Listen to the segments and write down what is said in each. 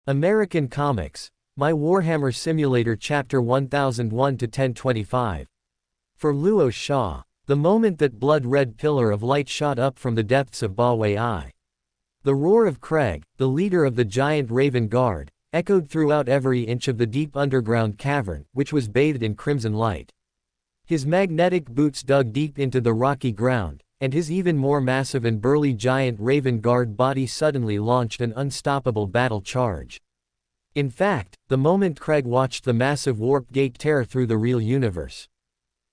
American Comics. My Warhammer Simulator Chapter 1001 to 1025. For Luo Sha, the moment that blood-red pillar of light shot up from the depths of Ba Wei Ai. The roar of Craig, the leader of the giant Raven Guard, echoed throughout every inch of the deep underground cavern, which was bathed in crimson light. His magnetic boots dug deep into the rocky ground, and his even more massive and burly giant Raven Guard body suddenly launched an unstoppable battle charge. In fact, the moment Craig watched the massive warp gate tear through the real universe.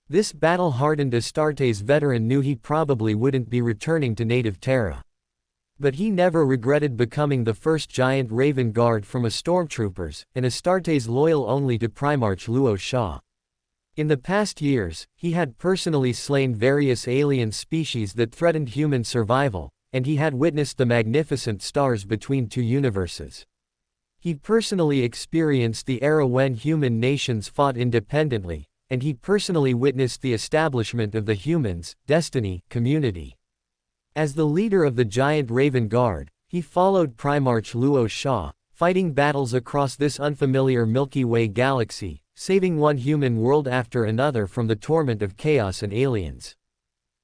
This battle-hardened Astartes veteran knew he probably wouldn't be returning to native Terra. But he never regretted becoming the first giant Raven Guard from a stormtroopers, and Astartes loyal only to Primarch Luo Sha. In the past years, he had personally slain various alien species that threatened human survival, and he had witnessed the magnificent stars between two universes. He personally experienced the era when human nations fought independently, and he personally witnessed the establishment of the Humans' Destiny community. As the leader of the giant Raven Guard, he followed Primarch Luo Sha, fighting battles across this unfamiliar Milky Way galaxy, saving one human world after another from the torment of chaos and aliens.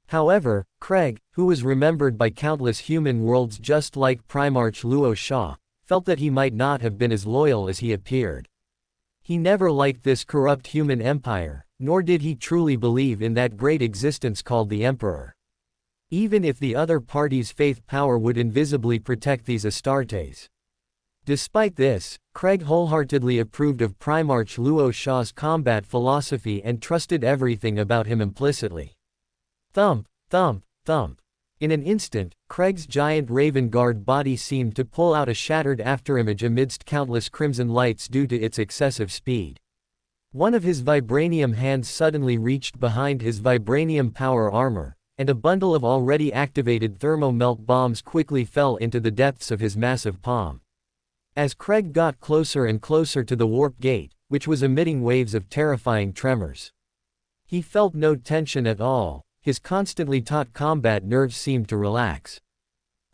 However, Craig, who was remembered by countless human worlds just like Primarch Luo Sha, felt that he might not have been as loyal as he appeared. He never liked this corrupt human empire, nor did he truly believe in that great existence called the Emperor. Even if the other party's faith power would invisibly protect these Astartes. Despite this, Craig wholeheartedly approved of Primarch Luo Sha's combat philosophy and trusted everything about him implicitly. Thump, thump, thump. In an instant, Craig's giant Raven Guard body seemed to pull out a shattered afterimage amidst countless crimson lights due to its excessive speed. One of his vibranium hands suddenly reached behind his vibranium power armor, and a bundle of already activated thermo-melt bombs quickly fell into the depths of his massive palm. As Craig got closer and closer to the warp gate, which was emitting waves of terrifying tremors, he felt no tension at all. His constantly taut combat nerves seemed to relax.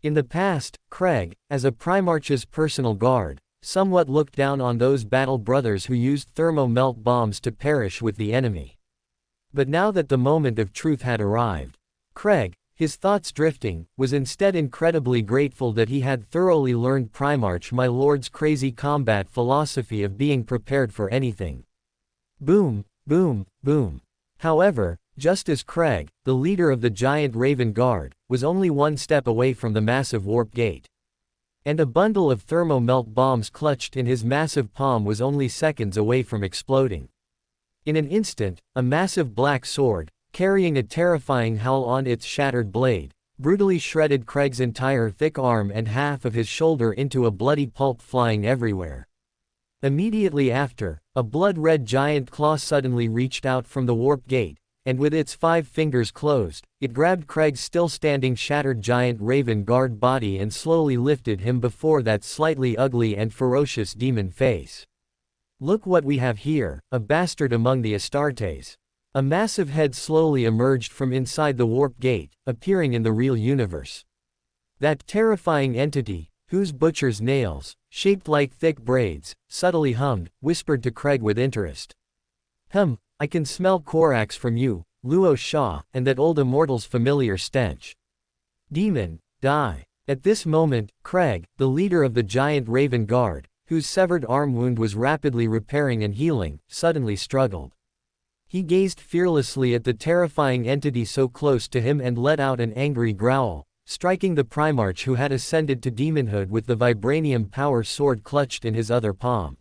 In the past, Craig, as a Primarch's personal guard, somewhat looked down on those battle brothers who used thermo-melt bombs to perish with the enemy. But now that the moment of truth had arrived, Craig, his thoughts drifting, was instead incredibly grateful that he had thoroughly learned Primarch my Lord's crazy combat philosophy of being prepared for anything. Boom, boom, boom. However, just as Craig, the leader of the giant Raven Guard, was only one step away from the massive warp gate. And a bundle of thermo-melt bombs clutched in his massive palm was only seconds away from exploding. In an instant, a massive black sword, carrying a terrifying howl on its shattered blade, brutally shredded Craig's entire thick arm and half of his shoulder into a bloody pulp flying everywhere. Immediately after, a blood-red giant claw suddenly reached out from the warp gate, and with its 5 fingers closed, it grabbed Craig's still-standing shattered giant Raven Guard body and slowly lifted him before that slightly ugly and ferocious demon face. Look what we have here, a bastard among the Astartes. A massive head slowly emerged from inside the warp gate, appearing in the real universe. That terrifying entity, whose butcher's nails, shaped like thick braids, subtly hummed, whispered to Craig with interest. I can smell Korax from you, Luo Sha, and that old immortal's familiar stench. Demon, die. At this moment, Craig, the leader of the giant Raven Guard, whose severed arm wound was rapidly repairing and healing, suddenly struggled. He gazed fearlessly at the terrifying entity so close to him and let out an angry growl, striking the Primarch who had ascended to demonhood with the vibranium power sword clutched in his other palm.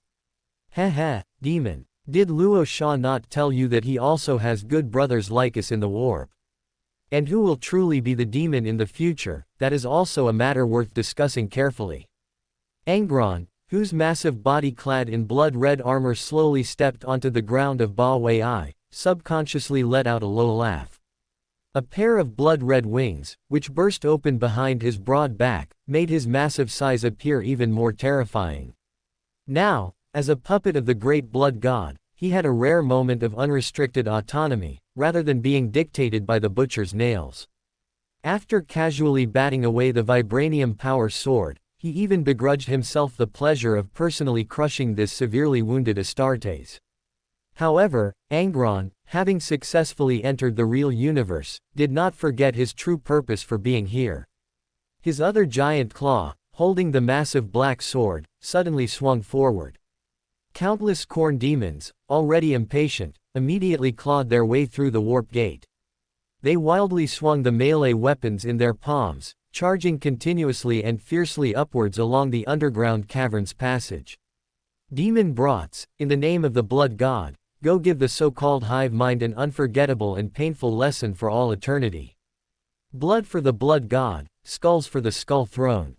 Heh, demon. Did Luo Sha not tell you that he also has good brothers like us in the warp? And who will truly be the demon in the future, that is also a matter worth discussing carefully. Angron, whose massive body clad in blood-red armor slowly stepped onto the ground of Ba Wei Ai, subconsciously let out a low laugh. A pair of blood-red wings, which burst open behind his broad back, made his massive size appear even more terrifying. Now, as a puppet of the great blood god, he had a rare moment of unrestricted autonomy, rather than being dictated by the butcher's nails. After casually batting away the vibranium power sword, he even begrudged himself the pleasure of personally crushing this severely wounded Astartes. However, Angron, having successfully entered the real universe, did not forget his true purpose for being here. His other giant claw, holding the massive black sword, suddenly swung forward. Countless corn demons, already impatient, immediately clawed their way through the warp gate. They wildly swung the melee weapons in their palms, charging continuously and fiercely upwards along the underground cavern's passage. Demon brats, in the name of the blood god, go give the so-called hive mind an unforgettable and painful lesson for all eternity. Blood for the blood god, skulls for the skull throne.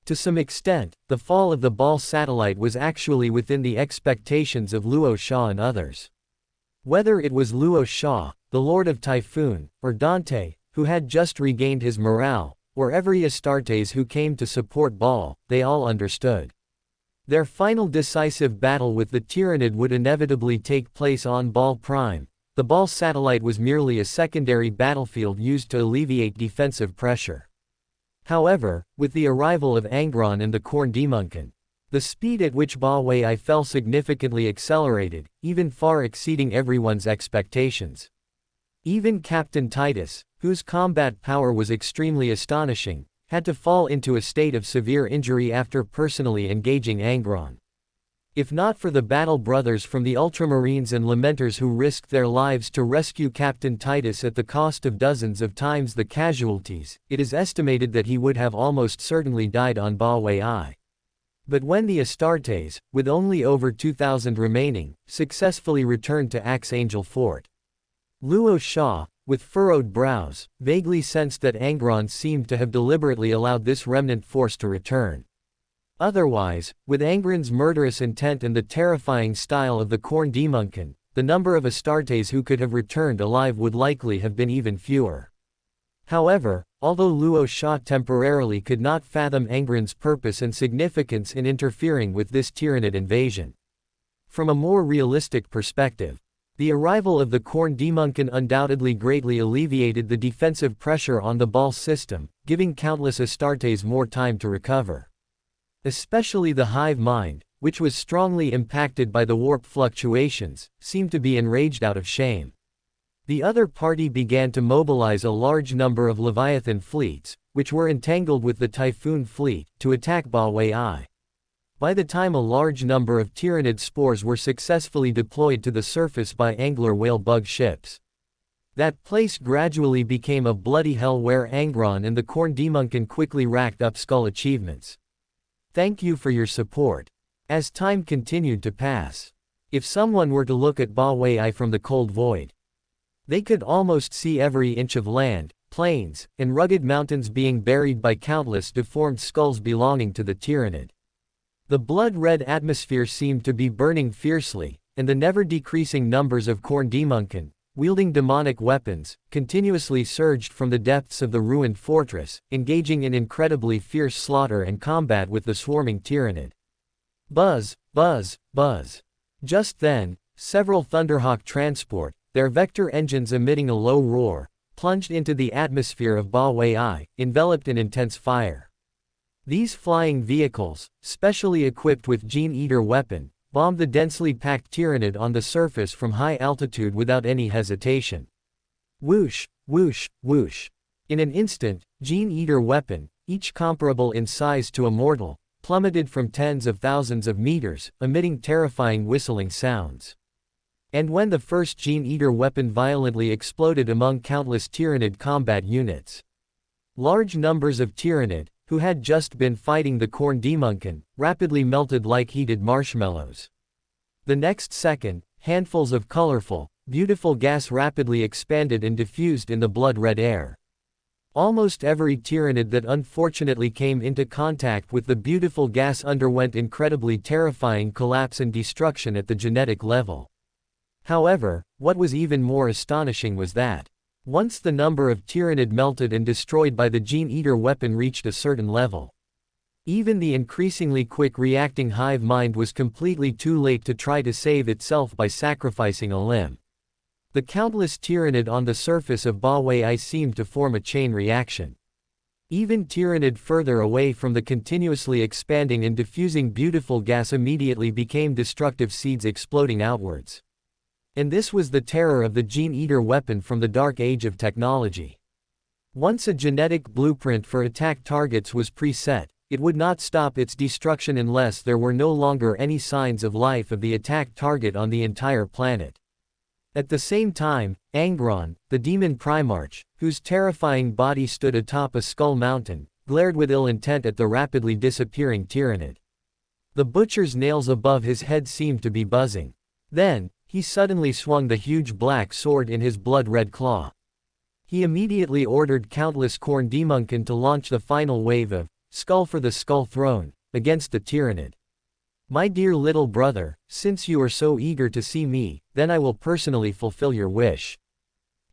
To some extent, the fall of the Baal satellite was actually within the expectations of Luo Sha and others. Whether it was Luo Sha, the Lord of Typhoon, or Dante, who had just regained his morale, or every Astartes who came to support Baal, they all understood. Their final decisive battle with the Tyrannid would inevitably take place on Baal Prime. The Baal satellite was merely a secondary battlefield used to alleviate defensive pressure. However, with the arrival of Angron and the Khorne Daemonkin, the speed at which Ba Wei fell significantly accelerated, even far exceeding everyone's expectations. Even Captain Titus, whose combat power was extremely astonishing, had to fall into a state of severe injury after personally engaging Angron. If not for the battle brothers from the Ultramarines and Lamenters who risked their lives to rescue Captain Titus at the cost of dozens of times the casualties, it is estimated that he would have almost certainly died on Ba Wei. But when the Astartes, with only over 2,000 remaining, successfully returned to Axe Angel Fort, Luo Sha, with furrowed brows, vaguely sensed that Angron seemed to have deliberately allowed this remnant force to return. Otherwise, with Angron's murderous intent and the terrifying style of the Khorne Daemonkin, the number of Astartes who could have returned alive would likely have been even fewer. However, although Luo Sha temporarily could not fathom Angron's purpose and significance in interfering with this Tyrannid invasion, from a more realistic perspective, the arrival of the Khorne Daemonkin undoubtedly greatly alleviated the defensive pressure on the Baal system, giving countless Astartes more time to recover. Especially the hive mind, which was strongly impacted by the warp fluctuations, seemed to be enraged out of shame. The other party began to mobilize a large number of Leviathan fleets, which were entangled with the Typhoon fleet, to attack Ba Wei. By the time a large number of Tyrannid spores were successfully deployed to the surface by angler whale bug ships, that place gradually became a bloody hell where Angron and the Khorne Daemonkin quickly racked up skull achievements. Thank you for your support. As time continued to pass, if someone were to look at Ba Wei from the cold void, they could almost see every inch of land, plains, and rugged mountains being buried by countless deformed skulls belonging to the Tyrannid. The blood-red atmosphere seemed to be burning fiercely, and the never-decreasing numbers of Khorne Daemonkin, wielding demonic weapons, continuously surged from the depths of the ruined fortress, engaging in incredibly fierce slaughter and combat with the swarming Tyrannid. Buzz, buzz, buzz. Just then, several Thunderhawk transport, their vector engines emitting a low roar, plunged into the atmosphere of Ba Wei, enveloped in intense fire. These flying vehicles, specially equipped with Gene Eater weapon, bombed the densely packed Tyrannid on the surface from high altitude without any hesitation. Whoosh, whoosh, whoosh. In an instant, Gene Eater weapon, each comparable in size to a mortal, plummeted from tens of thousands of meters, emitting terrifying whistling sounds. And when the first Gene Eater weapon violently exploded among countless Tyrannid combat units, large numbers of Tyrannid, who had just been fighting the Khorne Daemonkin, rapidly melted like heated marshmallows. The next second, handfuls of colorful, beautiful gas rapidly expanded and diffused in the blood-red air. Almost every Tyrannid that unfortunately came into contact with the beautiful gas underwent incredibly terrifying collapse and destruction at the genetic level. However, what was even more astonishing was that, once the number of Tyrannid melted and destroyed by the Gene Eater weapon reached a certain level, even the increasingly quick-reacting hive mind was completely too late to try to save itself by sacrificing a limb. The countless Tyrannid on the surface of Ba Wei seemed to form a chain reaction. Even Tyranid further away from the continuously expanding and diffusing beautiful gas immediately became destructive seeds exploding outwards. And this was the terror of the Gene-Eater weapon from the dark age of technology. Once a genetic blueprint for attack targets was preset, it would not stop its destruction unless there were no longer any signs of life of the attack target on the entire planet. At the same time, Angron, the demon Primarch, whose terrifying body stood atop a skull mountain, glared with ill intent at the rapidly disappearing Tyranid. The butcher's nails above his head seemed to be buzzing. Then, he suddenly swung the huge black sword in his blood-red claw. He immediately ordered countless Khorne Demonkin to launch the final wave of Skull for the Skull Throne against the Tyranid. My dear little brother, since you are so eager to see me, then I will personally fulfill your wish.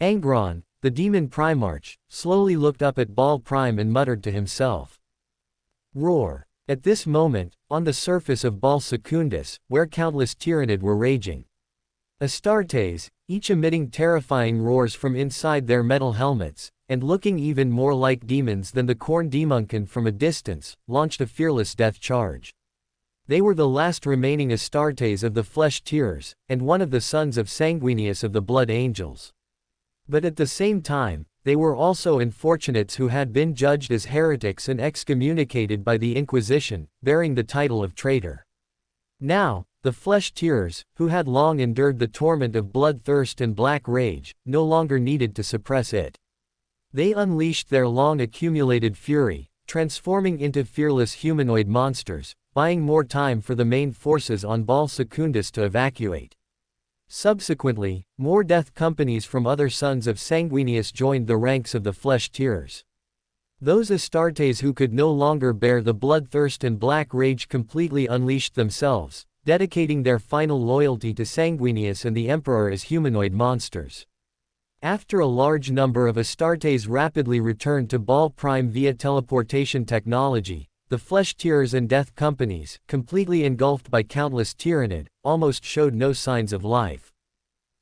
Angron, the demon Primarch, slowly looked up at Baal Prime and muttered to himself. Roar. At this moment, on the surface of Baal Secundus, where countless Tyranid were raging. Astartes, each emitting terrifying roars from inside their metal helmets, and looking even more like demons than the Khorne Demonkin from a distance, launched a fearless death charge. They were the last remaining Astartes of the Flesh Tearers, and one of the sons of Sanguinius of the Blood Angels. But at the same time, they were also unfortunates who had been judged as heretics and excommunicated by the Inquisition, bearing the title of traitor. Now, the Flesh Tearers, who had long endured the torment of bloodthirst and black rage, no longer needed to suppress it. They unleashed their long-accumulated fury, transforming into fearless humanoid monsters, buying more time for the main forces on Baal Secundus to evacuate. Subsequently, more death companies from other sons of Sanguinius joined the ranks of the Flesh Tearers. Those Astartes who could no longer bear the bloodthirst and black rage completely unleashed themselves, dedicating their final loyalty to Sanguinius and the Emperor as humanoid monsters. After a large number of Astartes rapidly returned to Baal Prime via teleportation technology, the Flesh Tearers and Death Companies, completely engulfed by countless Tyranid, almost showed no signs of life.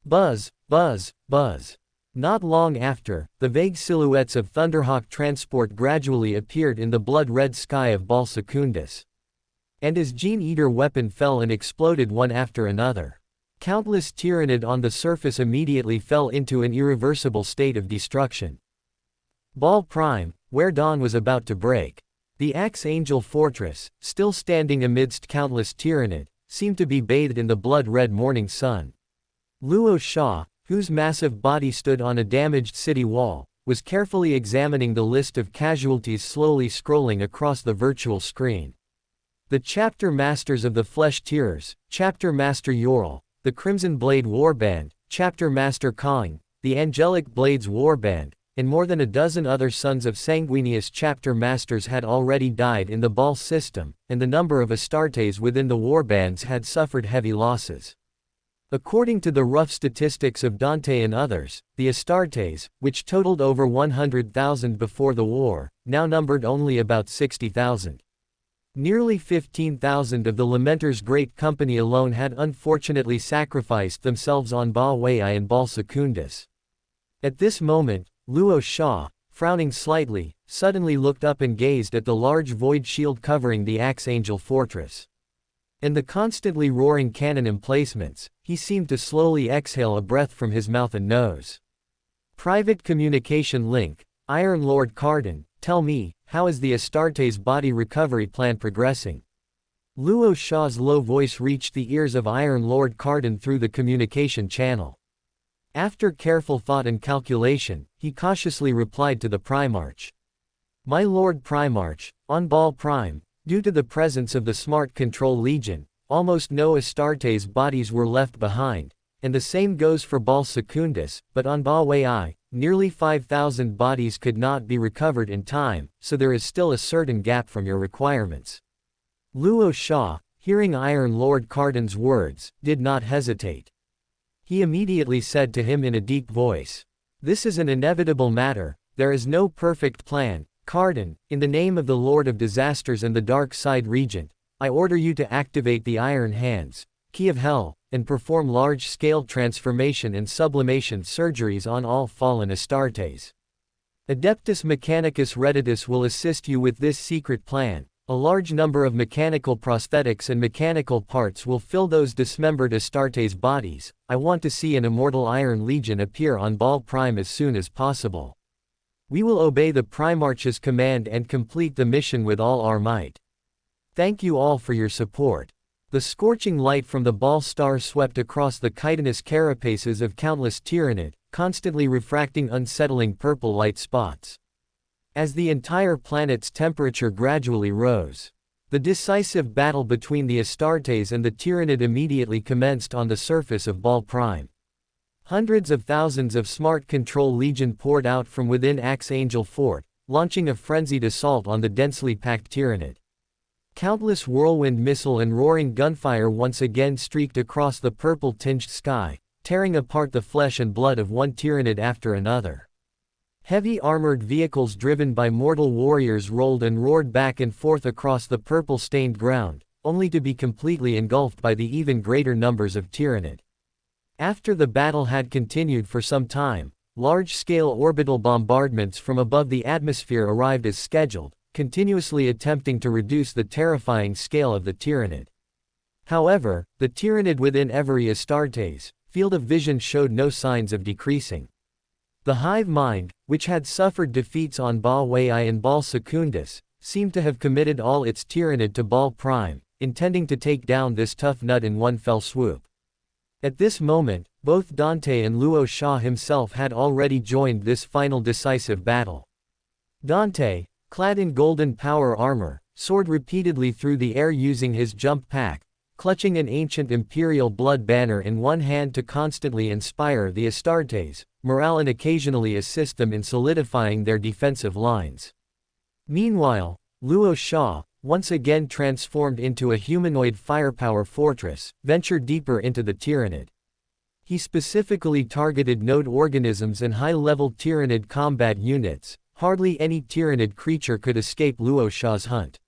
Buzz, buzz, buzz. Not long after, the vague silhouettes of Thunderhawk transport gradually appeared in the blood-red sky of Baal Secundus. And his Gene-Eater weapon fell and exploded one after another. Countless Tyranid on the surface immediately fell into an irreversible state of destruction. Baal Prime, where dawn was about to break. The Axe-Angel Fortress, still standing amidst countless Tyranid, seemed to be bathed in the blood-red morning sun. Luo Shah, whose massive body stood on a damaged city wall, was carefully examining the list of casualties slowly scrolling across the virtual screen. The Chapter Masters of the Flesh Tearers, Chapter Master Yorl, the Crimson Blade Warband, Chapter Master Kong, the Angelic Blades Warband, and more than a dozen other sons of Sanguinius Chapter Masters had already died in the Baal system, and the number of Astartes within the warbands had suffered heavy losses. According to the rough statistics of Dante and others, the Astartes, which totaled over 100,000 before the war, now numbered only about 60,000. Nearly 15,000 of the Lamenter's great company alone had unfortunately sacrificed themselves on Baal Wai and Baal Secundus. At this moment, Luo Shah, frowning slightly, suddenly looked up and gazed at the large void shield covering the Axe-Angel Fortress. In the constantly roaring cannon emplacements, he seemed to slowly exhale a breath from his mouth and nose. Private communication link, Iron Lord Carden, tell me, how is the Astartes body recovery plan progressing? Luo Shah's low voice reached the ears of Iron Lord Carden through the communication channel. After careful thought and calculation, he cautiously replied to the Primarch. My Lord Primarch, on Baal Prime, due to the presence of the Smart Control Legion, almost no Astartes bodies were left behind, and the same goes for Baal Secundus, but on Baal Wai, nearly 5,000 bodies could not be recovered in time, so there is still a certain gap from your requirements. Luo Shah, hearing Iron Lord Carden's words, did not hesitate. He immediately said to him in a deep voice, "This is an inevitable matter, there is no perfect plan. Carden, in the name of the Lord of Disasters and the Dark Side Regent, I order you to activate the Iron Hands, Key of Hell, and perform large-scale transformation and sublimation surgeries on all fallen Astartes. Adeptus Mechanicus Redditus will assist you with this secret plan. A large number of mechanical prosthetics and mechanical parts will fill those dismembered Astartes bodies. I want to see an immortal Iron Legion appear on Baal Prime as soon as possible. We will obey the Primarch's command and complete the mission with all our might. Thank you all for your support. The scorching light from the Baal star swept across the chitinous carapaces of countless Tyrannid, constantly refracting unsettling purple light spots. As the entire planet's temperature gradually rose, the decisive battle between the Astartes and the Tyrannid immediately commenced on the surface of Baal Prime. Hundreds of thousands of Smart Control Legion poured out from within Archangel Fort, launching a frenzied assault on the densely packed Tyrannid. Countless whirlwind missile and roaring gunfire once again streaked across the purple-tinged sky, tearing apart the flesh and blood of one Tyrannid after another. Heavy armored vehicles driven by mortal warriors rolled and roared back and forth across the purple-stained ground, only to be completely engulfed by the even greater numbers of Tyrannid. After the battle had continued for some time, large-scale orbital bombardments from above the atmosphere arrived as scheduled, continuously attempting to reduce the terrifying scale of the Tyrannid. However, the Tyrannid within every Astartes field of vision showed no signs of decreasing. The hive mind, which had suffered defeats on Baal Wai and Baal Secundus, seemed to have committed all its Tyrannid to Baal Prime, intending to take down this tough nut in one fell swoop. At this moment, both Dante and Luo Sha himself had already joined this final decisive battle. Dante, clad in golden power armor, soared repeatedly through the air using his jump pack, clutching an ancient imperial blood banner in one hand to constantly inspire the Astartes, morale and occasionally assist them in solidifying their defensive lines. Meanwhile, Luo Sha, once again transformed into a humanoid firepower fortress, ventured deeper into the Tyrannid. He specifically targeted node organisms and high-level Tyrannid combat units. Hardly any Tyrannid creature could escape Luo Sha's hunt.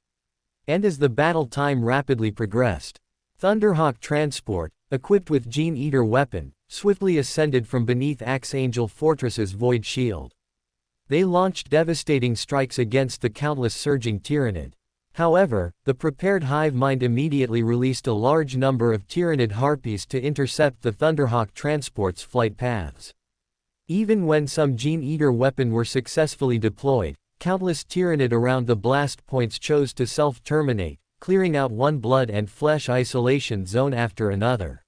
And as the battle time rapidly progressed, Thunderhawk transport, equipped with Gene Eater weapon, swiftly ascended from beneath Archangel Fortress's void shield. They launched devastating strikes against the countless surging Tyrannid. However, the prepared hive mind immediately released a large number of Tyrannid harpies to intercept the Thunderhawk transport's flight paths. Even when some Gene Eater weapon were successfully deployed, countless Tyrannid around the blast points chose to self-terminate, clearing out one blood and flesh isolation zone after another.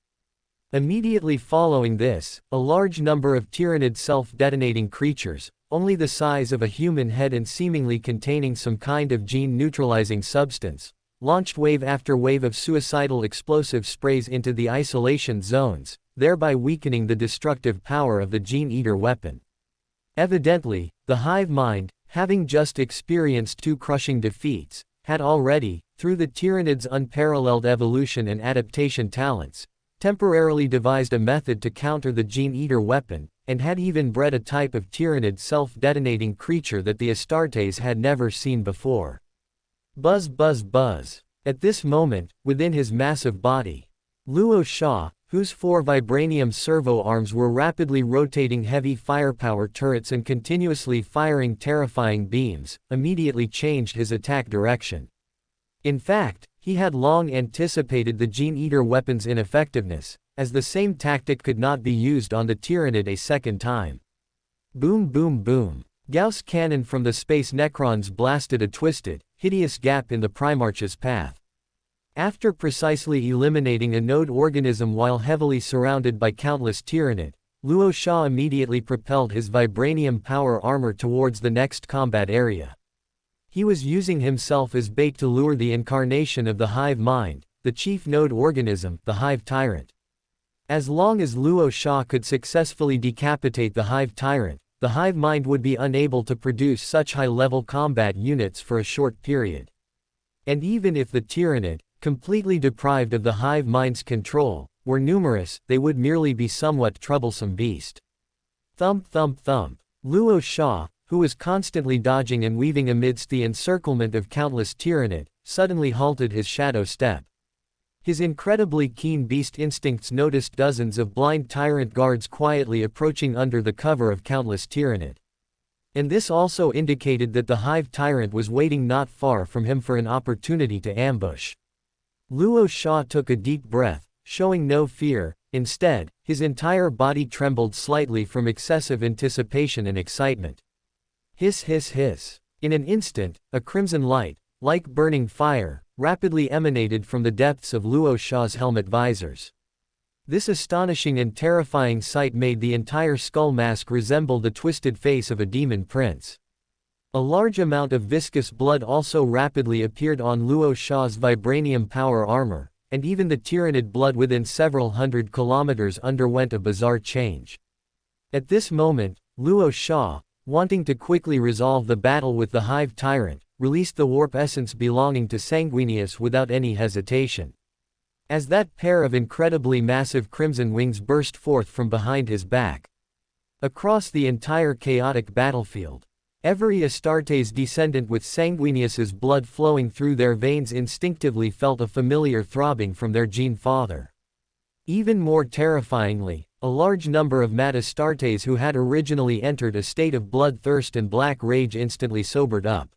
Immediately following this, a large number of Tyrannid self-detonating creatures, only the size of a human head and seemingly containing some kind of gene-neutralizing substance, launched wave after wave of suicidal explosive sprays into the isolation zones, thereby weakening the destructive power of the Gene Eater weapon. Evidently, the hive mind, having just experienced two crushing defeats, had already, through the Tyrannid's unparalleled evolution and adaptation talents, temporarily devised a method to counter the Gene Eater weapon, and had even bred a type of Tyrannid self-detonating creature that the Astartes had never seen before. Buzz buzz buzz. At this moment, within his massive body, Luo Sha, whose 4 vibranium servo arms were rapidly rotating heavy firepower turrets and continuously firing terrifying beams, immediately changed his attack direction. In fact, he had long anticipated the Gene Eater weapon's ineffectiveness, as the same tactic could not be used on the Tyrannid a second time. Boom boom boom. Gauss cannon from the space Necrons blasted a twisted, hideous gap in the Primarch's path. After precisely eliminating a node organism while heavily surrounded by countless Tyrannid, Luo Sha immediately propelled his vibranium power armor towards the next combat area. He was using himself as bait to lure the incarnation of the hive mind, the chief node organism, the hive tyrant. As long as Luo Sha could successfully decapitate the hive tyrant, the hive mind would be unable to produce such high-level combat units for a short period. And even if the Tyrannid, completely deprived of the hive mind's control, were numerous, they would merely be somewhat troublesome beast. Thump thump thump. Luo Sha, who was constantly dodging and weaving amidst the encirclement of countless Tyrannid, suddenly halted his shadow step. His incredibly keen beast instincts noticed dozens of blind tyrant guards quietly approaching under the cover of countless Tyrannid. And this also indicated that the Hive Tyrant was waiting not far from him for an opportunity to ambush. Luo Sha took a deep breath, showing no fear. Instead, his entire body trembled slightly from excessive anticipation and excitement. Hiss hiss hiss. In an instant, a crimson light, like burning fire, rapidly emanated from the depths of Luo Sha's helmet visors. This astonishing and terrifying sight made the entire skull mask resemble the twisted face of a demon prince. A large amount of viscous blood also rapidly appeared on Luo Sha's vibranium power armor, and even the Tyranid blood within several hundred kilometers underwent a bizarre change. At this moment, Luo Sha, wanting to quickly resolve the battle with the Hive Tyrant, released the warp essence belonging to Sanguinius without any hesitation. As that pair of incredibly massive crimson wings burst forth from behind his back. Across the entire chaotic battlefield, every Astartes descendant with Sanguinius's blood flowing through their veins instinctively felt a familiar throbbing from their gene father. Even more terrifyingly, a large number of mad Astartes who had originally entered a state of bloodthirst and black rage instantly sobered up.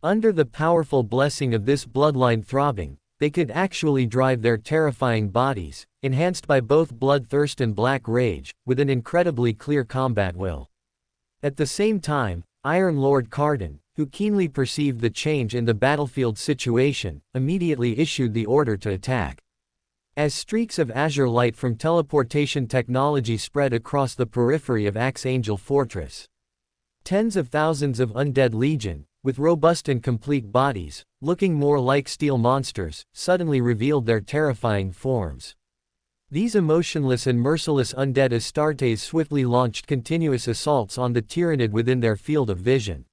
Under the powerful blessing of this bloodline throbbing, they could actually drive their terrifying bodies, enhanced by both bloodthirst and black rage, with an incredibly clear combat will. At the same time, Iron Lord Cardin, who keenly perceived the change in the battlefield situation, immediately issued the order to attack. As streaks of azure light from teleportation technology spread across the periphery of Archangel Fortress, tens of thousands of undead legion, with robust and complete bodies, looking more like steel monsters, suddenly revealed their terrifying forms. These emotionless and merciless undead Astartes swiftly launched continuous assaults on the Tyranid within their field of vision.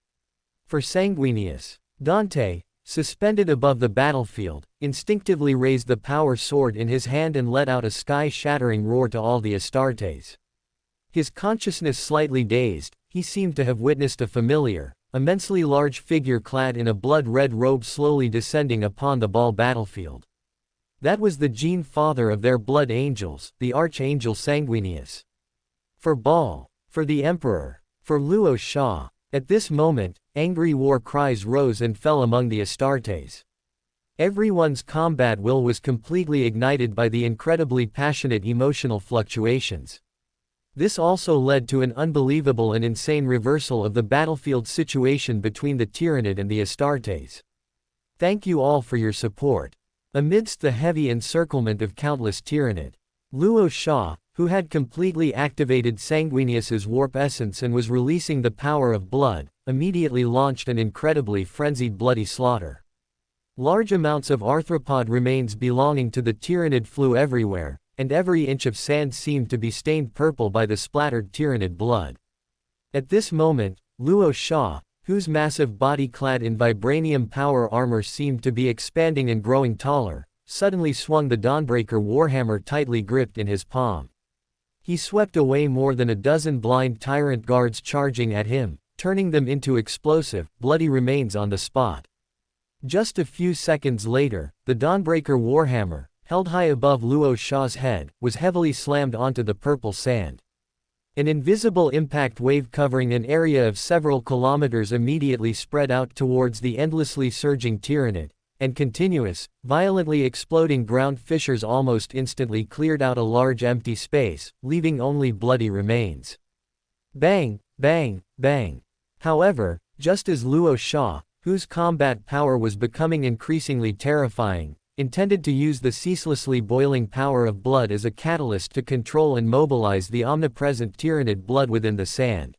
For Sanguinius, Dante, suspended above the battlefield, instinctively raised the power sword in his hand and let out a sky-shattering roar to all the Astartes. His consciousness slightly dazed, he seemed to have witnessed a familiar, immensely large figure clad in a blood-red robe slowly descending upon the Baal battlefield. That was the gene father of their blood angels, the Archangel Sanguinius. For Baal, for the Emperor, for Luo Sha. At this moment, angry war cries rose and fell among the Astartes. Everyone's combat will was completely ignited by the incredibly passionate emotional fluctuations. This also led to an unbelievable and insane reversal of the battlefield situation between the Tyranid and the Astartes. Thank you all for your support. Amidst the heavy encirclement of countless Tyranid, Luo Sha, who had completely activated Sanguinius's warp essence and was releasing the power of blood, immediately launched an incredibly frenzied bloody slaughter. Large amounts of arthropod remains belonging to the Tyranid flew everywhere, and every inch of sand seemed to be stained purple by the splattered Tyranid blood. At this moment, Luo Sha, whose massive body clad in vibranium power armor seemed to be expanding and growing taller, suddenly swung the Dawnbreaker Warhammer tightly gripped in his palm. He swept away more than a dozen blind tyrant guards charging at him, turning them into explosive, bloody remains on the spot. Just a few seconds later, the Dawnbreaker Warhammer, held high above Luo Sha's head, was heavily slammed onto the purple sand. An invisible impact wave covering an area of several kilometers immediately spread out towards the endlessly surging Tyranid, and continuous, violently exploding ground fissures almost instantly cleared out a large empty space, leaving only bloody remains. Bang, bang, bang. However, just as Luo Sha, whose combat power was becoming increasingly terrifying, intended to use the ceaselessly boiling power of blood as a catalyst to control and mobilize the omnipresent Tyranid blood within the sand.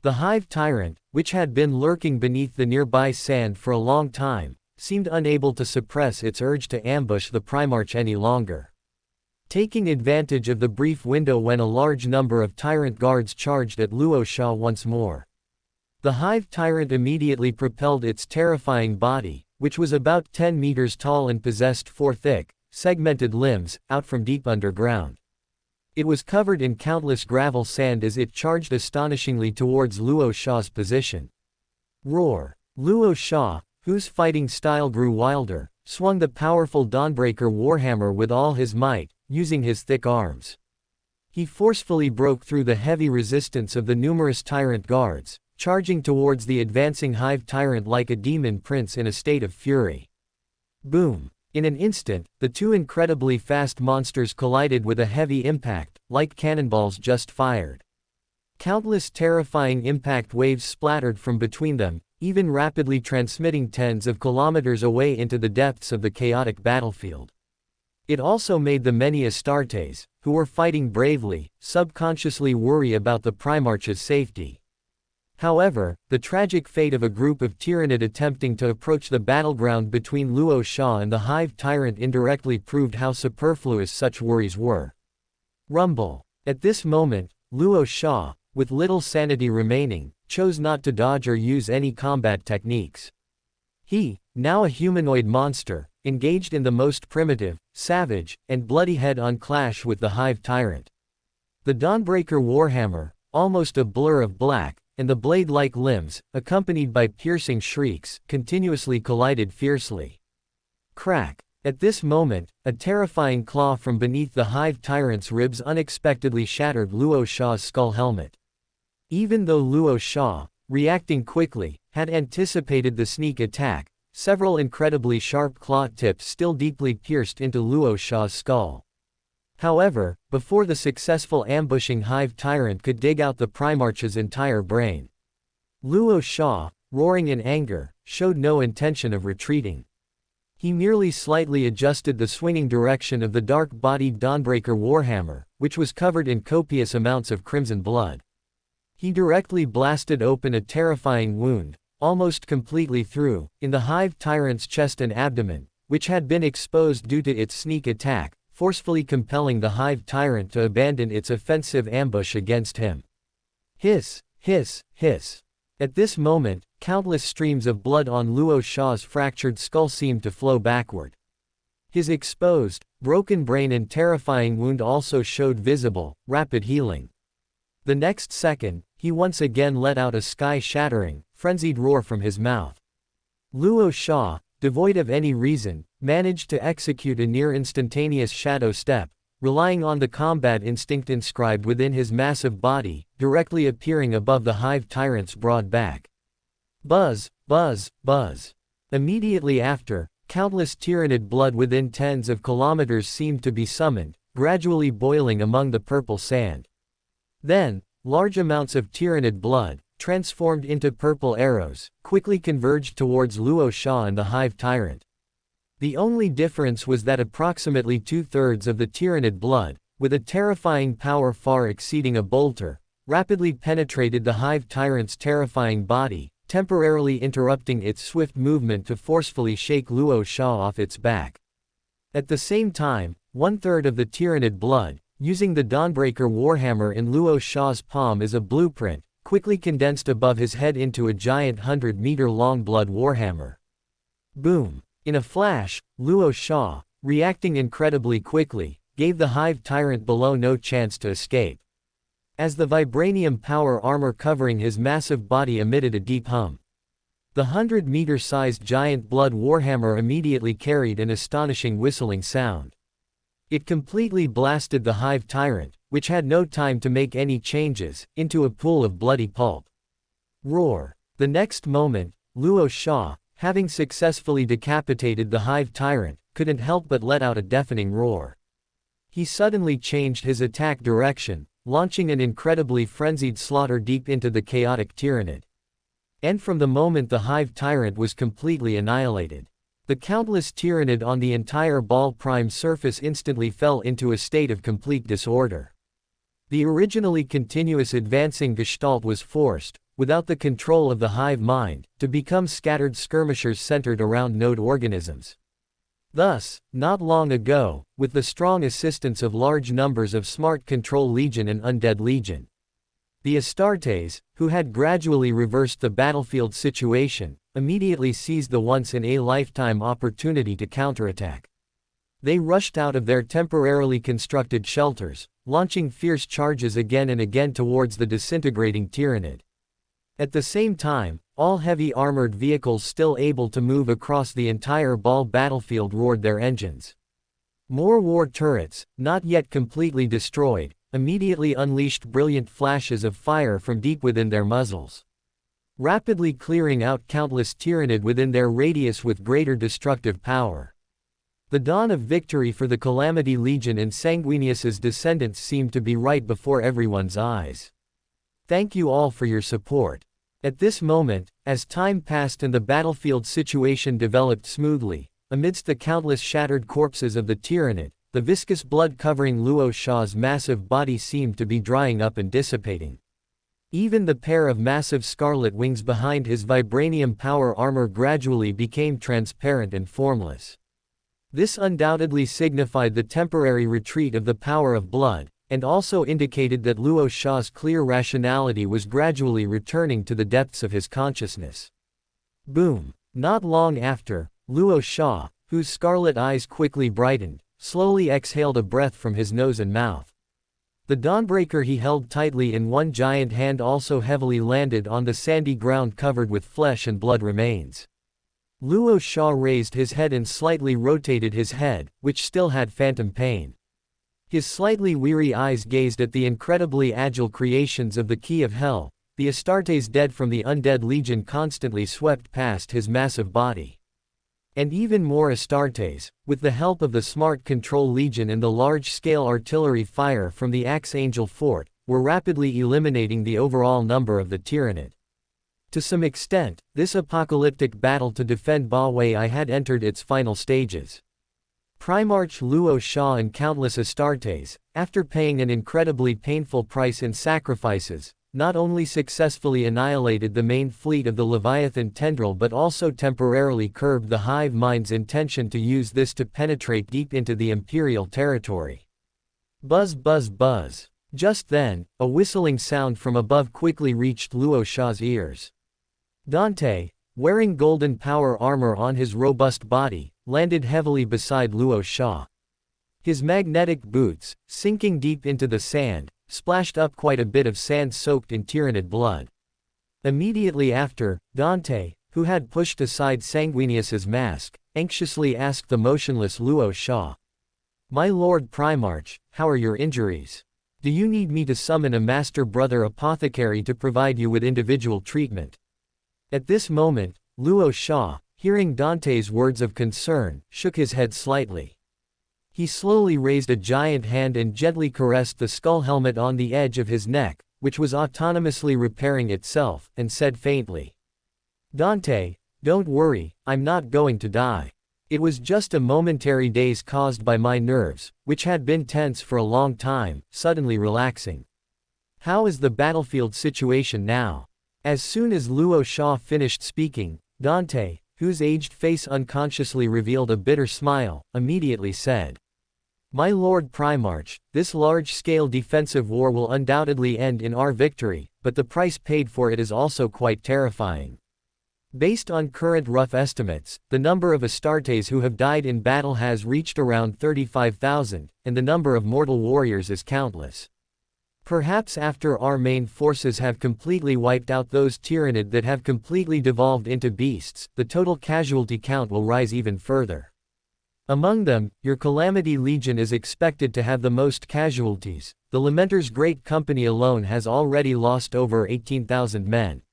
The Hive Tyrant, which had been lurking beneath the nearby sand for a long time, seemed unable to suppress its urge to ambush the Primarch any longer. Taking advantage of the brief window when a large number of Tyrant guards charged at Luo Sha once more, the Hive Tyrant immediately propelled its terrifying body, which was about 10 meters tall and possessed 4 thick, segmented limbs, out from deep underground. It was covered in countless gravel sand as it charged astonishingly towards Luo Sha's position. Roar! Luo Sha, whose fighting style grew wilder, swung the powerful Dawnbreaker Warhammer with all his might, using his thick arms. He forcefully broke through the heavy resistance of the numerous Tyrant guards, charging towards the advancing Hive Tyrant like a demon prince in a state of fury. Boom! In an instant, the two incredibly fast monsters collided with a heavy impact, like cannonballs just fired. Countless terrifying impact waves splattered from between them, even rapidly transmitting tens of kilometers away into the depths of the chaotic battlefield. It also made the many Astartes, who were fighting bravely, subconsciously worry about the Primarch's safety. However, the tragic fate of a group of Tyranid attempting to approach the battleground between Luo Sha and the Hive Tyrant indirectly proved how superfluous such worries were. Rumble. At this moment, Luo Sha, with little sanity remaining, chose not to dodge or use any combat techniques. He, now a humanoid monster, engaged in the most primitive, savage, and bloody head-on clash with the Hive Tyrant. The Dawnbreaker Warhammer, almost a blur of black, and the blade-like limbs, accompanied by piercing shrieks, continuously collided fiercely. Crack! At this moment, a terrifying claw from beneath the Hive Tyrant's ribs unexpectedly shattered Luo Sha's skull helmet. Even though Luo Sha, reacting quickly, had anticipated the sneak attack, several incredibly sharp claw tips still deeply pierced into Luo Sha's skull. However, before the successful ambushing Hive Tyrant could dig out the Primarch's entire brain, Luo Sha, roaring in anger, showed no intention of retreating. He merely slightly adjusted the swinging direction of the dark-bodied Dawnbreaker Warhammer, which was covered in copious amounts of crimson blood. He directly blasted open a terrifying wound, almost completely through, in the Hive Tyrant's chest and abdomen, which had been exposed due to its sneak attack, forcefully compelling the Hive Tyrant to abandon its offensive ambush against him. Hiss, hiss, hiss. At this moment, countless streams of blood on Luo Sha's fractured skull seemed to flow backward. His exposed, broken brain and terrifying wound also showed visible, rapid healing. The next second, he once again let out a sky-shattering, frenzied roar from his mouth. Luo Sha, devoid of any reason, managed to execute a near-instantaneous shadow step, relying on the combat instinct inscribed within his massive body, directly appearing above the Hive Tyrant's broad back. Buzz, buzz, buzz. Immediately after, countless Tyranid blood within tens of kilometers seemed to be summoned, gradually boiling among the purple sand. Then, large amounts of Tyranid blood, transformed into purple arrows, quickly converged towards Luo Sha and the Hive Tyrant. The only difference was that approximately two-thirds of the Tyranid blood, with a terrifying power far exceeding a bolter, rapidly penetrated the Hive Tyrant's terrifying body, temporarily interrupting its swift movement to forcefully shake Luo Sha off its back. At the same time, one-third of the Tyranid blood, using the Dawnbreaker Warhammer in Luo Sha's palm as a blueprint, quickly condensed above his head into a giant 100-meter-long blood warhammer. Boom! In a flash, Luo Sha, reacting incredibly quickly, gave the Hive Tyrant below no chance to escape. As the vibranium power armor covering his massive body emitted a deep hum, the 100-meter-sized giant blood warhammer immediately carried an astonishing whistling sound. It completely blasted the Hive Tyrant, which had no time to make any changes, into a pool of bloody pulp. Roar! The next moment, Luo Sha, having successfully decapitated the Hive Tyrant, couldn't help but let out a deafening roar. He suddenly changed his attack direction, launching an incredibly frenzied slaughter deep into the chaotic Tyranid. And from the moment the Hive Tyrant was completely annihilated, the countless Tyranid on the entire Ball Prime surface instantly fell into a state of complete disorder. The originally continuous advancing Gestalt was forced, without the control of the hive mind, to become scattered skirmishers centered around node organisms. Thus, not long ago, with the strong assistance of large numbers of Smart Control Legion and Undead Legion, the Astartes, who had gradually reversed the battlefield situation, immediately seized the once-in-a-lifetime opportunity to counterattack. They rushed out of their temporarily constructed shelters, launching fierce charges again and again towards the disintegrating Tyranid. At the same time, all heavy armored vehicles still able to move across the entire Ball battlefield roared their engines. More war turrets, not yet completely destroyed, immediately unleashed brilliant flashes of fire from deep within their muzzles. rapidly clearing out countless Tyrannid within their radius with greater destructive power. The dawn of victory for the Calamity Legion and Sanguinius's descendants seemed to be right before everyone's eyes. Thank you all for your support. At this moment, as time passed and the battlefield situation developed smoothly, amidst the countless shattered corpses of the Tyrannid, the viscous blood covering Luo Sha's massive body seemed to be drying up and dissipating. Even the pair of massive scarlet wings behind his vibranium power armor gradually became transparent and formless. This undoubtedly signified the temporary retreat of the power of blood, and also indicated that Luo Sha's clear rationality was gradually returning to the depths of his consciousness. Boom! Not long after, Luo Sha, whose scarlet eyes quickly brightened, slowly exhaled a breath from his nose and mouth. The dawnbreaker he held tightly in one giant hand also heavily landed on the sandy ground covered with flesh and blood remains. Luo Sha raised his head and slightly rotated his head, which still had phantom pain. His slightly weary eyes gazed at the incredibly agile creations of the Key of Hell. The Astartes dead from the Undead Legion constantly swept past his massive body. And even more Astartes, with the help of the Smart Control Legion and the large-scale artillery fire from the Axe Angel Fort, were rapidly eliminating the overall number of the Tyrannid. To some extent, this apocalyptic battle to defend Bawei had entered its final stages. Primarch Luo Sha and countless Astartes, after paying an incredibly painful price in sacrifices, not only successfully annihilated the main fleet of the Leviathan tendril but also temporarily curbed the hive mind's intention to use this to penetrate deep into the Imperial territory. Buzz buzz buzz. Just then, a whistling sound from above quickly reached Luo Sha's ears. Dante, wearing golden power armor on his robust body, landed heavily beside Luo Sha. His magnetic boots, sinking deep into the sand, splashed up quite a bit of sand soaked in Tyrannid blood. Immediately after, Dante, who had pushed aside Sanguinius's mask, anxiously asked the motionless Luo Sha. "My Lord Primarch, how are your injuries? Do you need me to summon a Master Brother Apothecary to provide you with individual treatment?" At this moment, Luo Sha, hearing Dante's words of concern, shook his head slightly. He slowly raised a giant hand and gently caressed the skull helmet on the edge of his neck, which was autonomously repairing itself, and said faintly, "Dante, don't worry, I'm not going to die. It was just a momentary daze caused by my nerves, which had been tense for a long time, suddenly relaxing. How is the battlefield situation now?" As soon as Luo Sha finished speaking, Dante, whose aged face unconsciously revealed a bitter smile, immediately said, "My Lord Primarch, this large-scale defensive war will undoubtedly end in our victory, but the price paid for it is also quite terrifying. Based on current rough estimates, the number of Astartes who have died in battle has reached around 35,000, and the number of mortal warriors is countless. Perhaps after our main forces have completely wiped out those Tyrannid that have completely devolved into beasts, the total casualty count will rise even further. Among them, your Calamity Legion is expected to have the most casualties. The Lamenter's Great Company alone has already lost over 18,000 men.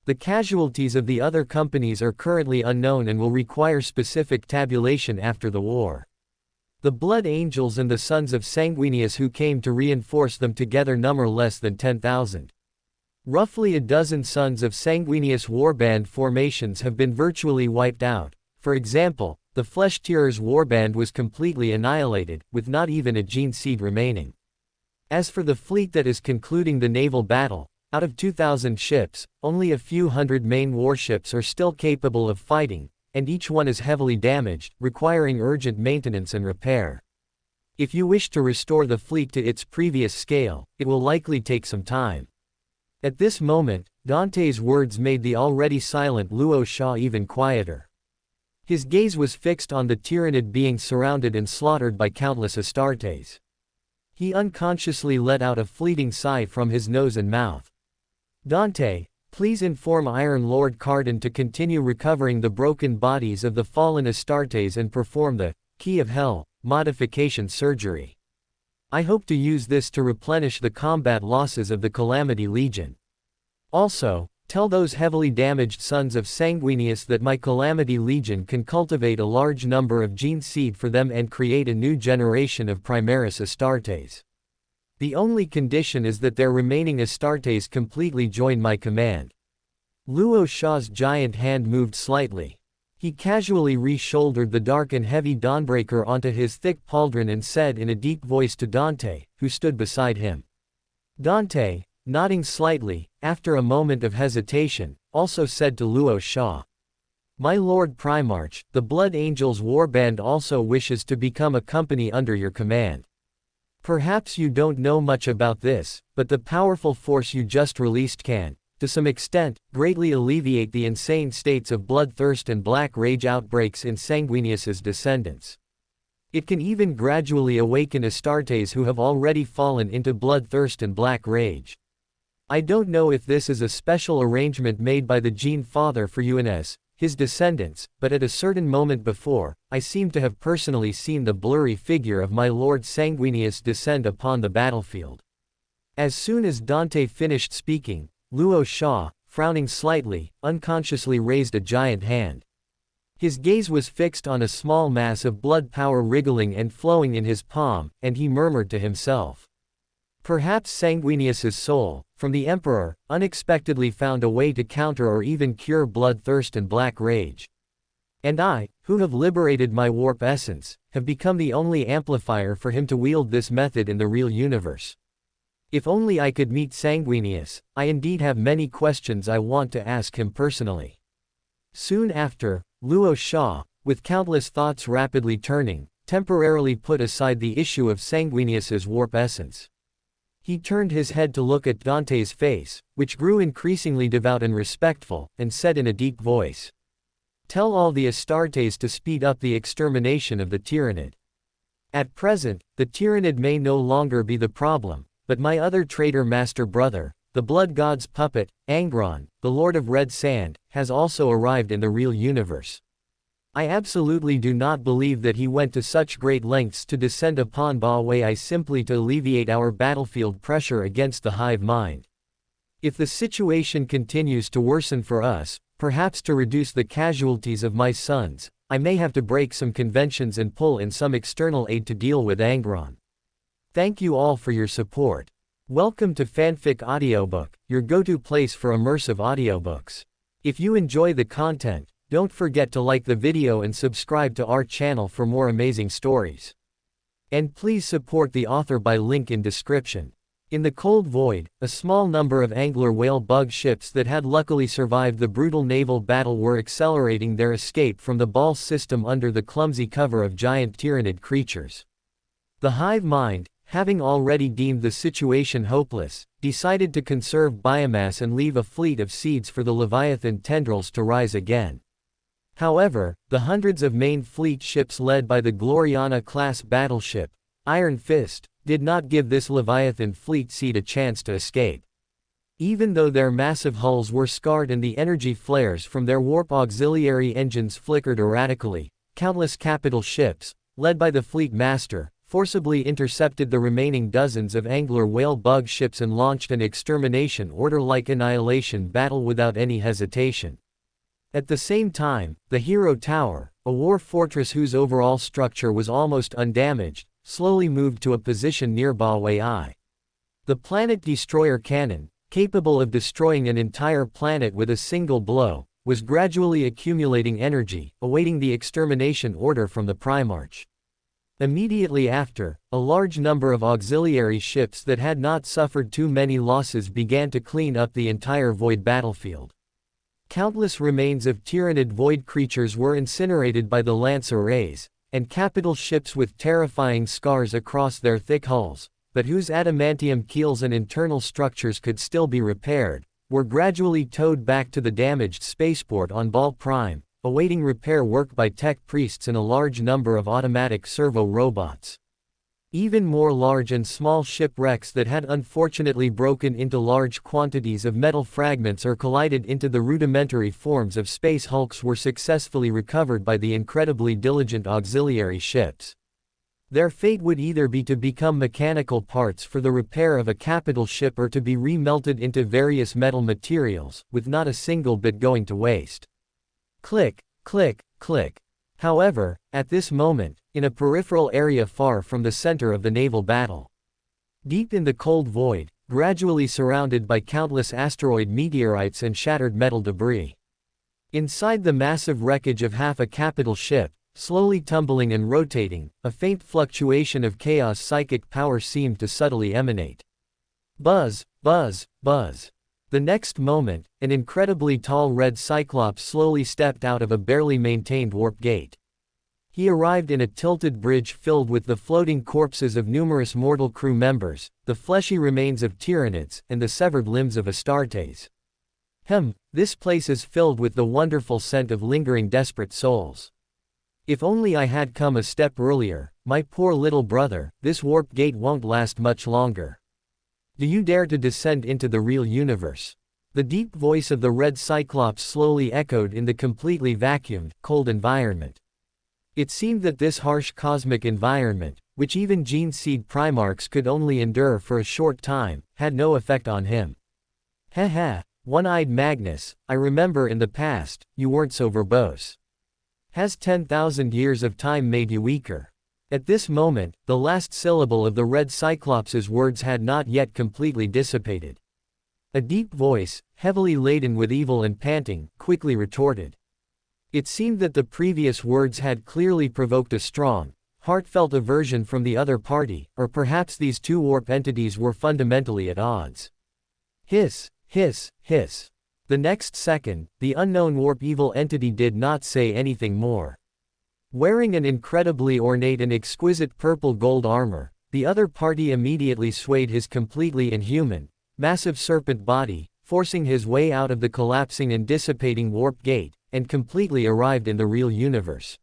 The casualties of the other companies are currently unknown and will require specific tabulation after the war. The Blood Angels and the Sons of Sanguinius who came to reinforce them together number less than 10,000. Roughly a dozen Sons of Sanguinius warband formations have been virtually wiped out. For example, the Flesh-Tearers warband was completely annihilated, with not even a gene seed remaining. As for the fleet that is concluding the naval battle, out of 2,000 ships, only a few hundred main warships are still capable of fighting, and each one is heavily damaged, requiring urgent maintenance and repair. If you wish to restore the fleet to its previous scale, it will likely take some time. At this moment, Dante's words made the already silent Luo Sha even quieter. His gaze was fixed on the Tyrannid being surrounded and slaughtered by countless Astartes. He unconsciously let out a fleeting sigh from his nose and mouth. "Dante, please inform Iron Lord Cardin to continue recovering the broken bodies of the fallen Astartes and perform the Key of Hell modification surgery. I hope to use this to replenish the combat losses of the Calamity Legion. Also, Tell those heavily damaged sons of Sanguinius that my Calamity Legion can cultivate a large number of gene seed for them and create a new generation of Primaris Astartes. The only condition is that their remaining Astartes completely join my command." Luo Sha's giant hand moved slightly. He casually re-shouldered the dark and heavy Dawnbreaker onto his thick pauldron and said in a deep voice to Dante, who stood beside him. Dante, nodding slightly, after a moment of hesitation, also said to Luo Sha, "My Lord Primarch, the Blood Angels Warband also wishes to become a company under your command. Perhaps you don't know much about this, but the powerful force you just released can, to some extent, greatly alleviate the insane states of bloodthirst and black rage outbreaks in Sanguinius's descendants. It can even gradually awaken Astartes who have already fallen into bloodthirst and black rage. I don't know if this is a special arrangement made by the Gene Father for UNS, his descendants, but at a certain moment before, I seem to have personally seen the blurry figure of my Lord Sanguinius descend upon the battlefield." As soon as Dante finished speaking, Luo Sha, frowning slightly, unconsciously raised a giant hand. His gaze was fixed on a small mass of blood power wriggling and flowing in his palm, and he murmured to himself. Perhaps Sanguinius's soul, from the Emperor, unexpectedly found a way to counter or even cure bloodthirst and black rage. And I, who have liberated my warp essence, have become the only amplifier for him to wield this method in the real universe. If only I could meet Sanguinius, I indeed have many questions I want to ask him personally. Soon after, Luo Sha, with countless thoughts rapidly turning, temporarily put aside the issue of Sanguinius's warp essence. He turned his head to look at Dante's face, which grew increasingly devout and respectful, and said in a deep voice, "Tell all the Astartes to speed up the extermination of the Tyrannid. At present, the Tyrannid may no longer be the problem, but my other traitor master brother, the Blood God's puppet, Angron, the Lord of Red Sand, has also arrived in the real universe. I absolutely do not believe that he went to such great lengths to descend upon Ba Wei simply to alleviate our battlefield pressure against the hive mind. If the situation continues to worsen for us, perhaps to reduce the casualties of my sons, I may have to break some conventions and pull in some external aid to deal with Angron. Thank you all for your support. Welcome to Fanfic Audiobook, your go-to place for immersive audiobooks. If you enjoy the content, don't forget to like the video and subscribe to our channel for more amazing stories. And please support the author by link in description. In the cold void, a small number of angler whale bug ships that had luckily survived the brutal naval battle were accelerating their escape from the Ball system under the clumsy cover of giant Tyrannid creatures. The hive mind, having already deemed the situation hopeless, decided to conserve biomass and leave a fleet of seeds for the Leviathan tendrils to rise again. However, the hundreds of main fleet ships led by the Gloriana-class battleship, Iron Fist, did not give this Leviathan fleet seed a chance to escape. Even though their massive hulls were scarred and the energy flares from their warp auxiliary engines flickered erratically, countless capital ships, led by the fleet master, forcibly intercepted the remaining dozens of angler whale bug ships and launched an extermination order-like annihilation battle without any hesitation. At the same time, the Hero Tower, a war fortress whose overall structure was almost undamaged, slowly moved to a position near Ba Wei. The planet destroyer cannon, capable of destroying an entire planet with a single blow, was gradually accumulating energy, awaiting the extermination order from the Primarch. Immediately after, a large number of auxiliary ships that had not suffered too many losses began to clean up the entire void battlefield. Countless remains of Tyrannid void creatures were incinerated by the lance arrays, and capital ships with terrifying scars across their thick hulls, but whose adamantium keels and internal structures could still be repaired, were gradually towed back to the damaged spaceport on Ball Prime, awaiting repair work by tech priests and a large number of automatic servo robots. Even more large and small shipwrecks that had unfortunately broken into large quantities of metal fragments or collided into the rudimentary forms of space hulks were successfully recovered by the incredibly diligent auxiliary ships. Their fate would either be to become mechanical parts for the repair of a capital ship or to be remelted into various metal materials, with not a single bit going to waste. Click, click, click. However, at this moment, in a peripheral area far from the center of the naval battle, deep in the cold void, gradually surrounded by countless asteroid meteorites and shattered metal debris, inside the massive wreckage of half a capital ship, slowly tumbling and rotating, a faint fluctuation of chaos psychic power seemed to subtly emanate. Buzz, buzz, buzz. The next moment, an incredibly tall red cyclops slowly stepped out of a barely maintained warp gate. He arrived in a tilted bridge filled with the floating corpses of numerous mortal crew members, the fleshy remains of Tyranids, and the severed limbs of Astartes. This place is filled with the wonderful scent of lingering desperate souls. If only I had come a step earlier, my poor little brother, this warp gate won't last much longer. Do you dare to descend into the real universe? The deep voice of the red cyclops slowly echoed in the completely vacuumed, cold environment. It seemed that this harsh cosmic environment, which even gene seed primarchs could only endure for a short time, had no effect on him. One-eyed Magnus, I remember in the past, you weren't so verbose. Has 10,000 years of time made you weaker? At this moment, the last syllable of the red cyclops's words had not yet completely dissipated. A deep voice, heavily laden with evil and panting, quickly retorted. It seemed that the previous words had clearly provoked a strong, heartfelt aversion from the other party, or perhaps these two warp entities were fundamentally at odds. Hiss, hiss, hiss. The next second, the unknown warp evil entity did not say anything more. Wearing an incredibly ornate and exquisite purple gold armor, the other party immediately swayed his completely inhuman, massive serpent body, forcing his way out of the collapsing and dissipating warp gate, and completely arrived in the real universe.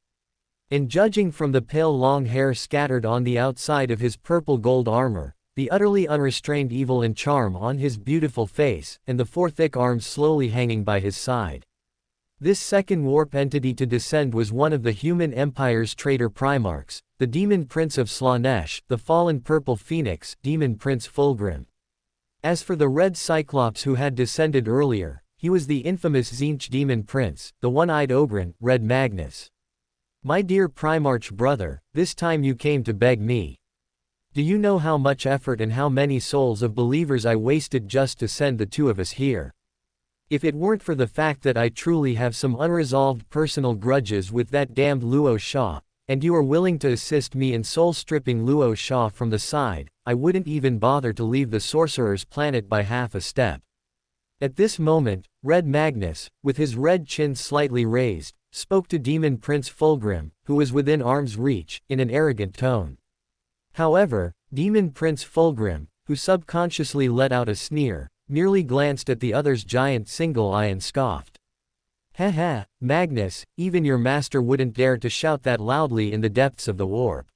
And judging from the pale long hair scattered on the outside of his purple gold armor, the utterly unrestrained evil and charm on his beautiful face, and the four thick arms slowly hanging by his side, this second warp entity to descend was one of the human empire's traitor primarchs, the demon prince of Slaanesh, the fallen purple phoenix, demon prince Fulgrim. As for the red cyclops who had descended earlier, he was the infamous Tzeentch demon prince, the one-eyed Ogryn, Red Magnus. My dear primarch brother, this time you came to beg me. Do you know how much effort and how many souls of believers I wasted just to send the two of us here? If it weren't for the fact that I truly have some unresolved personal grudges with that damned Luo Shah, and you are willing to assist me in soul-stripping Luo Shah from the side, I wouldn't even bother to leave the sorcerer's planet by half a step. At this moment, Red Magnus, with his red chin slightly raised, spoke to Demon Prince Fulgrim, who was within arm's reach, in an arrogant tone. However, Demon Prince Fulgrim, who subconsciously let out a sneer, merely glanced at the other's giant single eye and scoffed. Magnus, even your master wouldn't dare to shout that loudly in the depths of the warp.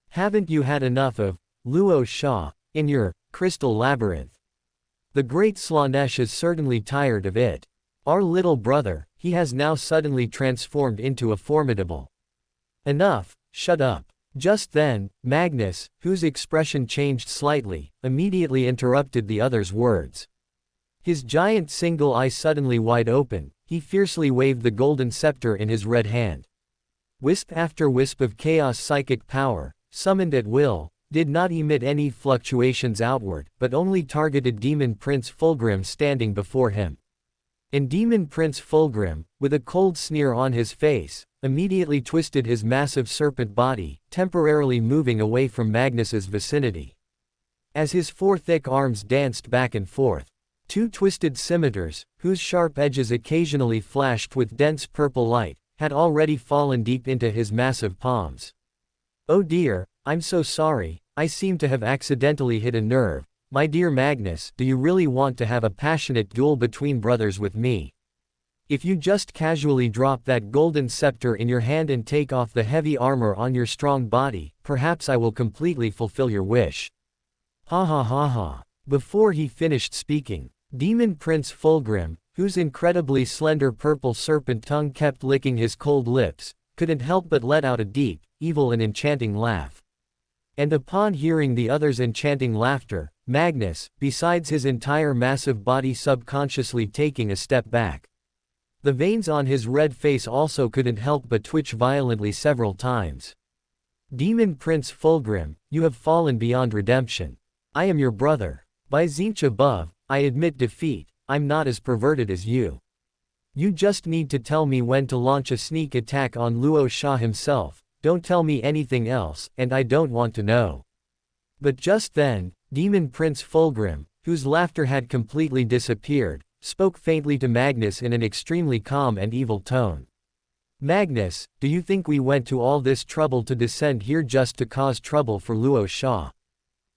Haven't you had enough of Luo Shah in your crystal labyrinth? The great Slaanesh is certainly tired of it. Our little brother, he has now suddenly transformed into a formidable. Enough, shut up. Just then, Magnus, whose expression changed slightly, immediately interrupted the other's words. His giant single eye suddenly wide open, he fiercely waved the golden scepter in his red hand. Wisp after wisp of chaos psychic power, summoned at will, did not emit any fluctuations outward, but only targeted Demon Prince Fulgrim standing before him. And Demon Prince Fulgrim, with a cold sneer on his face, immediately twisted his massive serpent body, temporarily moving away from Magnus's vicinity. As his four thick arms danced back and forth, two twisted scimitars, whose sharp edges occasionally flashed with dense purple light, had already fallen deep into his massive palms. Oh dear, I'm so sorry, I seem to have accidentally hit a nerve. My dear Magnus, do you really want to have a passionate duel between brothers with me? If you just casually drop that golden scepter in your hand and take off the heavy armor on your strong body, perhaps I will completely fulfill your wish. Ha. Before he finished speaking, Demon Prince Fulgrim, whose incredibly slender purple serpent tongue kept licking his cold lips, couldn't help but let out a deep, evil and enchanting laugh. And upon hearing the other's enchanting laughter, Magnus, besides his entire massive body subconsciously taking a step back. The veins on his red face also couldn't help but twitch violently several times. Demon Prince Fulgrim, you have fallen beyond redemption. I am your brother. By Tzeentch above, I admit defeat, I'm not as perverted as you. You just need to tell me when to launch a sneak attack on Luo Sha himself, don't tell me anything else, and I don't want to know. But just then, Demon Prince Fulgrim, whose laughter had completely disappeared, spoke faintly to Magnus in an extremely calm and evil tone. Magnus, do you think we went to all this trouble to descend here just to cause trouble for Luo Sha?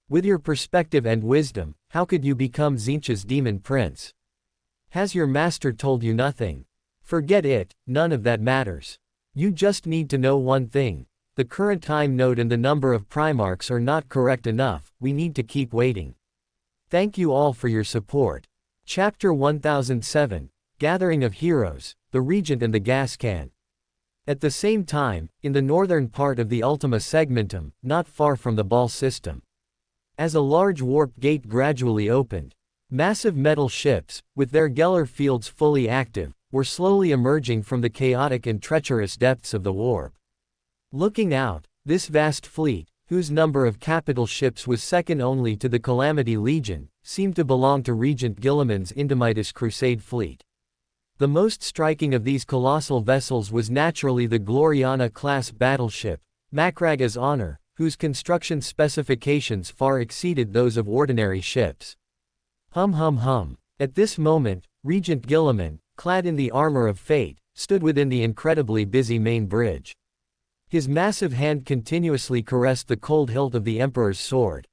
With your perspective and wisdom, how could you become Tzeentch's demon prince? Has your master told you nothing? Forget it, none of that matters. You just need to know one thing. The current time node and the number of Primarchs are not correct enough, we need to keep waiting. Thank you all for your support. Chapter 1007, Gathering of Heroes, the Regent and the Gas Can. At the same time, in the northern part of the Ultima Segmentum, not far from the Ball system. As a large warp gate gradually opened, massive metal ships, with their Geller fields fully active, were slowly emerging from the chaotic and treacherous depths of the warp. Looking out, this vast fleet, whose number of capital ships was second only to the Calamity Legion, seemed to belong to Regent Guilliman's Indomitus Crusade fleet. The most striking of these colossal vessels was naturally the Gloriana-class battleship, Makraga's Honor, whose construction specifications far exceeded those of ordinary ships. At this moment, Regent Guilliman, clad in the armor of fate, stood within the incredibly busy main bridge. His massive hand continuously caressed the cold hilt of the Emperor's sword.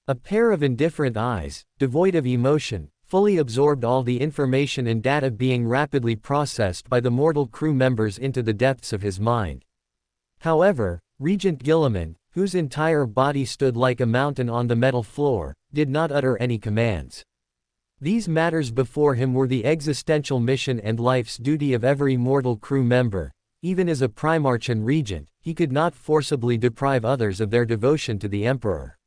A pair of indifferent eyes, devoid of emotion, fully absorbed all the information and data being rapidly processed by the mortal crew members into the depths of his mind. However, Regent Guilliman, whose entire body stood like a mountain on the metal floor, did not utter any commands. These matters before him were the existential mission and life's duty of every mortal crew member. Even as a Primarch and Regent, he could not forcibly deprive others of their devotion to the Emperor.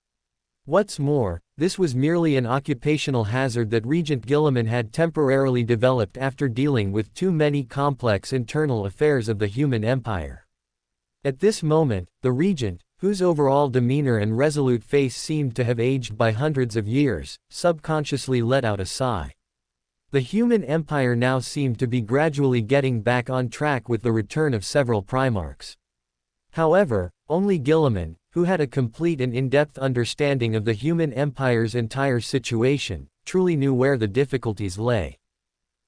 What's more, this was merely an occupational hazard that Regent Guilliman had temporarily developed after dealing with too many complex internal affairs of the human empire. At this moment, the Regent, whose overall demeanor and resolute face seemed to have aged by hundreds of years, subconsciously let out a sigh. The human empire now seemed to be gradually getting back on track with the return of several Primarchs. However, only Guilliman, who had a complete and in-depth understanding of the human empire's entire situation, truly knew where the difficulties lay.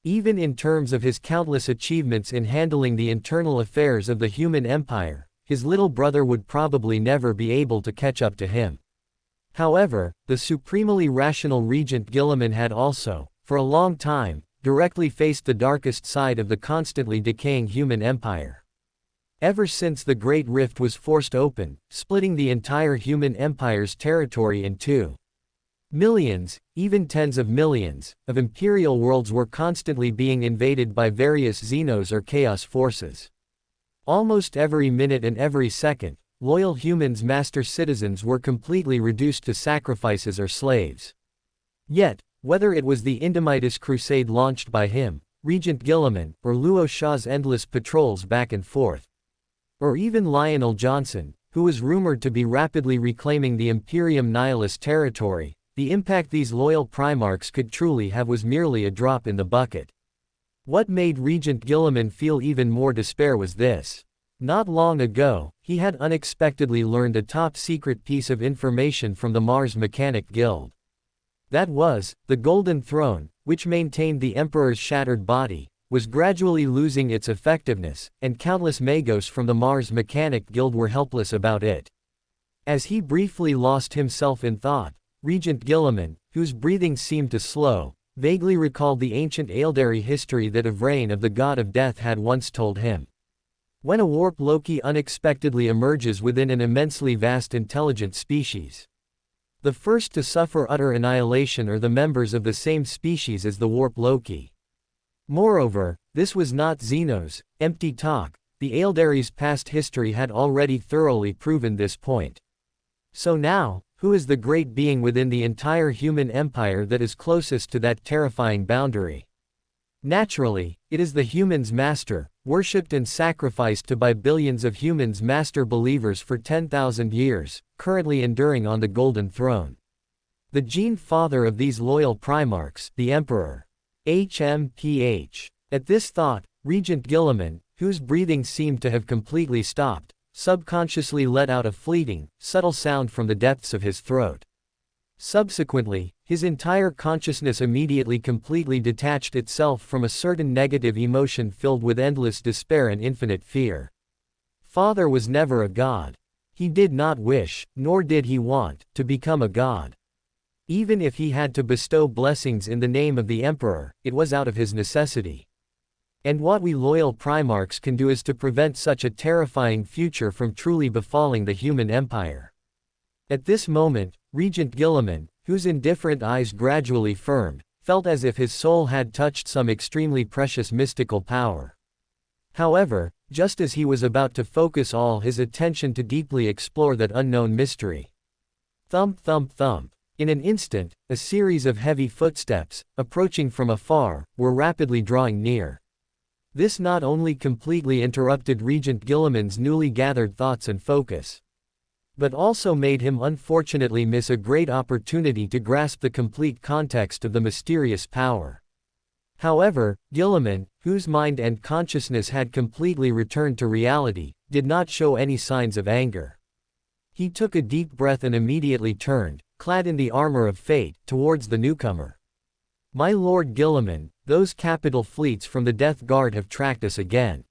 Even in terms of his countless achievements in handling the internal affairs of the human empire, his little brother would probably never be able to catch up to him. However, the supremely rational Regent Guilliman had also, for a long time, directly faced the darkest side of the constantly decaying human empire. Ever since the Great Rift was forced open, splitting the entire human empire's territory in two. Millions, even tens of millions, of imperial worlds were constantly being invaded by various Xenos or Chaos forces. Almost every minute and every second, loyal humans' master citizens were completely reduced to sacrifices or slaves. Yet, whether it was the Indomitus Crusade launched by him, Regent Guilliman, or Luo Sha's endless patrols back and forth, or even Lionel Johnson, who was rumored to be rapidly reclaiming the Imperium Nihilus territory, the impact these loyal Primarchs could truly have was merely a drop in the bucket. What made Regent Guilliman feel even more despair was this. Not long ago, he had unexpectedly learned a top-secret piece of information from the Mars Mechanic Guild. That was, the Golden Throne, which maintained the Emperor's shattered body, was gradually losing its effectiveness, and countless Magos from the Mars Mechanic Guild were helpless about it. As he briefly lost himself in thought, Regent Guilliman, whose breathing seemed to slow, vaguely recalled the ancient Aeldari history that Ivrain of the God of Death had once told him. When a warp Loki unexpectedly emerges within an immensely vast intelligent species, the first to suffer utter annihilation are the members of the same species as the warp Loki. Moreover, this was not Xenos, empty talk, the Aeldari's past history had already thoroughly proven this point. So now, who is the great being within the entire human empire that is closest to that terrifying boundary? Naturally, it is the human's master, worshipped and sacrificed to by billions of humans, master believers for 10,000 years, currently enduring on the Golden Throne. The gene father of these loyal Primarchs, the Emperor. HMPH. At this thought, Regent Gilliman, whose breathing seemed to have completely stopped, subconsciously let out a fleeting, subtle sound from the depths of his throat. Subsequently, his entire consciousness immediately completely detached itself from a certain negative emotion filled with endless despair and infinite fear. Father was never a god. He did not wish, nor did he want, to become a god. Even if he had to bestow blessings in the name of the Emperor, it was out of his necessity. And what we loyal Primarchs can do is to prevent such a terrifying future from truly befalling the human empire. At this moment, Regent Gilliman, whose indifferent eyes gradually firmed, felt as if his soul had touched some extremely precious mystical power. However, just as he was about to focus all his attention to deeply explore that unknown mystery. Thump thump thump. In an instant, a series of heavy footsteps, approaching from afar, were rapidly drawing near. This not only completely interrupted Regent Gilliman's newly gathered thoughts and focus, but also made him unfortunately miss a great opportunity to grasp the complete context of the mysterious power. However, Gilliman, whose mind and consciousness had completely returned to reality, did not show any signs of anger. He took a deep breath and immediately turned, clad in the armor of fate, towards the newcomer. My Lord Gilliman, those capital fleets from the Death Guard have tracked us again.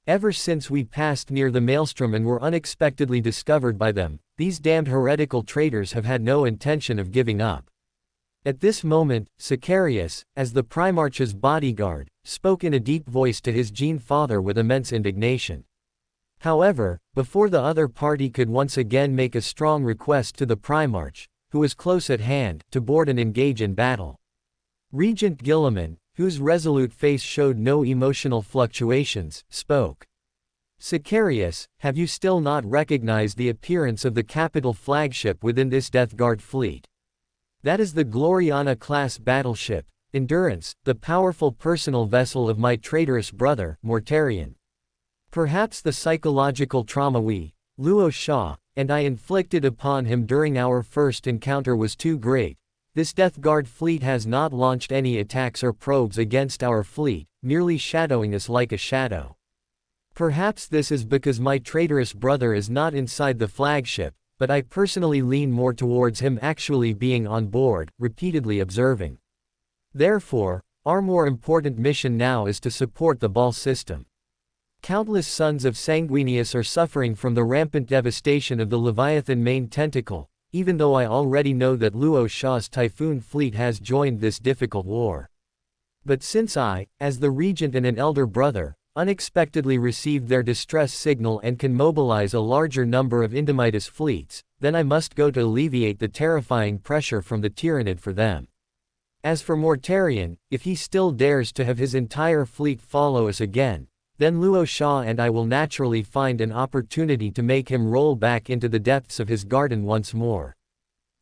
Ever since we passed near the Maelstrom and were unexpectedly discovered by them, these damned heretical traitors have had no intention of giving up. At this moment, Sicarius, as the Primarch's bodyguard, spoke in a deep voice to his gene father with immense indignation. However, before the other party could once again make a strong request to the Primarch, who was close at hand, to board and engage in battle, Regent Gilliman, whose resolute face showed no emotional fluctuations, spoke. Sicarius, have you still not recognized the appearance of the capital flagship within this Death Guard fleet? That is the Gloriana-class battleship, Endurance, the powerful personal vessel of my traitorous brother, Mortarion. Perhaps the psychological trauma we, Luo Shah, and I inflicted upon him during our first encounter was too great. This Death Guard fleet has not launched any attacks or probes against our fleet, merely shadowing us like a shadow. Perhaps this is because my traitorous brother is not inside the flagship, but I personally lean more towards him actually being on board, repeatedly observing. Therefore, our more important mission now is to support the ball system. Countless sons of Sanguinius are suffering from the rampant devastation of the Leviathan main tentacle, even though I already know that Luo Shah's Typhoon fleet has joined this difficult war. But since I, as the regent and an elder brother, unexpectedly received their distress signal and can mobilize a larger number of Indomitus fleets, then I must go to alleviate the terrifying pressure from the Tyrannid for them. As for Mortarion, if he still dares to have his entire fleet follow us again, then Luo Shah and I will naturally find an opportunity to make him roll back into the depths of his garden once more.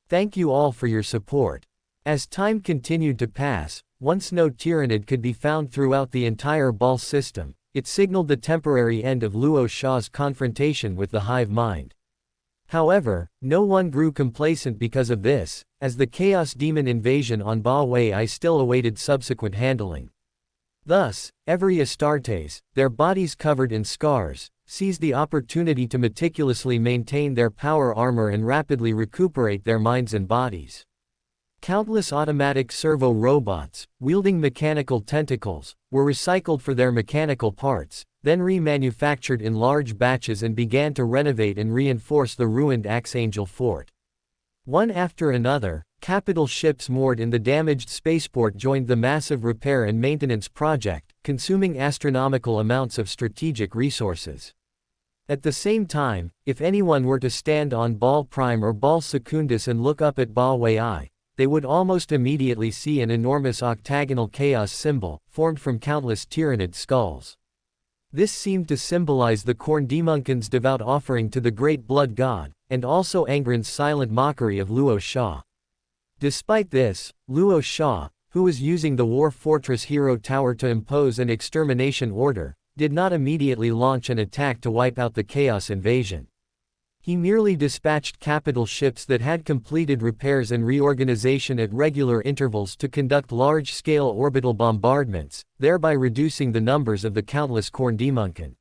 Thank you all for your support. As time continued to pass, once no Tyrannid could be found throughout the entire ball system, it signaled the temporary end of Luo Shah's confrontation with the hive mind. However, no one grew complacent because of this, as the Chaos Demon invasion on Ba Wei still awaited subsequent handling. Thus, every Astartes, their bodies covered in scars, seized the opportunity to meticulously maintain their power armor and rapidly recuperate their minds and bodies. Countless automatic servo robots, wielding mechanical tentacles, were recycled for their mechanical parts, then remanufactured in large batches and began to renovate and reinforce the ruined Archangel fort. One after another, capital ships moored in the damaged spaceport joined the massive repair and maintenance project, consuming astronomical amounts of strategic resources. At the same time, if anyone were to stand on Ball Prime or Ball Secundus and look up at Ba Wei, they would almost immediately see an enormous octagonal chaos symbol, formed from countless Tyrannid skulls. This seemed to symbolize the Korndemonken's devout offering to the great blood god, and also Angren's silent mockery of Luo Sha. Despite this, Luo Sha, who was using the War Fortress Hero Tower to impose an extermination order, did not immediately launch an attack to wipe out the Chaos Invasion. He merely dispatched capital ships that had completed repairs and reorganization at regular intervals to conduct large-scale orbital bombardments, thereby reducing the numbers of the countless Korndemonken.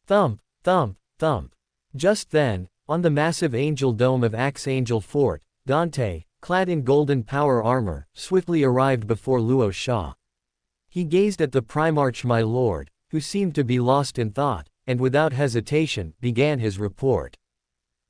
Thump, thump, thump. Just then, on the massive angel dome of Archangel Fort, Dante, clad in golden power armor, swiftly arrived before Luo Sha. He gazed at the Primarch my lord, who seemed to be lost in thought, and without hesitation, began his report.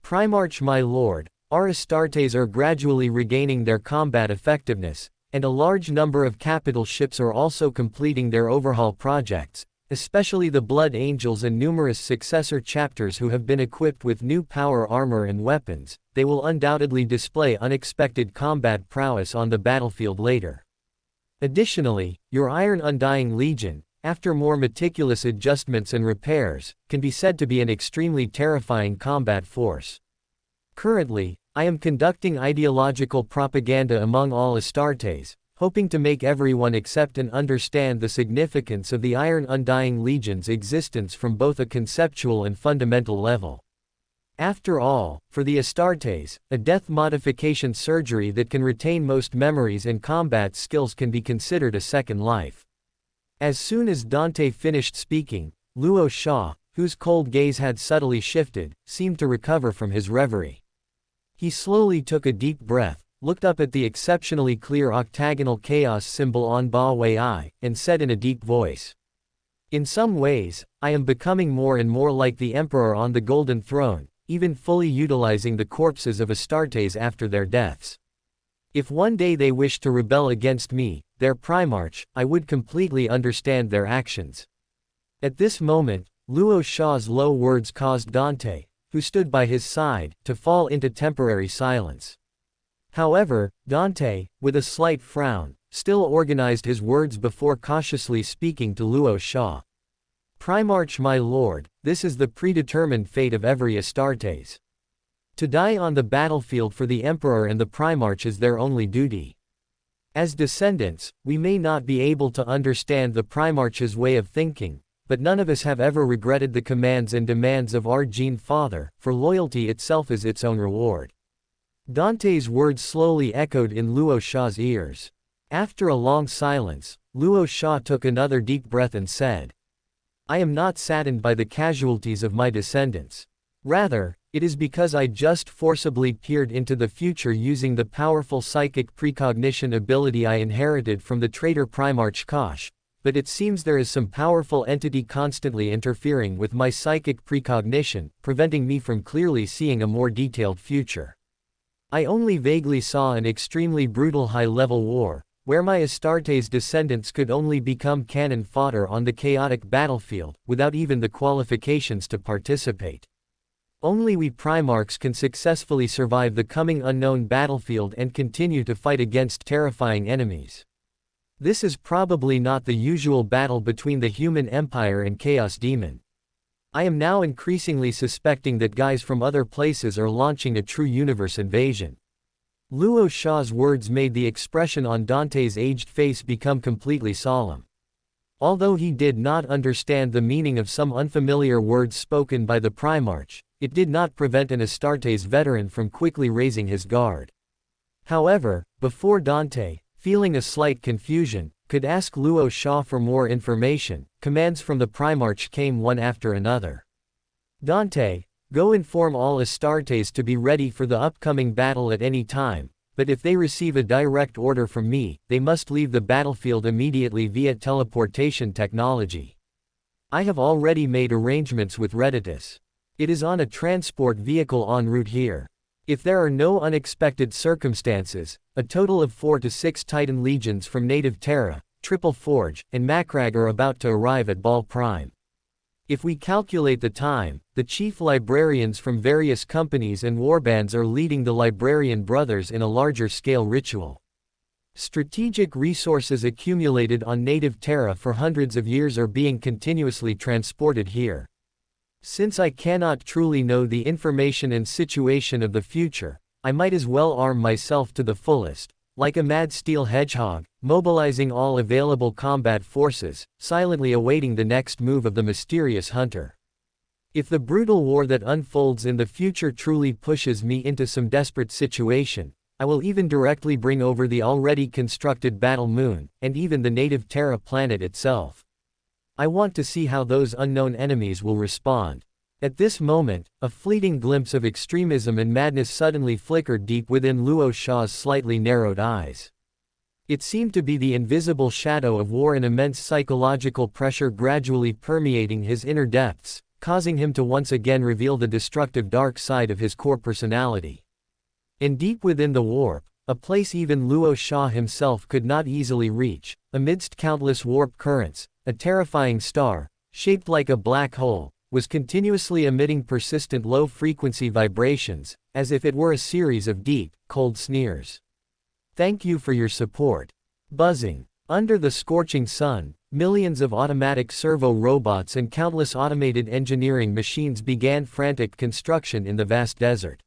Primarch my lord, our Astartes are gradually regaining their combat effectiveness, and a large number of capital ships are also completing their overhaul projects, especially the Blood Angels and numerous successor chapters who have been equipped with new power armor and weapons. They will undoubtedly display unexpected combat prowess on the battlefield later. Additionally, your Iron Undying Legion, after more meticulous adjustments and repairs, can be said to be an extremely terrifying combat force. Currently, I am conducting ideological propaganda among all Astartes, hoping to make everyone accept and understand the significance of the Iron Undying Legion's existence from both a conceptual and fundamental level. After all, for the Astartes, a death modification surgery that can retain most memories and combat skills can be considered a second life. As soon as Dante finished speaking, Luo Sha, whose cold gaze had subtly shifted, seemed to recover from his reverie. He slowly took a deep breath, looked up at the exceptionally clear octagonal chaos symbol on Ba Wei I, and said in a deep voice, "In some ways, I am becoming more and more like the Emperor on the Golden Throne, even fully utilizing the corpses of Astartes after their deaths. If one day they wish to rebel against me, their Primarch, I would completely understand their actions." At this moment, Luo Sha's low words caused Dante, who stood by his side, to fall into temporary silence. However, Dante, with a slight frown, still organized his words before cautiously speaking to Luo Sha. "Primarch my lord, this is the predetermined fate of every Astartes. To die on the battlefield for the Emperor and the Primarch is their only duty. As descendants, we may not be able to understand the Primarch's way of thinking, but none of us have ever regretted the commands and demands of our Gene Father, for loyalty itself is its own reward." Dante's words slowly echoed in Luo Sha's ears. After a long silence, Luo Sha took another deep breath and said, "I am not saddened by the casualties of my descendants. Rather, it is because I just forcibly peered into the future using the powerful psychic precognition ability I inherited from the traitor Primarch Kosh, but it seems there is some powerful entity constantly interfering with my psychic precognition, preventing me from clearly seeing a more detailed future. I only vaguely saw an extremely brutal high-level war, where my Astartes descendants could only become cannon fodder on the chaotic battlefield, without even the qualifications to participate. Only we Primarchs can successfully survive the coming unknown battlefield and continue to fight against terrifying enemies. This is probably not the usual battle between the human empire and Chaos Demon. I am now increasingly suspecting that guys from other places are launching a true universe invasion." Luo Sha's words made the expression on Dante's aged face become completely solemn. Although he did not understand the meaning of some unfamiliar words spoken by the Primarch, it did not prevent an Astartes veteran from quickly raising his guard. However, before Dante, feeling a slight confusion, could ask Luo Sha for more information, commands from the Primarch came one after another. "Dante, go inform all Astartes to be ready for the upcoming battle at any time, but if they receive a direct order from me, they must leave the battlefield immediately via teleportation technology. I have already made arrangements with Redditus. It is on a transport vehicle en route here. If there are no unexpected circumstances, a total of 4 to 6 Titan legions from native Terra, Triple Forge, and Macrag are about to arrive at Ball Prime. If we calculate the time, the chief librarians from various companies and warbands are leading the librarian brothers in a larger-scale ritual. Strategic resources accumulated on native Terra for hundreds of years are being continuously transported here. Since I cannot truly know the information and situation of the future, I might as well arm myself to the fullest, like a mad steel hedgehog, mobilizing all available combat forces, silently awaiting the next move of the mysterious hunter. If the brutal war that unfolds in the future truly pushes me into some desperate situation, I will even directly bring over the already constructed battle moon, and even the native Terra planet itself. I want to see how those unknown enemies will respond. At this moment, a fleeting glimpse of extremism and madness suddenly flickered deep within Luo Sha's slightly narrowed eyes. It seemed to be the invisible shadow of war and immense psychological pressure gradually permeating his inner depths, causing him to once again reveal the destructive dark side of his core personality. And deep within the warp, a place even Luo Sha himself could not easily reach, amidst countless warp currents, a terrifying star, shaped like a black hole, was continuously emitting persistent low-frequency vibrations, as if it were a series of deep, cold sneers. Thank you for your support. Buzzing. Under the scorching sun, millions of automatic servo robots and countless automated engineering machines began frantic construction in the vast desert.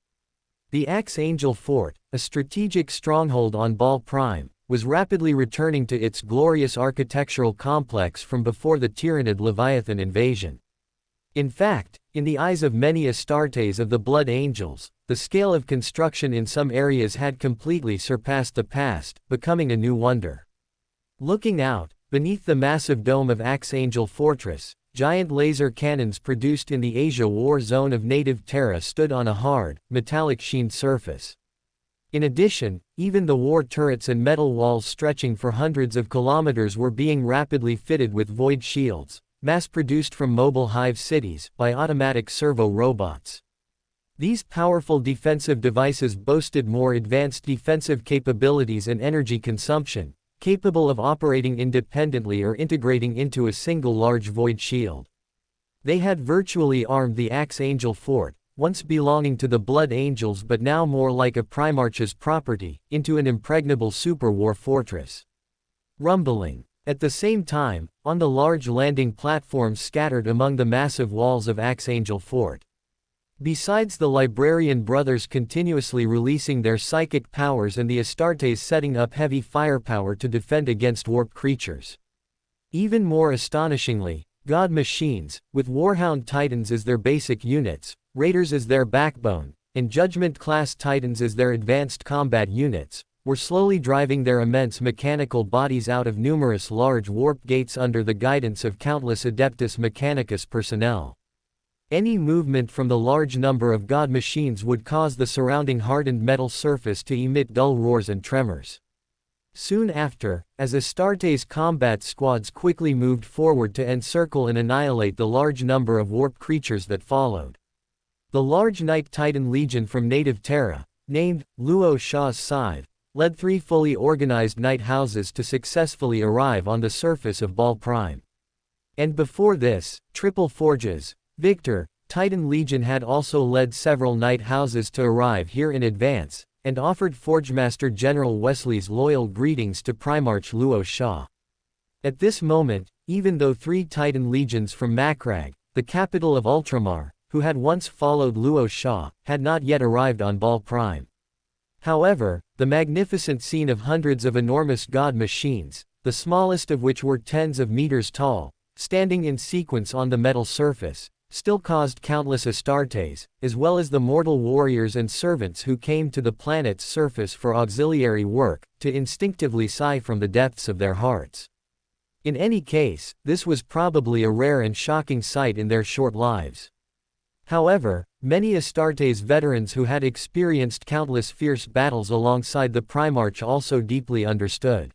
The Archangel Fort, a strategic stronghold on Baal Prime, was rapidly returning to its glorious architectural complex from before the Tyrannid Leviathan invasion. In fact, in the eyes of many Astartes of the Blood Angels, the scale of construction in some areas had completely surpassed the past, becoming a new wonder. Looking out, beneath the massive dome of Archangel Fortress, giant laser cannons produced in the Asia war zone of native Terra stood on a hard, metallic sheened surface. In addition, even the war turrets and metal walls stretching for hundreds of kilometers were being rapidly fitted with void shields, mass-produced from mobile hive cities by automatic servo robots. These powerful defensive devices boasted more advanced defensive capabilities and energy consumption, capable of operating independently or integrating into a single large void shield. They had virtually armed the Archangel Fort, once belonging to the Blood Angels but now more like a Primarch's property, into an impregnable super-war fortress. Rumbling. At the same time, on the large landing platforms scattered among the massive walls of Archangel Fort. Besides the Librarian brothers continuously releasing their psychic powers and the Astartes setting up heavy firepower to defend against warp creatures. Even more astonishingly, God machines, with Warhound Titans as their basic units, Raiders as their backbone, and Judgment-class Titans as their advanced combat units, were slowly driving their immense mechanical bodies out of numerous large warp gates under the guidance of countless Adeptus Mechanicus personnel. Any movement from the large number of God machines would cause the surrounding hardened metal surface to emit dull roars and tremors. Soon after, as Astartes combat squads quickly moved forward to encircle and annihilate the large number of warp creatures that followed. The large Night Titan Legion from native Terra, named Luo Sha's Scythe, led 3 fully organized night houses to successfully arrive on the surface of Baal Prime. And before this, Triple Forges, Victor, Titan Legion had also led several night houses to arrive here in advance, and offered Forgemaster General Wesley's loyal greetings to Primarch Luo Sha. At this moment, even though 3 Titan Legions from Makrag, the capital of Ultramar, who had once followed Luo Sha, had not yet arrived on Baal Prime. However, the magnificent scene of hundreds of enormous god machines, the smallest of which were tens of meters tall, standing in sequence on the metal surface, still caused countless Astartes, as well as the mortal warriors and servants who came to the planet's surface for auxiliary work, to instinctively sigh from the depths of their hearts. In any case, this was probably a rare and shocking sight in their short lives. However, many Astartes veterans who had experienced countless fierce battles alongside the Primarch also deeply understood.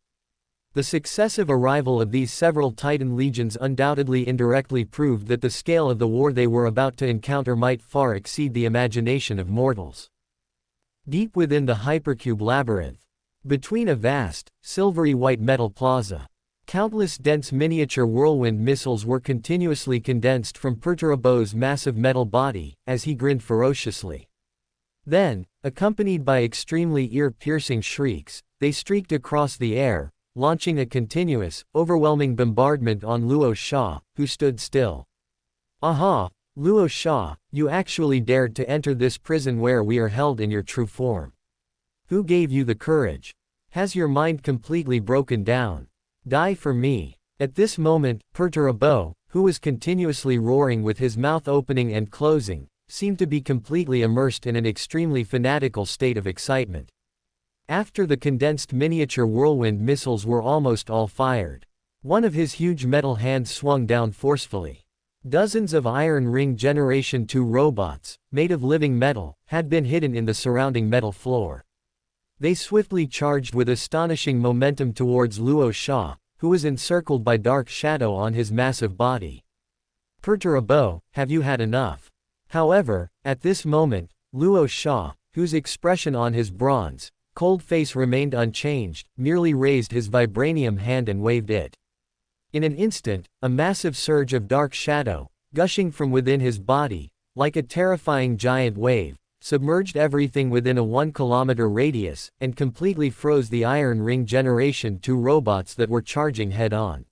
The successive arrival of these several Titan legions undoubtedly indirectly proved that the scale of the war they were about to encounter might far exceed the imagination of mortals. Deep within the Hypercube labyrinth, between a vast, silvery white metal plaza, countless dense miniature whirlwind missiles were continuously condensed from Perturbo's massive metal body, as he grinned ferociously. Then, accompanied by extremely ear-piercing shrieks, they streaked across the air, launching a continuous, overwhelming bombardment on Luo Sha, who stood still. Aha! Luo Sha, you actually dared to enter this prison where we are held in your true form. Who gave you the courage? Has your mind completely broken down? Die for me. At this moment, Perturabo, who was continuously roaring with his mouth opening and closing, seemed to be completely immersed in an extremely fanatical state of excitement. After the condensed miniature whirlwind missiles were almost all fired, one of his huge metal hands swung down forcefully. Dozens of Iron Ring Generation 2 robots, made of living metal, had been hidden in the surrounding metal floor. They swiftly charged with astonishing momentum towards Luo Sha, who was encircled by dark shadow on his massive body. Perturabo, have you had enough? However, at this moment, Luo Sha, whose expression on his bronze, cold face remained unchanged, merely raised his vibranium hand and waved it. In an instant, a massive surge of dark shadow, gushing from within his body, like a terrifying giant wave, submerged everything within a 1-kilometer radius, and completely froze the Iron Ring Generation 2 robots that were charging head-on.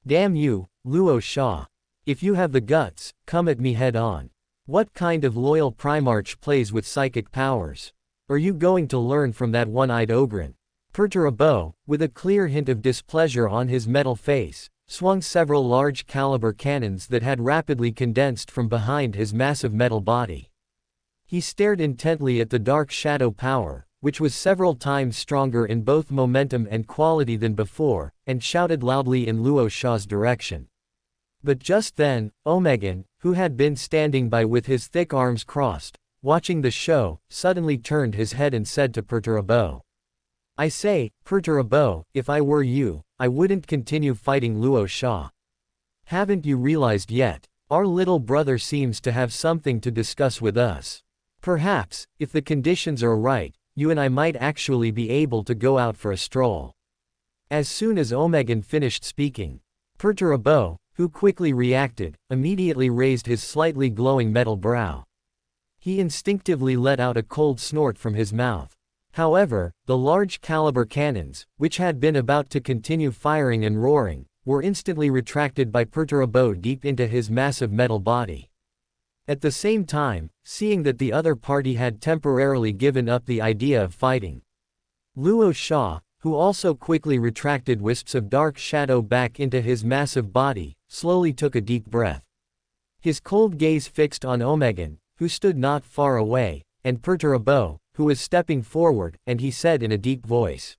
Damn you, Luo Sha. If you have the guts, come at me head-on. What kind of loyal Primarch plays with psychic powers? Are you going to learn from that one-eyed Ogryn? Perturabo, with a clear hint of displeasure on his metal face, swung several large-caliber cannons that had rapidly condensed from behind his massive metal body. He stared intently at the dark shadow power, which was several times stronger in both momentum and quality than before, and shouted loudly in Luo Sha's direction. But just then, Omegan, who had been standing by with his thick arms crossed, watching the show, suddenly turned his head and said to Perturabo, I say, Perturabo, if I were you, I wouldn't continue fighting Luo Sha. Haven't you realized yet? Our little brother seems to have something to discuss with us. Perhaps, if the conditions are right, you and I might actually be able to go out for a stroll. As soon as Omegan finished speaking, Perturabo, who quickly reacted, immediately raised his slightly glowing metal brow. He instinctively let out a cold snort from his mouth. However, the large-caliber cannons, which had been about to continue firing and roaring, were instantly retracted by Perturabo deep into his massive metal body. At the same time, seeing that the other party had temporarily given up the idea of fighting, Luo Sha, who also quickly retracted wisps of dark shadow back into his massive body, slowly took a deep breath. His cold gaze fixed on Omegan, who stood not far away, and Perturabo, who was stepping forward, and he said in a deep voice,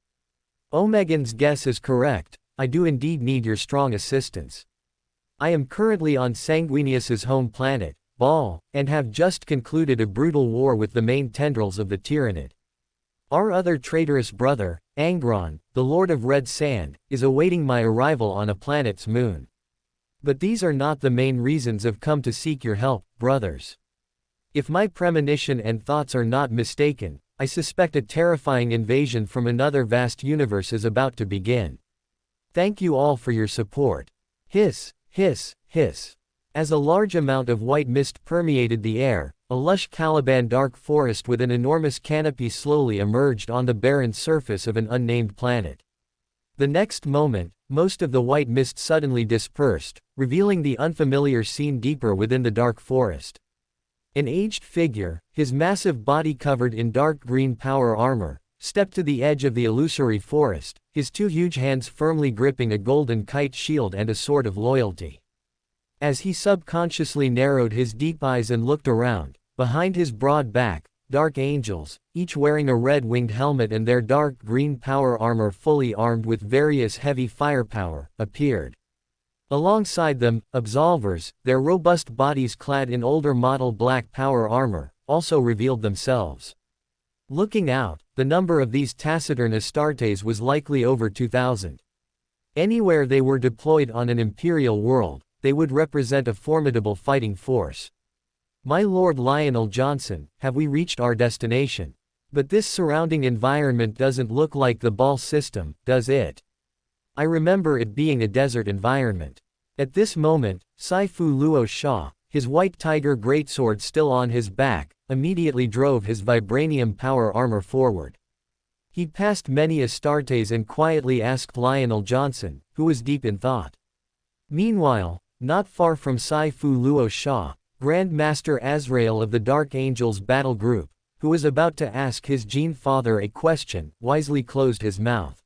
Omegan's guess is correct, I do indeed need your strong assistance. I am currently on Sanguinius's home planet, Baal, and have just concluded a brutal war with the main tendrils of the Tyrannid. Our other traitorous brother, Angron, the Lord of Red Sand, is awaiting my arrival on a planet's moon. But these are not the main reasons I've come to seek your help, brothers. If my premonition and thoughts are not mistaken, I suspect a terrifying invasion from another vast universe is about to begin. Thank you all for your support. Hiss, hiss, hiss. As a large amount of white mist permeated the air, a lush Caliban dark forest with an enormous canopy slowly emerged on the barren surface of an unnamed planet. The next moment, most of the white mist suddenly dispersed, revealing the unfamiliar scene deeper within the dark forest. An aged figure, his massive body covered in dark green power armor, stepped to the edge of the illusory forest, his two huge hands firmly gripping a golden kite shield and a sword of loyalty. As he subconsciously narrowed his deep eyes and looked around, behind his broad back, dark angels, each wearing a red-winged helmet and their dark green power armor fully armed with various heavy firepower, appeared. Alongside them, absolvers, their robust bodies clad in older model black power armor, also revealed themselves. Looking out, the number of these taciturn Astartes was likely over 2,000. Anywhere they were deployed on an imperial world, they would represent a formidable fighting force. My Lord Lionel Johnson, have we reached our destination? But this surrounding environment doesn't look like the Baal system, does it? I remember it being a desert environment. At this moment, Saifu Luo Sha, his white tiger greatsword still on his back, immediately drove his vibranium power armor forward. He passed many Astartes and quietly asked Lionel Johnson, who was deep in thought. Meanwhile, not far from Sai-Fu Luo Sha, Grand Master Azrael of the Dark Angels battle group, who was about to ask his Gene Father a question, wisely closed his mouth.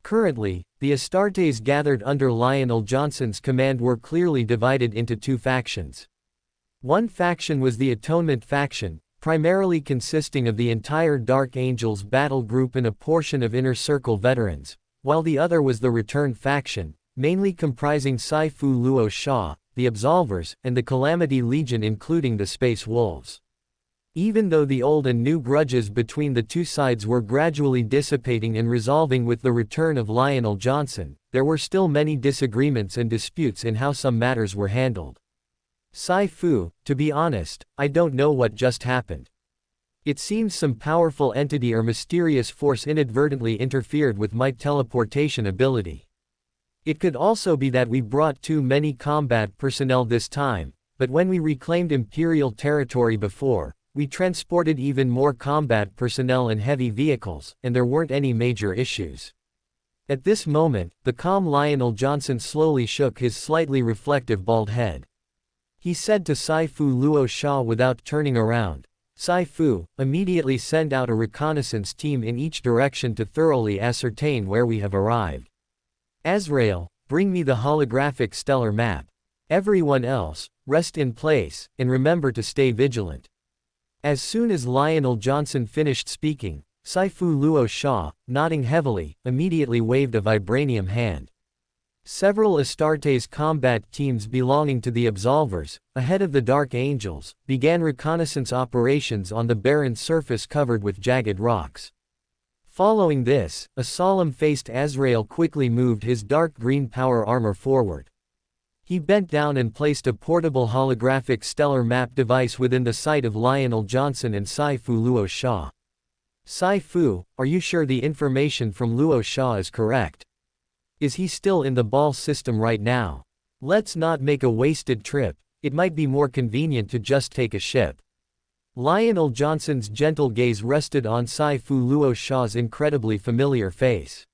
Currently, the Astartes gathered under Lionel Johnson's command were clearly divided into two factions. One faction was the Atonement faction, primarily consisting of the entire Dark Angels battle group and a portion of Inner Circle veterans, while the other was the Return faction, mainly comprising Sai-Fu Luo Sha, the Absolvers, and the Calamity Legion including the Space Wolves. Even though the old and new grudges between the two sides were gradually dissipating and resolving with the return of Lionel Johnson, there were still many disagreements and disputes in how some matters were handled. Sai-Fu, to be honest, I don't know what just happened. It seems some powerful entity or mysterious force inadvertently interfered with my teleportation ability. It could also be that we brought too many combat personnel this time, but when we reclaimed Imperial territory before, we transported even more combat personnel and heavy vehicles, and there weren't any major issues. At this moment, the calm Lionel Johnson slowly shook his slightly reflective bald head. He said to Sai-Fu Luo Sha without turning around, "Sai-Fu, immediately send out a reconnaissance team in each direction to thoroughly ascertain where we have arrived. Azrael, bring me the holographic stellar map. Everyone else, rest in place, and remember to stay vigilant." As soon as Lionel Johnson finished speaking, Sai-Fu Luo Sha, nodding heavily, immediately waved a vibranium hand. Several Astartes combat teams belonging to the Absolvers, ahead of the Dark Angels, began reconnaissance operations on the barren surface covered with jagged rocks. Following this, a solemn-faced Azrael quickly moved his dark green power armor forward. He bent down and placed a portable holographic stellar map device within the sight of Lionel Johnson and Sai-Fu Luo Sha. "Sai-Fu, are you sure the information from Luo Sha is correct? Is he still in the ball system right now? Let's not make a wasted trip, it might be more convenient to just take a ship." Lionel Johnson's gentle gaze rested on Sai-Fu Luo Sha's incredibly familiar face.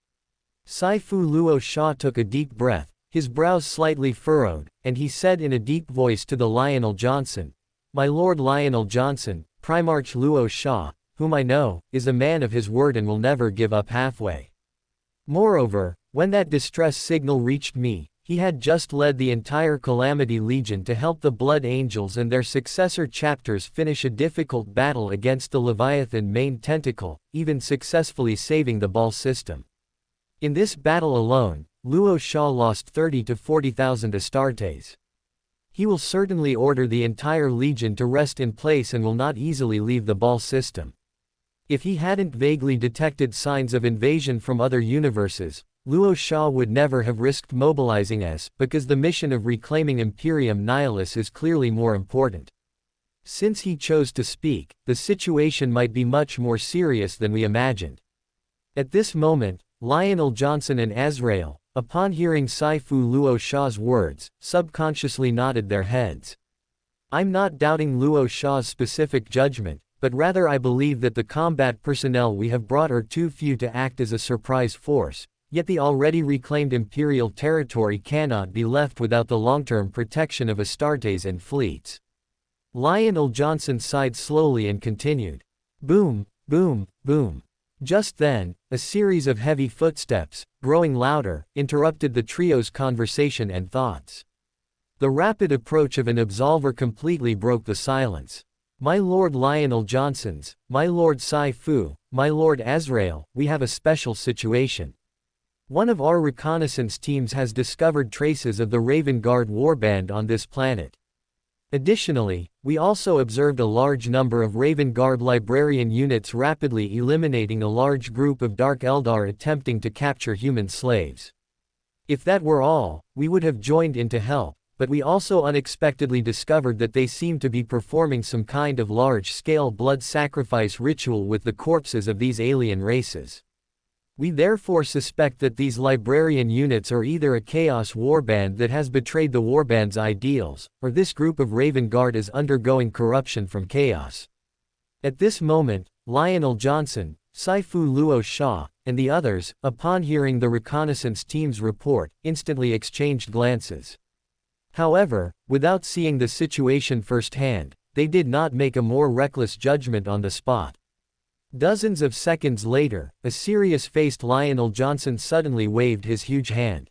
Sai-Fu Luo Sha took a deep breath, his brows slightly furrowed, and he said in a deep voice to the Lionel Johnson, "My Lord Lionel Johnson, Primarch Luo Sha, whom I know, is a man of his word and will never give up halfway. Moreover, when that distress signal reached me, he had just led the entire Calamity Legion to help the Blood Angels and their successor chapters finish a difficult battle against the Leviathan main tentacle, even successfully saving the ball system. In this battle alone, Luo Sha lost 30 to 40,000 Astartes. He will certainly order the entire Legion to rest in place and will not easily leave the ball system. If he hadn't vaguely detected signs of invasion from other universes, Luo Sha would never have risked mobilizing us, because the mission of reclaiming Imperium Nihilus is clearly more important. Since he chose to speak, the situation might be much more serious than we imagined." At this moment, Lionel Johnson and Azrael, upon hearing Sai-Fu Luo Sha's words, subconsciously nodded their heads. "I'm not doubting Luo Sha's specific judgment, but rather I believe that the combat personnel we have brought are too few to act as a surprise force. Yet the already reclaimed Imperial territory cannot be left without the long-term protection of Astartes and fleets." Lionel Johnson sighed slowly and continued. Boom, boom, boom. Just then, a series of heavy footsteps, growing louder, interrupted the trio's conversation and thoughts. The rapid approach of an Absolver completely broke the silence. "My Lord Lionel Johnson's, my Lord Sai-Fu, my Lord Azrael, we have a special situation. One of our reconnaissance teams has discovered traces of the Raven Guard warband on this planet. Additionally, we also observed a large number of Raven Guard librarian units rapidly eliminating a large group of Dark Eldar attempting to capture human slaves. If that were all, we would have joined in to help, but we also unexpectedly discovered that they seem to be performing some kind of large-scale blood sacrifice ritual with the corpses of these alien races. We therefore suspect that these librarian units are either a Chaos Warband that has betrayed the Warband's ideals, or this group of Raven Guard is undergoing corruption from Chaos. At this moment, Lionel Johnson, Saifu Luo Shah, and the others, upon hearing the reconnaissance team's report, instantly exchanged glances. However, without seeing the situation firsthand, they did not make a more reckless judgment on the spot. Dozens of seconds later, a serious-faced Lionel Johnson suddenly waved his huge hand.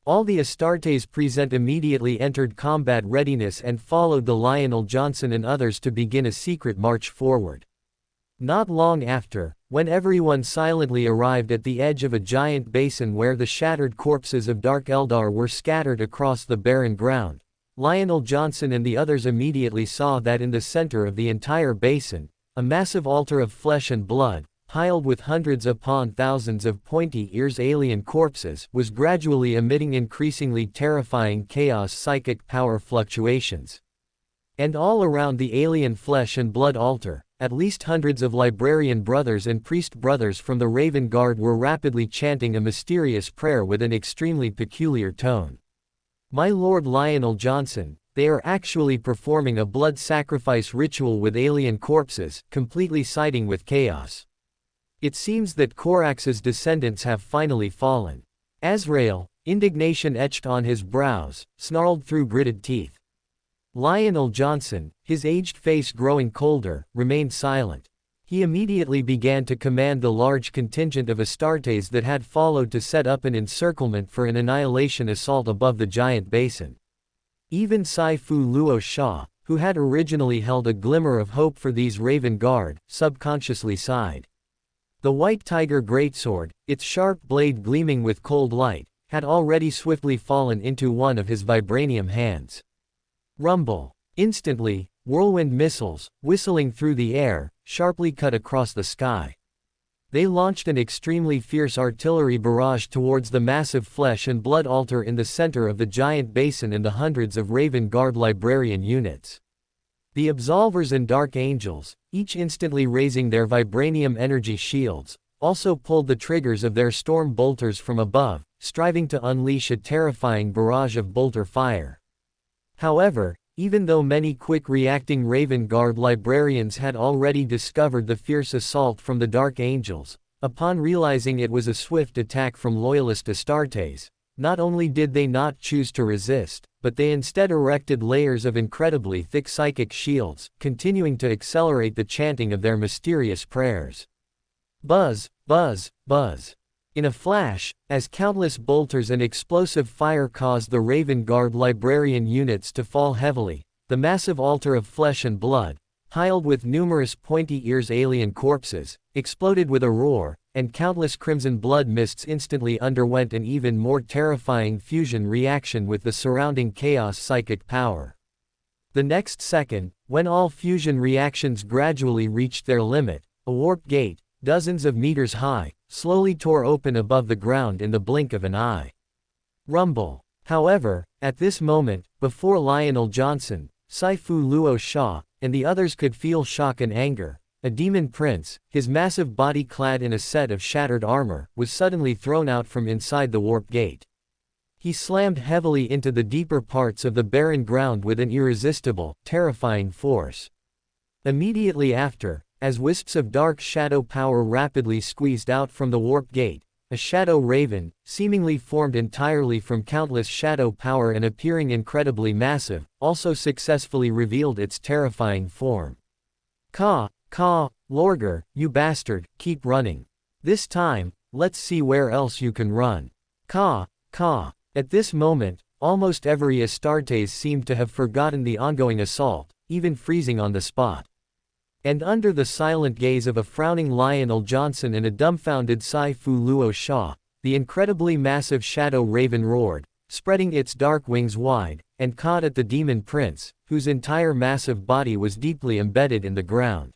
All the Astartes present immediately entered combat readiness and followed the Lionel Johnson and others to begin a secret march forward. Not long after, when everyone silently arrived at the edge of a giant basin where the shattered corpses of Dark Eldar were scattered across the barren ground, Lionel Johnson and the others immediately saw that in the center of the entire basin, a massive altar of flesh and blood, piled with hundreds upon thousands of pointy-ears alien corpses, was gradually emitting increasingly terrifying chaos psychic power fluctuations. And all around the alien flesh and blood altar, at least hundreds of librarian brothers and priest brothers from the Raven Guard were rapidly chanting a mysterious prayer with an extremely peculiar tone. My Lord Lionel Johnson, they are actually performing a blood sacrifice ritual with alien corpses, completely siding with chaos. It seems that Korax's descendants have finally fallen. Azrael, indignation etched on his brows, snarled through gritted teeth. Lionel Johnson, his aged face growing colder, remained silent. He immediately began to command the large contingent of Astartes that had followed to set up an encirclement for an annihilation assault above the giant basin. Even Saifu Luo Shah, who had originally held a glimmer of hope for these Raven Guard, subconsciously sighed. The White Tiger Greatsword, its sharp blade gleaming with cold light, had already swiftly fallen into one of his vibranium hands. Rumble. Instantly, whirlwind missiles, whistling through the air, sharply cut across the sky. They launched an extremely fierce artillery barrage towards the massive flesh and blood altar in the center of the giant basin and the hundreds of Raven Guard librarian units. The Absolvers and Dark Angels, each instantly raising their vibranium energy shields, also pulled the triggers of their storm bolters from above, striving to unleash a terrifying barrage of bolter fire. However, even though many quick-reacting Raven Guard librarians had already discovered the fierce assault from the Dark Angels, upon realizing it was a swift attack from loyalist Astartes, not only did they not choose to resist, but they instead erected layers of incredibly thick psychic shields, continuing to accelerate the chanting of their mysterious prayers. Buzz, buzz, buzz. In a flash, as countless bolters and explosive fire caused the Raven Guard librarian units to fall heavily, the massive altar of flesh and blood, piled with numerous pointy-ears alien corpses, exploded with a roar, and countless crimson blood mists instantly underwent an even more terrifying fusion reaction with the surrounding chaos psychic power. The next second, when all fusion reactions gradually reached their limit, a warp gate, dozens of meters high, slowly tore open above the ground in the blink of an eye. Rumble. However, at this moment, before Lionel Johnson, Saifu Luo Shah, and the others could feel shock and anger, a demon prince, his massive body clad in a set of shattered armor, was suddenly thrown out from inside the warp gate. He slammed heavily into the deeper parts of the barren ground with an irresistible, terrifying force. Immediately after, as wisps of dark shadow power rapidly squeezed out from the warp gate, a shadow raven, seemingly formed entirely from countless shadow power and appearing incredibly massive, also successfully revealed its terrifying form. Caw, Lorgar, you bastard, keep running. This time, let's see where else you can run. Caw. At this moment, almost every Astartes seemed to have forgotten the ongoing assault, even freezing on the spot. And under the silent gaze of a frowning Lionel Johnson and a dumbfounded Saifu Luo Shah, the incredibly massive shadow raven roared, spreading its dark wings wide, and caught at the demon prince, whose entire massive body was deeply embedded in the ground.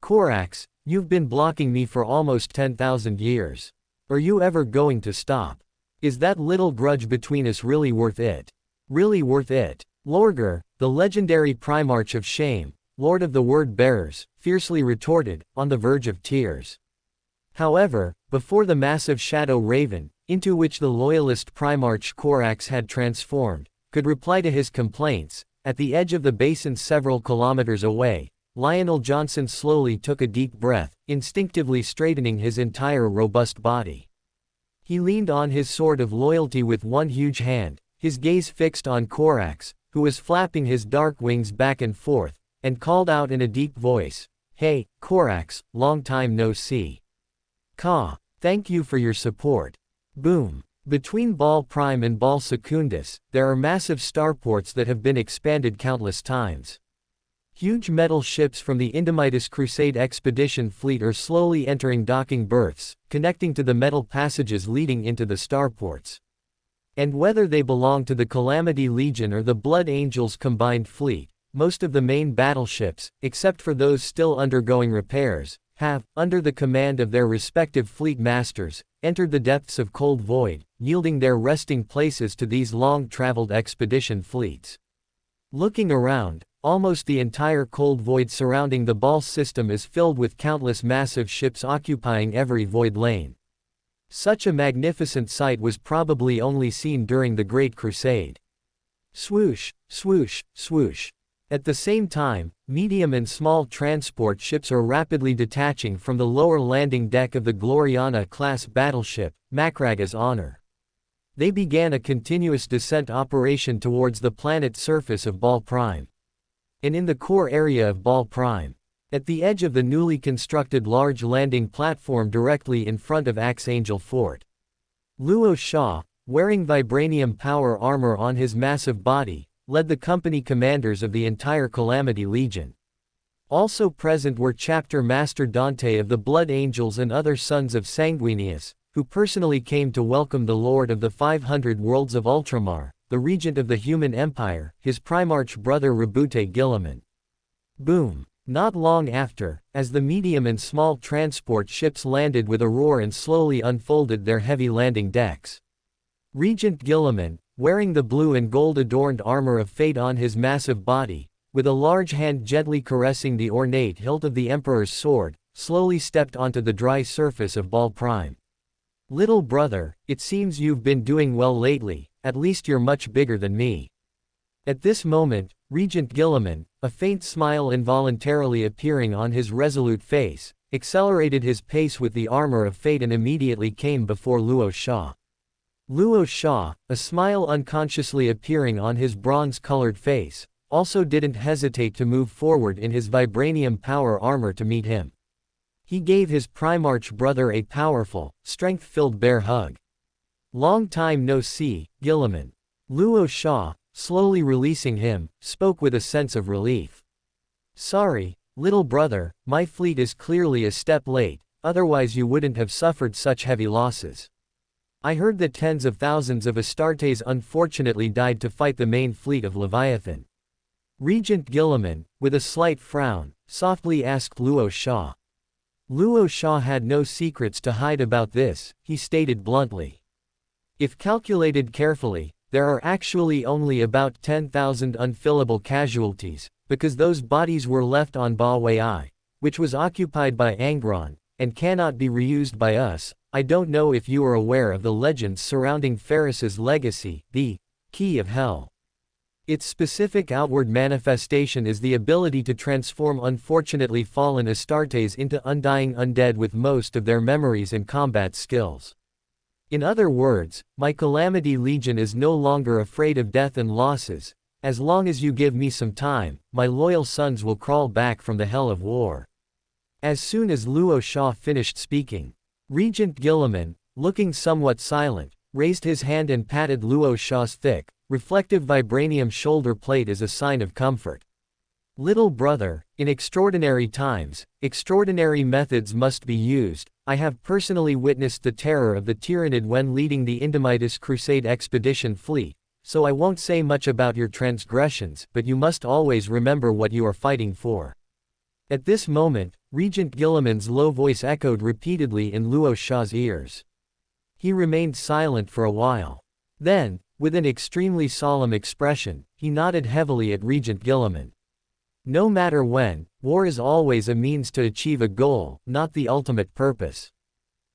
Korax, you've been blocking me for almost 10,000 years. Are you ever going to stop? Is that little grudge between us really worth it? Really worth it? Lorgar, the legendary Primarch of Shame, Lord of the Word Bearers, fiercely retorted, on the verge of tears. However, before the massive Shadow Raven, into which the loyalist Primarch Corax had transformed, could reply to his complaints, at the edge of the basin several kilometers away, Lionel Johnson slowly took a deep breath, instinctively straightening his entire robust body. He leaned on his sword of loyalty with one huge hand, his gaze fixed on Corax, who was flapping his dark wings back and forth, and called out in a deep voice, "Hey, Corax, long time no see. Ka, thank you for your support." Boom. Between Ball Prime and Ball Secundus, there are massive starports that have been expanded countless times. Huge metal ships from the Indomitus Crusade Expedition fleet are slowly entering docking berths, connecting to the metal passages leading into the starports. And whether they belong to the Calamity Legion or the Blood Angels combined fleet, most of the main battleships, except for those still undergoing repairs, have, under the command of their respective fleet masters, entered the depths of Cold Void, yielding their resting places to these long-traveled expedition fleets. Looking around, almost the entire Cold Void surrounding the Ball system is filled with countless massive ships occupying every void lane. Such a magnificent sight was probably only seen during the Great Crusade. Swoosh, swoosh, swoosh. At the same time, medium and small transport ships are rapidly detaching from the lower landing deck of the Gloriana-class battleship, Macraga's Honor. They began a continuous descent operation towards the planet surface of Ball Prime. And in the core area of Ball Prime, at the edge of the newly constructed large landing platform directly in front of Archangel Fort, Luo Sha, wearing vibranium power armor on his massive body, led the company commanders of the entire Calamity Legion. Also present were Chapter Master Dante of the Blood Angels and other sons of Sanguinius, who personally came to welcome the Lord of the 500 Worlds of Ultramar, the Regent of the Human Empire, his Primarch brother Rabute Gilliman. Boom. Not long after, as the medium and small transport ships landed with a roar and slowly unfolded their heavy landing decks, Regent Gilliman, wearing the blue and gold-adorned armor of fate on his massive body, with a large hand gently caressing the ornate hilt of the Emperor's sword, slowly stepped onto the dry surface of Ball Prime. "Little brother, it seems you've been doing well lately, at least you're much bigger than me." At this moment, Regent Gilliman, a faint smile involuntarily appearing on his resolute face, accelerated his pace with the armor of fate and immediately came before Luo Sha. Luo Sha, a smile unconsciously appearing on his bronze-colored face, also didn't hesitate to move forward in his vibranium power armor to meet him. He gave his Primarch brother a powerful, strength-filled bear hug. "Long time no see, Gilliman." Luo Sha, slowly releasing him, spoke with a sense of relief. "Sorry, little brother, my fleet is clearly a step late, otherwise you wouldn't have suffered such heavy losses. I heard that tens of thousands of Astartes unfortunately died to fight the main fleet of Leviathan." Regent Gilliman, with a slight frown, softly asked Luo Sha. Luo Sha had no secrets to hide about this, he stated bluntly. "If calculated carefully, there are actually only about 10,000 unfillable casualties, because those bodies were left on Ba Wei, which was occupied by Angron, and cannot be reused by us. I don't know if you are aware of the legends surrounding Ferris's legacy, the Key of Hell. Its specific outward manifestation is the ability to transform unfortunately fallen Astartes into undying undead with most of their memories and combat skills. In other words, my Calamity Legion is no longer afraid of death and losses. As long as you give me some time, my loyal sons will crawl back from the hell of war." As soon as Luo Sha finished speaking, Regent Gilliman, looking somewhat silent, raised his hand and patted Luo Sha's thick, reflective vibranium shoulder plate as a sign of comfort. "Little brother, in extraordinary times, extraordinary methods must be used. I have personally witnessed the terror of the Tyrannid when leading the Indomitus Crusade Expedition fleet, so I won't say much about your transgressions, but you must always remember what you are fighting for." At this moment, Regent Gilliman's low voice echoed repeatedly in Luo Sha's ears. He remained silent for a while. Then, with an extremely solemn expression, he nodded heavily at Regent Gilliman. "No matter when, war is always a means to achieve a goal, not the ultimate purpose.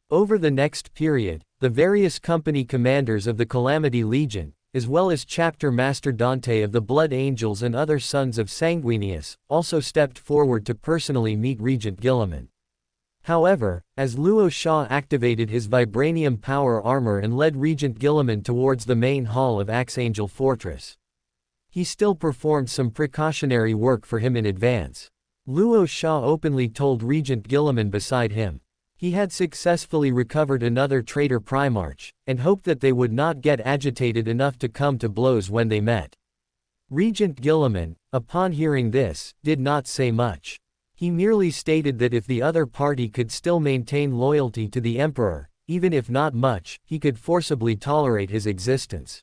Over the next period, the various company commanders of the Calamity Legion, as well as Chapter Master Dante of the Blood Angels and other sons of Sanguinius, also stepped forward to personally meet Regent Guilliman. However, as Luo Sha activated his vibranium power armor and led Regent Guilliman towards the main hall of Archangel Fortress, he still performed some precautionary work for him in advance. Luo Sha openly told Regent Guilliman beside him he had successfully recovered another traitor Primarch, and hoped that they would not get agitated enough to come to blows when they met. Regent Guilliman, upon hearing this, did not say much. He merely stated that if the other party could still maintain loyalty to the Emperor, even if not much, he could forcibly tolerate his existence.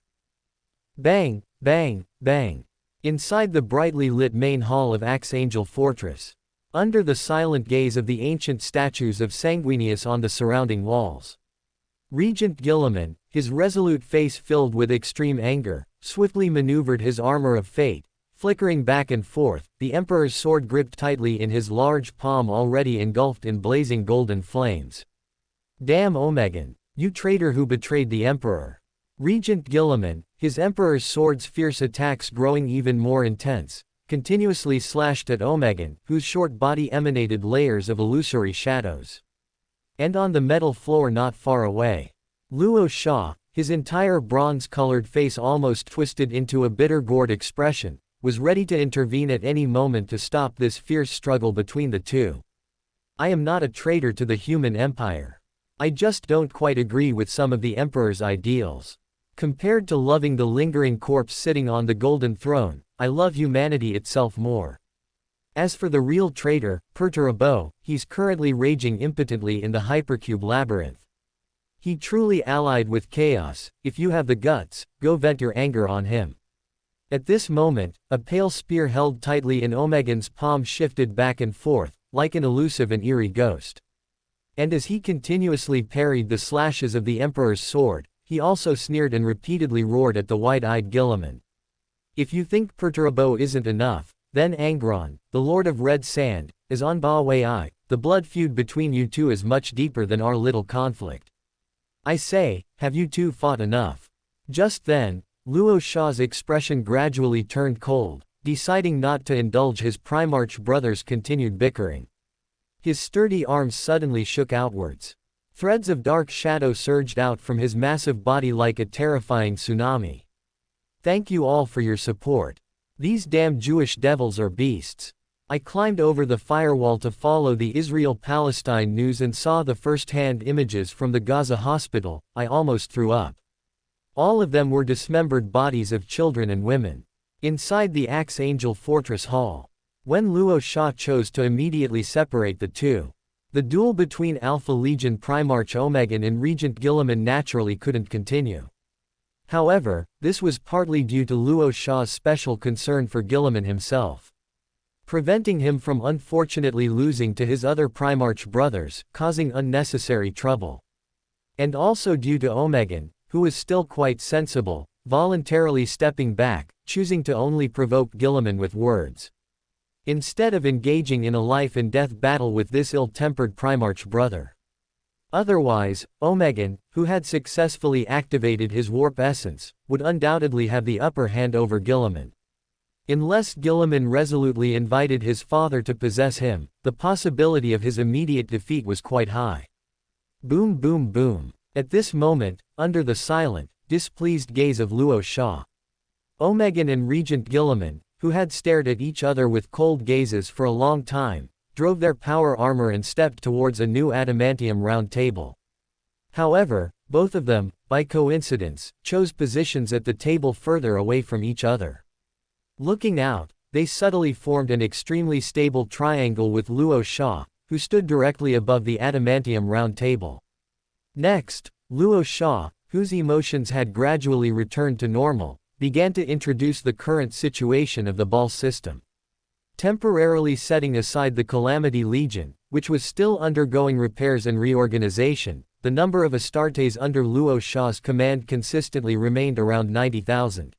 Bang, bang, bang. Inside the brightly lit main hall of Archangel Fortress, under the silent gaze of the ancient statues of Sanguinius on the surrounding walls, Regent Guilliman, his resolute face filled with extreme anger, swiftly maneuvered his armor of fate, flickering back and forth, the Emperor's sword gripped tightly in his large palm already engulfed in blazing golden flames. Damn Omegan, you traitor who betrayed the Emperor! Regent Guilliman, his Emperor's sword's fierce attacks growing even more intense, continuously slashed at Omegan, whose short body emanated layers of illusory shadows. And on the metal floor not far away, Luo Sha, his entire bronze-colored face almost twisted into a bitter-gored expression, was ready to intervene at any moment to stop this fierce struggle between the two. I am not a traitor to the human empire. I just don't quite agree with some of the Emperor's ideals. Compared to loving the lingering corpse sitting on the golden throne, I love humanity itself more. As for the real traitor, Perturabo, he's currently raging impotently in the Hypercube labyrinth. He truly allied with chaos. If you have the guts, go vent your anger on him. At this moment, a pale spear held tightly in Omegan's palm shifted back and forth, like an elusive and eerie ghost. And as he continuously parried the slashes of the Emperor's sword, he also sneered and repeatedly roared at the wide-eyed Guilliman. If you think Perturabo isn't enough, then Angron, the Lord of Red Sand, is on Ba Wei. The blood feud between you two is much deeper than our little conflict. I say, have you two fought enough? Just then, Luo Sha's expression gradually turned cold, deciding not to indulge his Primarch brother's continued bickering. His sturdy arms suddenly shook outwards. Threads of dark shadow surged out from his massive body like a terrifying tsunami. Thank you all for your support. These damn Jewish devils are beasts. I climbed over the firewall to follow the Israel-Palestine news and saw the first-hand images from the Gaza hospital. I almost threw up. All of them were dismembered bodies of children and women. Inside the Archangel Fortress Hall, when Luo Sha chose to immediately separate the two, the duel between Alpha Legion Primarch Omegan and Regent Guilliman naturally couldn't continue. However, this was partly due to Luo Sha's special concern for Guilliman himself, preventing him from unfortunately losing to his other Primarch brothers, causing unnecessary trouble. And also due to Omegan, who was still quite sensible, voluntarily stepping back, choosing to only provoke Guilliman with words, instead of engaging in a life-and-death battle with this ill-tempered Primarch brother. Otherwise, Omegan, who had successfully activated his warp essence, would undoubtedly have the upper hand over Guilliman. Unless Guilliman resolutely invited his father to possess him, the possibility of his immediate defeat was quite high. Boom boom boom. At this moment, under the silent, displeased gaze of Luo Sha, Omegan and Regent Guilliman, who had stared at each other with cold gazes for a long time, drove their power armor and stepped towards a new adamantium round table. However, both of them, by coincidence, chose positions at the table further away from each other. Looking out, they subtly formed an extremely stable triangle with Luo Sha, who stood directly above the adamantium round table. Next, Luo Sha, whose emotions had gradually returned to normal, began to introduce the current situation of the ball system. Temporarily setting aside the Calamity Legion, which was still undergoing repairs and reorganization, the number of Astartes under Luo Sha's command consistently remained around 90,000.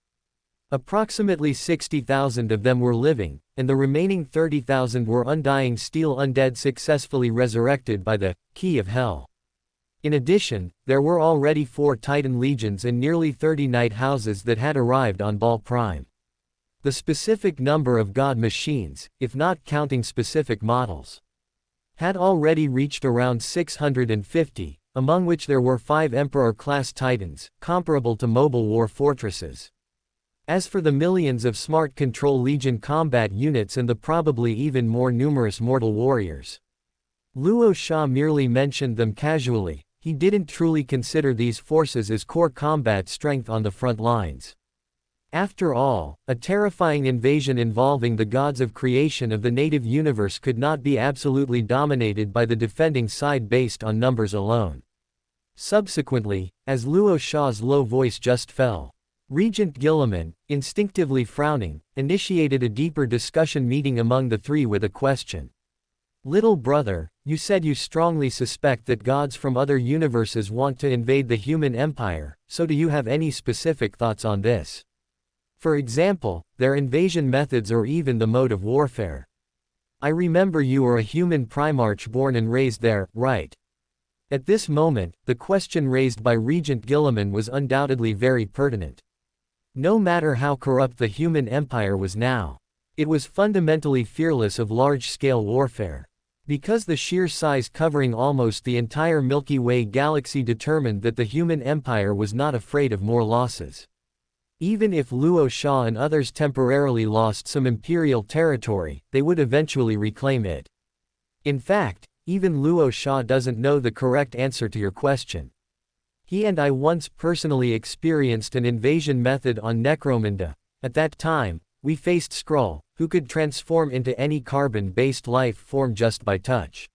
Approximately 60,000 of them were living, and the remaining 30,000 were undying steel undead successfully resurrected by the Key of Hell. In addition, there were already 4 Titan legions and nearly 30 Night houses that had arrived on Baal Prime. The specific number of god machines, if not counting specific models, had already reached around 650, among which there were 5 Emperor-class Titans, comparable to mobile war fortresses. As for the millions of Smart Control Legion combat units and the probably even more numerous mortal warriors, Luo Sha merely mentioned them casually. He didn't truly consider these forces as core combat strength on the front lines. After all, a terrifying invasion involving the gods of creation of the native universe could not be absolutely dominated by the defending side based on numbers alone. Subsequently, as Luo Sha's low voice just fell, Regent Gilliman, instinctively frowning, initiated a deeper discussion meeting among the 3 with a question. Little brother, you said you strongly suspect that gods from other universes want to invade the human empire, so do you have any specific thoughts on this? For example, their invasion methods or even the mode of warfare. I remember you are a human primarch born and raised there, right? At this moment, the question raised by Regent Gilliman was undoubtedly very pertinent. No matter how corrupt the human empire was now, it was fundamentally fearless of large-scale warfare. Because the sheer size covering almost the entire Milky Way galaxy determined that the human empire was not afraid of more losses. Even if Luo Sha and others temporarily lost some imperial territory, they would eventually reclaim it. In fact, even Luo Sha doesn't know the correct answer to your question. He and I once personally experienced an invasion method on Necromunda. At that time, we faced Skrull, who could transform into any carbon-based life form just by touch.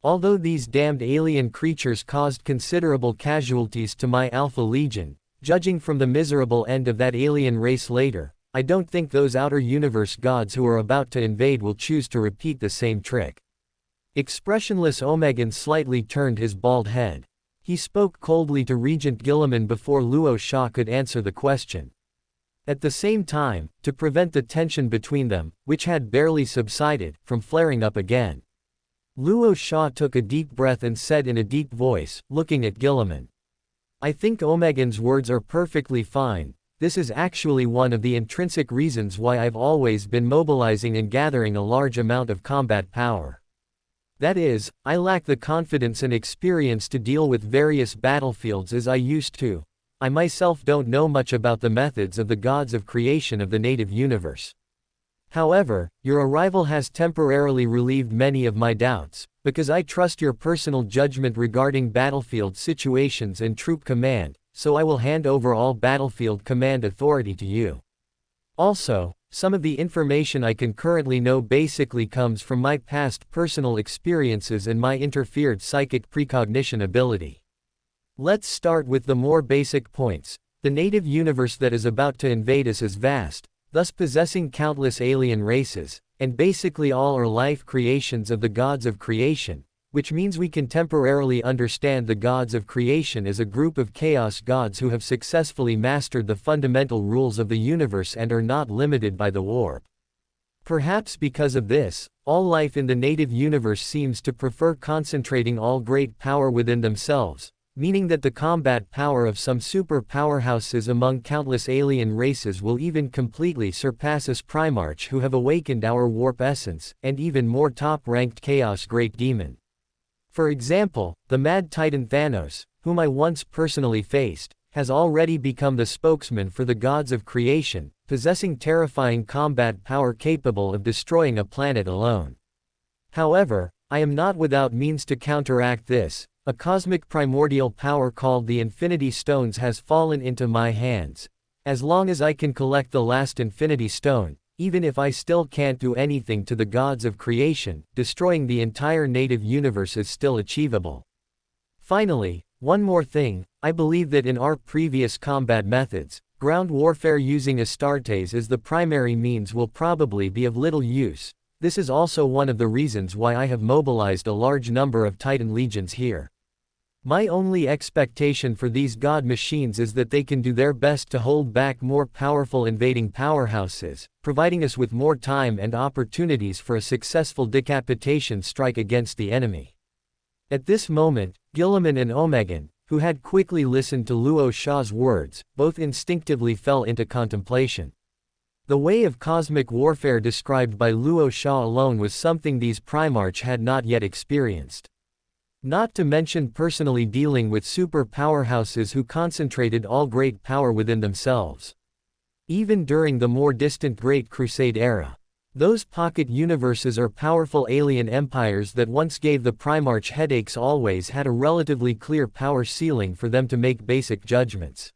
Although these damned alien creatures caused considerable casualties to my Alpha Legion, judging from the miserable end of that alien race later, I don't think those outer universe gods who are about to invade will choose to repeat the same trick. Expressionless Omegan slightly turned his bald head. He spoke coldly to Regent Gilliman before Luo Sha could answer the question. At the same time, to prevent the tension between them, which had barely subsided, from flaring up again, Luo Sha took a deep breath and said in a deep voice, looking at Gilliman, I think Omegan's words are perfectly fine. This is actually one of the intrinsic reasons why I've always been mobilizing and gathering a large amount of combat power. That is, I lack the confidence and experience to deal with various battlefields as I used to. I myself don't know much about the methods of the gods of creation of the native universe. However, your arrival has temporarily relieved many of my doubts, because I trust your personal judgment regarding battlefield situations and troop command, so I will hand over all battlefield command authority to you. Also, some of the information I can currently know basically comes from my past personal experiences and my interfered psychic precognition ability. Let's start with the more basic points. The native universe that is about to invade us is vast, thus possessing countless alien races, and basically all are life creations of the gods of creation, which means we can temporarily understand the gods of creation as a group of chaos gods who have successfully mastered the fundamental rules of the universe and are not limited by the warp. Perhaps because of this, all life in the native universe seems to prefer concentrating all great power within themselves, meaning that the combat power of some super powerhouses among countless alien races will even completely surpass us Primarch who have awakened our warp essence, and even more top-ranked Chaos Great Demon. For example, the Mad Titan Thanos, whom I once personally faced, has already become the spokesman for the gods of creation, possessing terrifying combat power capable of destroying a planet alone. However, I am not without means to counteract this. A cosmic primordial power called the Infinity Stones has fallen into my hands. As long as I can collect the last Infinity Stone, even if I still can't do anything to the gods of creation, destroying the entire native universe is still achievable. Finally, one more thing, I believe that in our previous combat methods, ground warfare using Astartes as the primary means will probably be of little use. This is also one of the reasons why I have mobilized a large number of Titan legions here. My only expectation for these god machines is that they can do their best to hold back more powerful invading powerhouses, providing us with more time and opportunities for a successful decapitation strike against the enemy. At this moment, Guilliman and Omegan, who had quickly listened to Luo Sha's words, both instinctively fell into contemplation. The way of cosmic warfare described by Luo Sha alone was something these Primarchs had not yet experienced. Not to mention personally dealing with super powerhouses who concentrated all great power within themselves. Even during the more distant Great Crusade era, those pocket universes or powerful alien empires that once gave the Primarch headaches always had a relatively clear power ceiling for them to make basic judgments.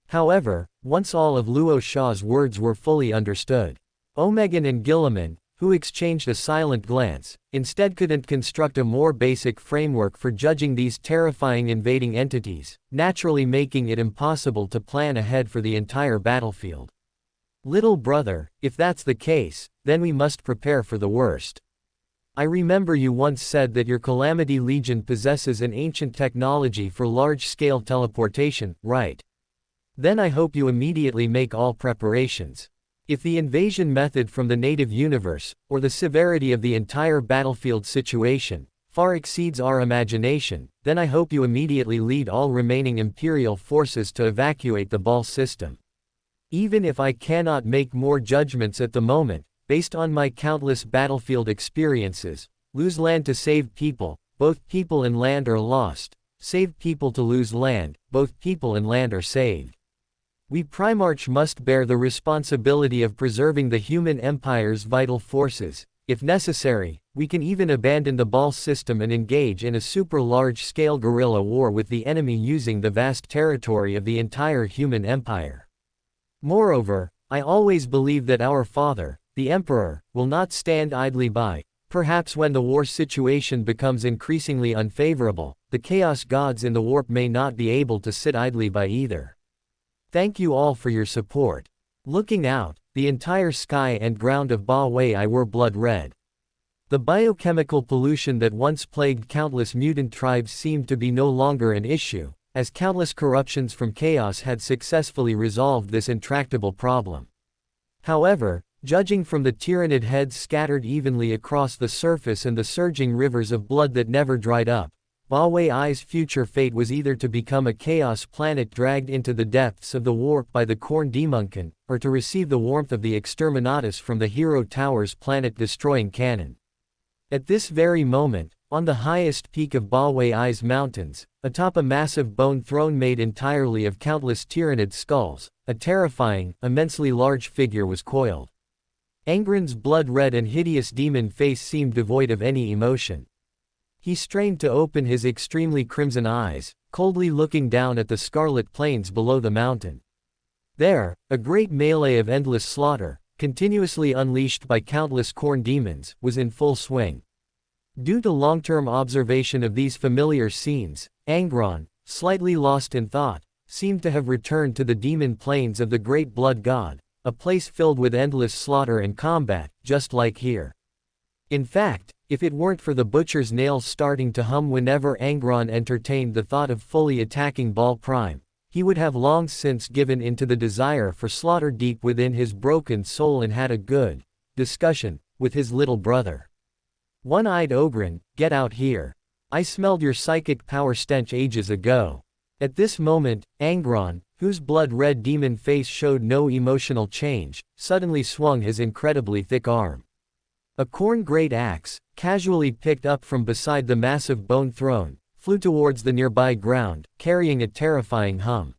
However, once all of Luo Sha's words were fully understood, Omegan and Guilliman, who exchanged a silent glance, instead couldn't construct a more basic framework for judging these terrifying invading entities, naturally making it impossible to plan ahead for the entire battlefield. Little brother, if that's the case, then we must prepare for the worst. I remember you once said that your Calamity Legion possesses an ancient technology for large-scale teleportation, right? Then I hope you immediately make all preparations. If the invasion method from the native universe, or the severity of the entire battlefield situation, far exceeds our imagination, then I hope you immediately lead all remaining Imperial forces to evacuate the Ball system. Even if I cannot make more judgments at the moment, based on my countless battlefield experiences, lose land to save people, both people and land are lost, save people to lose land, both people and land are saved. We Primarch must bear the responsibility of preserving the human empire's vital forces. If necessary, we can even abandon the Ball system and engage in a super large-scale guerrilla war with the enemy using the vast territory of the entire human empire. Moreover, I always believe that our father, the Emperor, will not stand idly by. Perhaps when the war situation becomes increasingly unfavorable, the Chaos Gods in the warp may not be able to sit idly by either. Thank you all for your support. Looking out, the entire sky and ground of Ba Wei were blood red. The biochemical pollution that once plagued countless mutant tribes seemed to be no longer an issue, as countless corruptions from chaos had successfully resolved this intractable problem. However, judging from the tyrannid heads scattered evenly across the surface and the surging rivers of blood that never dried up, Ba Wei's future fate was either to become a chaos planet dragged into the depths of the warp by the Khorne Daemonkin, or to receive the warmth of the Exterminatus from the Hero Tower's planet-destroying cannon. At this very moment, on the highest peak of Ba Wei's mountains, atop a massive bone throne made entirely of countless tyrannid skulls, a terrifying, immensely large figure was coiled. Angron's blood-red and hideous demon face seemed devoid of any emotion. He strained to open his extremely crimson eyes, coldly looking down at the scarlet plains below the mountain. There, a great melee of endless slaughter, continuously unleashed by countless Khorne demons, was in full swing. Due to long-term observation of these familiar scenes, Angron, slightly lost in thought, seemed to have returned to the demon plains of the great blood god, a place filled with endless slaughter and combat, just like here. In fact, if it weren't for the butcher's nails starting to hum whenever Angron entertained the thought of fully attacking Ball Prime, he would have long since given in to the desire for slaughter deep within his broken soul and had a good discussion with his little brother. One-eyed Ogren, get out here. I smelled your psychic power stench ages ago. At this moment, Angron, whose blood-red demon face showed no emotional change, suddenly swung his incredibly thick arm. A Khorne great axe, casually picked up from beside the massive bone throne, flew towards the nearby ground, carrying a terrifying hum.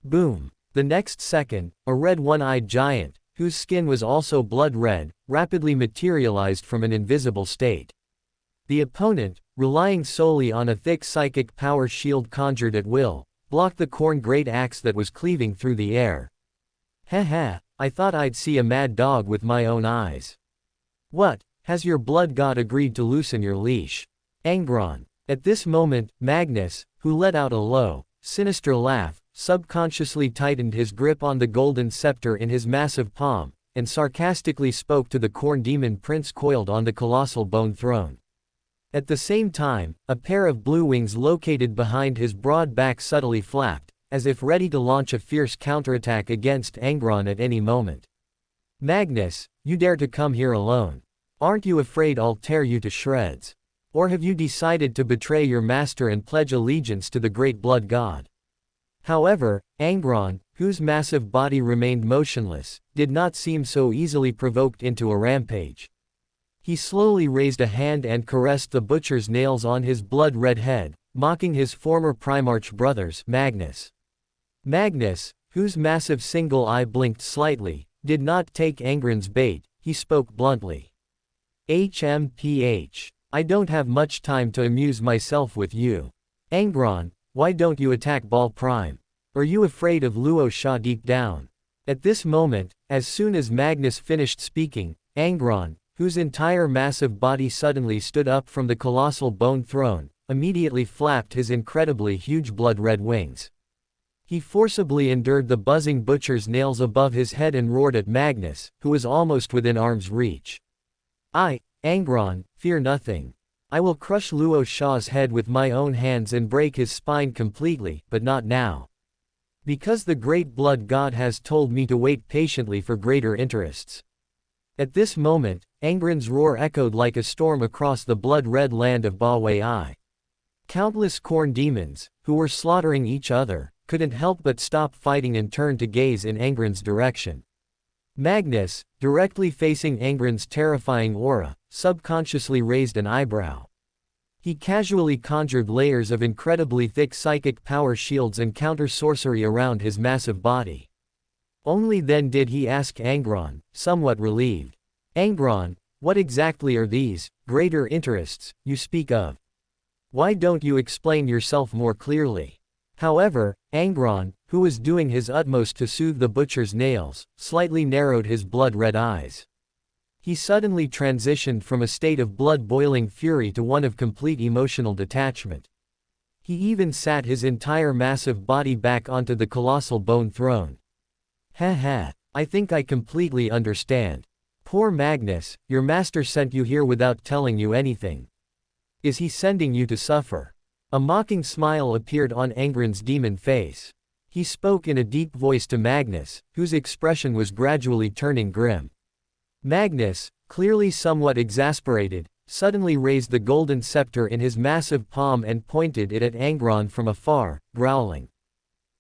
Boom! The next second, a red one-eyed giant, whose skin was also blood-red, rapidly materialized from an invisible state. The opponent, relying solely on a thick psychic power shield conjured at will, blocked the Khorne great axe that was cleaving through the air. Heh, I thought I'd see a mad dog with my own eyes. What, has your blood god agreed to loosen your leash? Angron. At this moment, Magnus, who let out a low, sinister laugh, subconsciously tightened his grip on the golden scepter in his massive palm, and sarcastically spoke to the Khorne demon prince coiled on the colossal bone throne. At the same time, a pair of blue wings located behind his broad back subtly flapped, as if ready to launch a fierce counterattack against Angron at any moment. Magnus, you dare to come here alone. Aren't you afraid I'll tear you to shreds? Or have you decided to betray your master and pledge allegiance to the great blood god? However, Angron, whose massive body remained motionless, did not seem so easily provoked into a rampage. He slowly raised a hand and caressed the butcher's nails on his blood-red head, mocking his former Primarch brothers, Magnus. Magnus, whose massive single eye blinked slightly, did not take Angron's bait. He spoke bluntly. HMPH. I don't have much time to amuse myself with you. Angron, why don't you attack Baal Prime? Are you afraid of Luo Sha deep down? At this moment, as soon as Magnus finished speaking, Angron, whose entire massive body suddenly stood up from the colossal bone throne, immediately flapped his incredibly huge blood-red wings. He forcibly endured the buzzing butcher's nails above his head and roared at Magnus, who was almost within arm's reach. Angron, fear nothing. I will crush Luo Sha's head with my own hands and break his spine completely, but not now. Because the great blood god has told me to wait patiently for greater interests. At this moment, Angron's roar echoed like a storm across the blood-red land of Ba Wei. Countless corn demons, who were slaughtering each other, couldn't help but stop fighting and turn to gaze in Angron's direction. Magnus, directly facing Angron's terrifying aura, subconsciously raised an eyebrow. He casually conjured layers of incredibly thick psychic power shields and counter-sorcery around his massive body. Only then did he ask Angron, somewhat relieved. Angron, what exactly are these greater interests you speak of? Why don't you explain yourself more clearly? However, Angron, who was doing his utmost to soothe the butcher's nails, slightly narrowed his blood-red eyes. He suddenly transitioned from a state of blood-boiling fury to one of complete emotional detachment. He even sat his entire massive body back onto the colossal bone throne. I think I completely understand. Poor Magnus, your master sent you here without telling you anything. Is he sending you to suffer? A mocking smile appeared on Angron's demon face. He spoke in a deep voice to Magnus, whose expression was gradually turning grim. Magnus, clearly somewhat exasperated, suddenly raised the golden scepter in his massive palm and pointed it at Angron from afar, growling.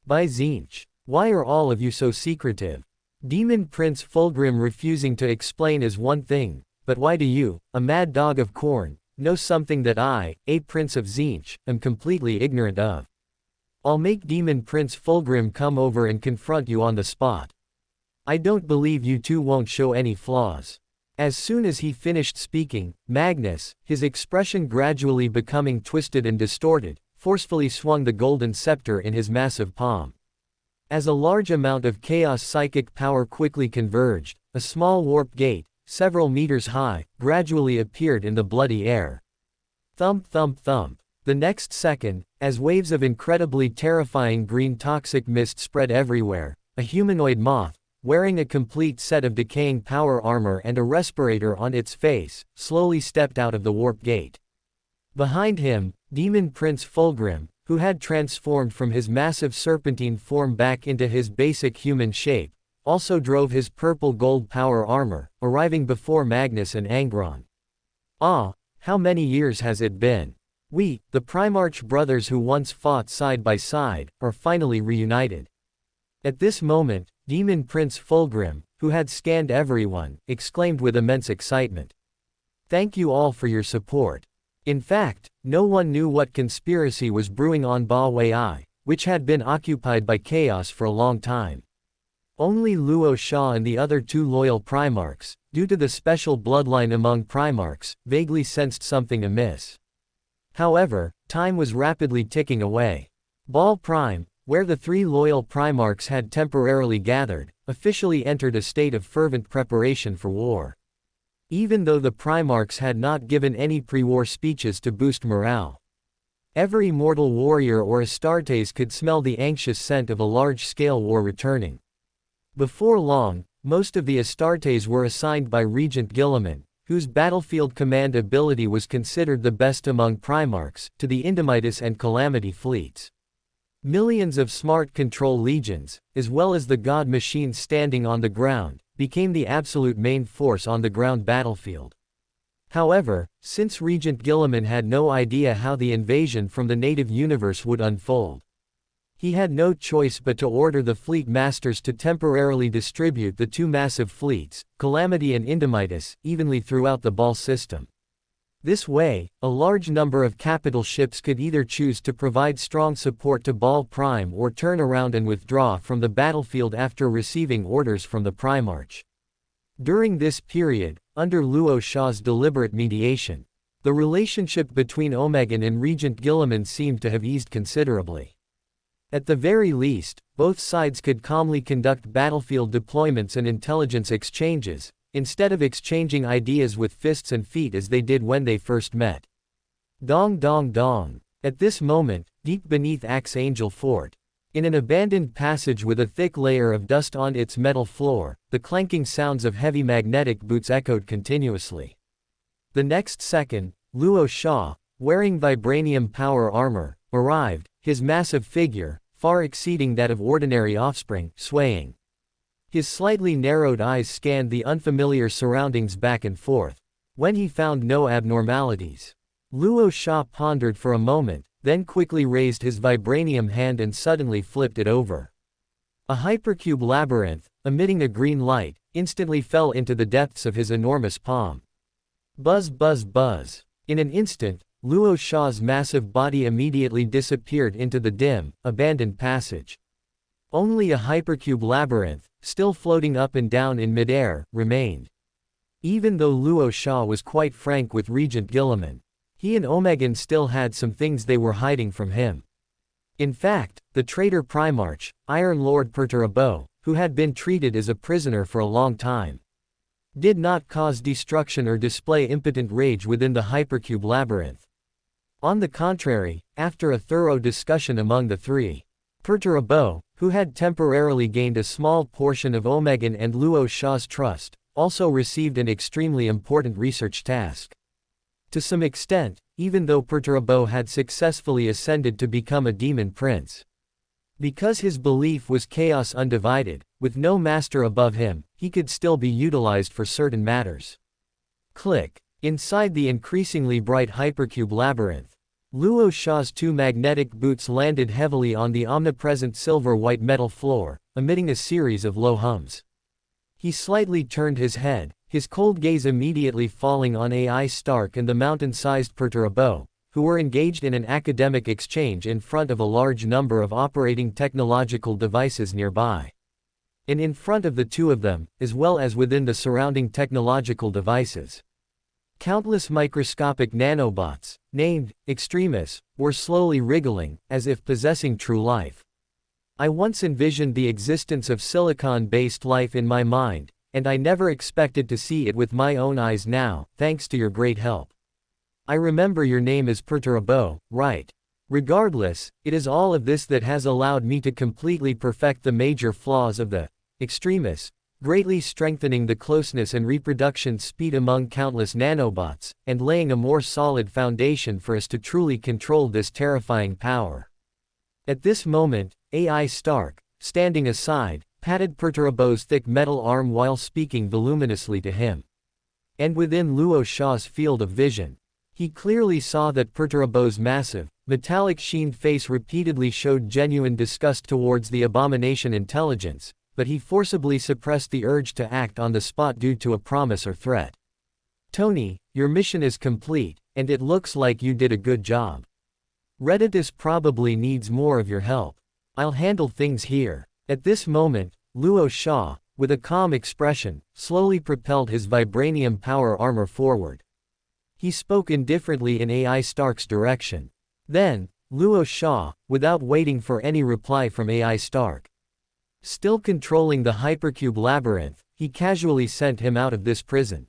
By Tzeentch, why are all of you so secretive? Demon Prince Fulgrim refusing to explain is one thing, but why do you, a mad dog of corn, know something that I, a Prince of Tzeentch, am completely ignorant of? I'll make Demon Prince Fulgrim come over and confront you on the spot. I don't believe you two won't show any flaws. As soon as he finished speaking, Magnus, his expression gradually becoming twisted and distorted, forcefully swung the golden scepter in his massive palm. As a large amount of chaos psychic power quickly converged, a small warp gate, several meters high, gradually appeared in the bloody air. Thump thump thump. The next second, as waves of incredibly terrifying green toxic mist spread everywhere, a humanoid moth, wearing a complete set of decaying power armor and a respirator on its face, slowly stepped out of the warp gate. Behind him, Demon Prince Fulgrim, who had transformed from his massive serpentine form back into his basic human shape, also drove his purple gold power armor, arriving before Magnus and Angron. How many years has it been? We, the Primarch brothers who once fought side by side, are finally reunited. At this moment, Demon Prince Fulgrim, who had scanned everyone, exclaimed with immense excitement. Thank you all for your support. In fact, no one knew what conspiracy was brewing on Ba Wei, which had been occupied by chaos for a long time. Only Luo Sha and the other two loyal Primarchs, due to the special bloodline among Primarchs, vaguely sensed something amiss. However, time was rapidly ticking away. Baal Prime, where the three loyal Primarchs had temporarily gathered, officially entered a state of fervent preparation for war. Even though the Primarchs had not given any pre-war speeches to boost morale. Every mortal warrior or Astartes could smell the anxious scent of a large-scale war returning. Before long, most of the Astartes were assigned by Regent Guilliman, whose battlefield command ability was considered the best among Primarchs, to the Indomitus and Calamity fleets. Millions of smart control legions, as well as the god machines standing on the ground, became the absolute main force on the ground battlefield. However, since Regent Gilliman had no idea how the invasion from the native universe would unfold, he had no choice but to order the fleet masters to temporarily distribute the two massive fleets, Calamity and Indomitus, evenly throughout the Ball system. This way, a large number of capital ships could either choose to provide strong support to Ball Prime or turn around and withdraw from the battlefield after receiving orders from the Primarch. During this period, under Luo Sha's deliberate mediation, the relationship between Omegan and Regent Gilliman seemed to have eased considerably. At the very least, both sides could calmly conduct battlefield deployments and intelligence exchanges, instead of exchanging ideas with fists and feet as they did when they first met. Dong dong dong. At this moment, deep beneath Axe Angel Fort, in an abandoned passage with a thick layer of dust on its metal floor, the clanking sounds of heavy magnetic boots echoed continuously. The next second, Luo Sha, wearing vibranium power armor, arrived, his massive figure, far exceeding that of ordinary offspring, swaying. His slightly narrowed eyes scanned the unfamiliar surroundings back and forth. When he found no abnormalities, Luo Sha pondered for a moment, then quickly raised his vibranium hand and suddenly flipped it over. A hypercube labyrinth, emitting a green light, instantly fell into the depths of his enormous palm. Buzz buzz buzz. In an instant, Luo Sha's massive body immediately disappeared into the dim, abandoned passage. Only a hypercube labyrinth, still floating up and down in midair, remained. Even though Luo Sha was quite frank with Regent Gilliman, he and Omegan still had some things they were hiding from him. In fact, the traitor Primarch, Iron Lord Perturabo, who had been treated as a prisoner for a long time, did not cause destruction or display impotent rage within the hypercube labyrinth. On the contrary, after a thorough discussion among the three, Perturabo, who had temporarily gained a small portion of Omegan and Luo Sha's trust, also received an extremely important research task. To some extent, even though Perturabo had successfully ascended to become a demon prince. Because his belief was chaos undivided, with no master above him, he could still be utilized for certain matters. Click. Inside the increasingly bright hypercube labyrinth, Luo Sha's two magnetic boots landed heavily on the omnipresent silver-white metal floor, emitting a series of low hums. He slightly turned his head, his cold gaze immediately falling on AI Stark and the mountain-sized Perturabo, who were engaged in an academic exchange in front of a large number of operating technological devices nearby. And in front of the two of them, as well as within the surrounding technological devices, countless microscopic nanobots, named Extremis, were slowly wriggling, as if possessing true life. I once envisioned the existence of silicon-based life in my mind, and I never expected to see it with my own eyes now, thanks to your great help. I remember your name is Perturabo, right? Regardless, it is all of this that has allowed me to completely perfect the major flaws of the Extremis, greatly strengthening the closeness and reproduction speed among countless nanobots, and laying a more solid foundation for us to truly control this terrifying power. At this moment, AI Stark, standing aside, patted Perturabo's thick metal arm while speaking voluminously to him. And within Luo Sha's field of vision, he clearly saw that Perturabo's massive, metallic-sheened face repeatedly showed genuine disgust towards the abomination intelligence, but he forcibly suppressed the urge to act on the spot due to a promise or threat. Tony, your mission is complete, and it looks like you did a good job. Redditus probably needs more of your help. I'll handle things here. At this moment, Luo Sha, with a calm expression, slowly propelled his vibranium power armor forward. He spoke indifferently in AI Stark's direction. Then, Luo Sha, without waiting for any reply from AI Stark, still controlling the hypercube labyrinth, he casually sent him out of this prison.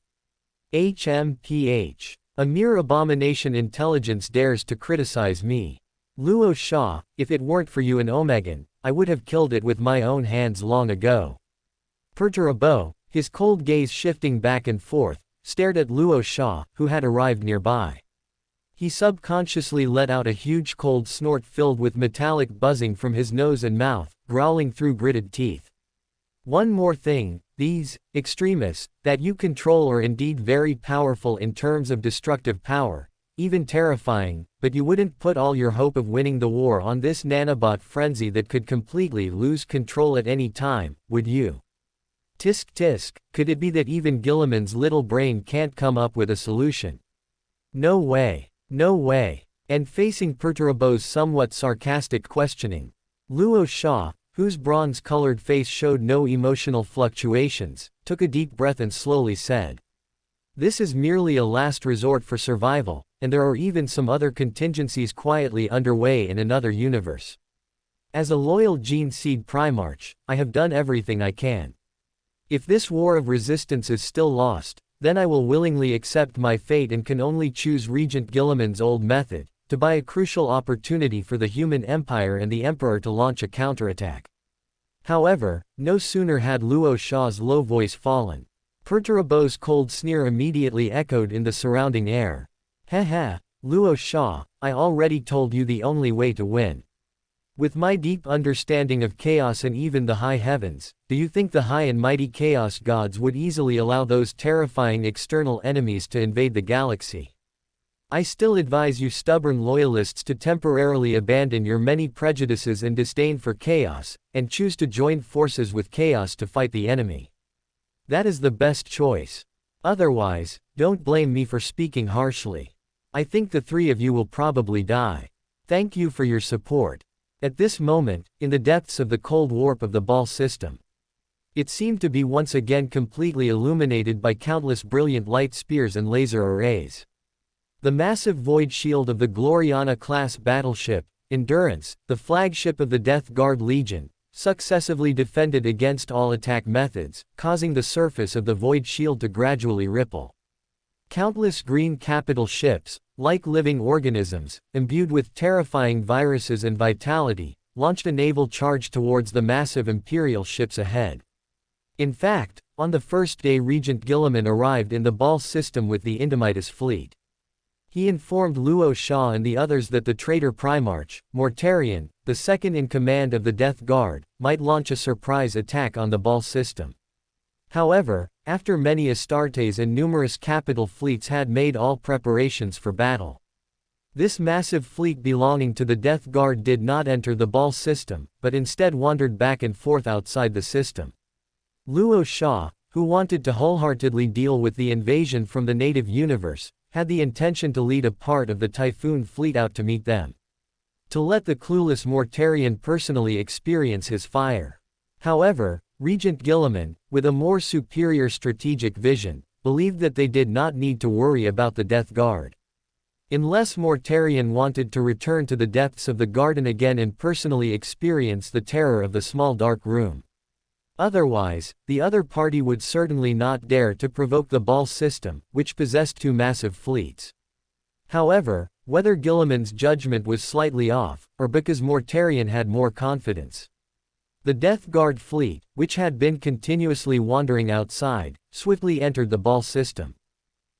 HMPH. A mere abomination intelligence dares to criticize me. Luo Sha, if it weren't for you and Omegan, I would have killed it with my own hands long ago. Perturabo, his cold gaze shifting back and forth, stared at Luo Sha, who had arrived nearby. He subconsciously let out a huge cold snort filled with metallic buzzing from his nose and mouth, growling through gritted teeth. One more thing, these extremists that you control are indeed very powerful in terms of destructive power, even terrifying, but you wouldn't put all your hope of winning the war on this nanobot frenzy that could completely lose control at any time, would you? Tisk tisk, could it be that even Gilliman's little brain can't come up with a solution? No way. No way. And facing Perturbo's somewhat sarcastic questioning, Luo Sha, whose bronze-colored face showed no emotional fluctuations, took a deep breath and slowly said, "This is merely a last resort for survival, and there are even some other contingencies quietly underway in another universe. As a loyal Gene Seed Primarch, I have done everything I can. If this war of resistance is still lost, then I will willingly accept my fate and can only choose Regent Gilliman's old method, to buy a crucial opportunity for the human empire and the Emperor to launch a counterattack." However, no sooner had Luo Sha's low voice fallen. Perturbo's cold sneer immediately echoed in the surrounding air. "Heh, Luo Sha, I already told you the only way to win. With my deep understanding of chaos and even the high heavens, do you think the high and mighty chaos gods would easily allow those terrifying external enemies to invade the galaxy? I still advise you stubborn loyalists to temporarily abandon your many prejudices and disdain for chaos, and choose to join forces with chaos to fight the enemy. That is the best choice. Otherwise, don't blame me for speaking harshly. I think the three of you will probably die. Thank you for your support." At this moment, in the depths of the cold warp of the Ball system, it seemed to be once again completely illuminated by countless brilliant light spears and laser arrays. The massive void shield of the Gloriana-class battleship, Endurance, the flagship of the Death Guard Legion, successively defended against all attack methods, causing the surface of the void shield to gradually ripple. Countless green capital ships, like living organisms, imbued with terrifying viruses and vitality, launched a naval charge towards the massive Imperial ships ahead. In fact, on the first day Regent Gilliman arrived in the Ball system with the Indomitus fleet. He informed Luo Sha and the others that the traitor Primarch, Mortarion, the second in command of the Death Guard, might launch a surprise attack on the Ball system. However, after many Astartes and numerous capital fleets had made all preparations for battle, this massive fleet belonging to the Death Guard did not enter the Ball system, but instead wandered back and forth outside the system. Luo Sha, who wanted to wholeheartedly deal with the invasion from the native universe, had the intention to lead a part of the Typhoon fleet out to meet them, to let the clueless Mortarion personally experience his fire. However, Regent Gilliman, with a more superior strategic vision, believed that they did not need to worry about the Death Guard. Unless Mortarion wanted to return to the depths of the garden again and personally experience the terror of the small dark room. Otherwise, the other party would certainly not dare to provoke the Ball system, which possessed two massive fleets. However, whether Gilliman's judgment was slightly off, or because Mortarion had more confidence, the Death Guard fleet, which had been continuously wandering outside, swiftly entered the Ball system.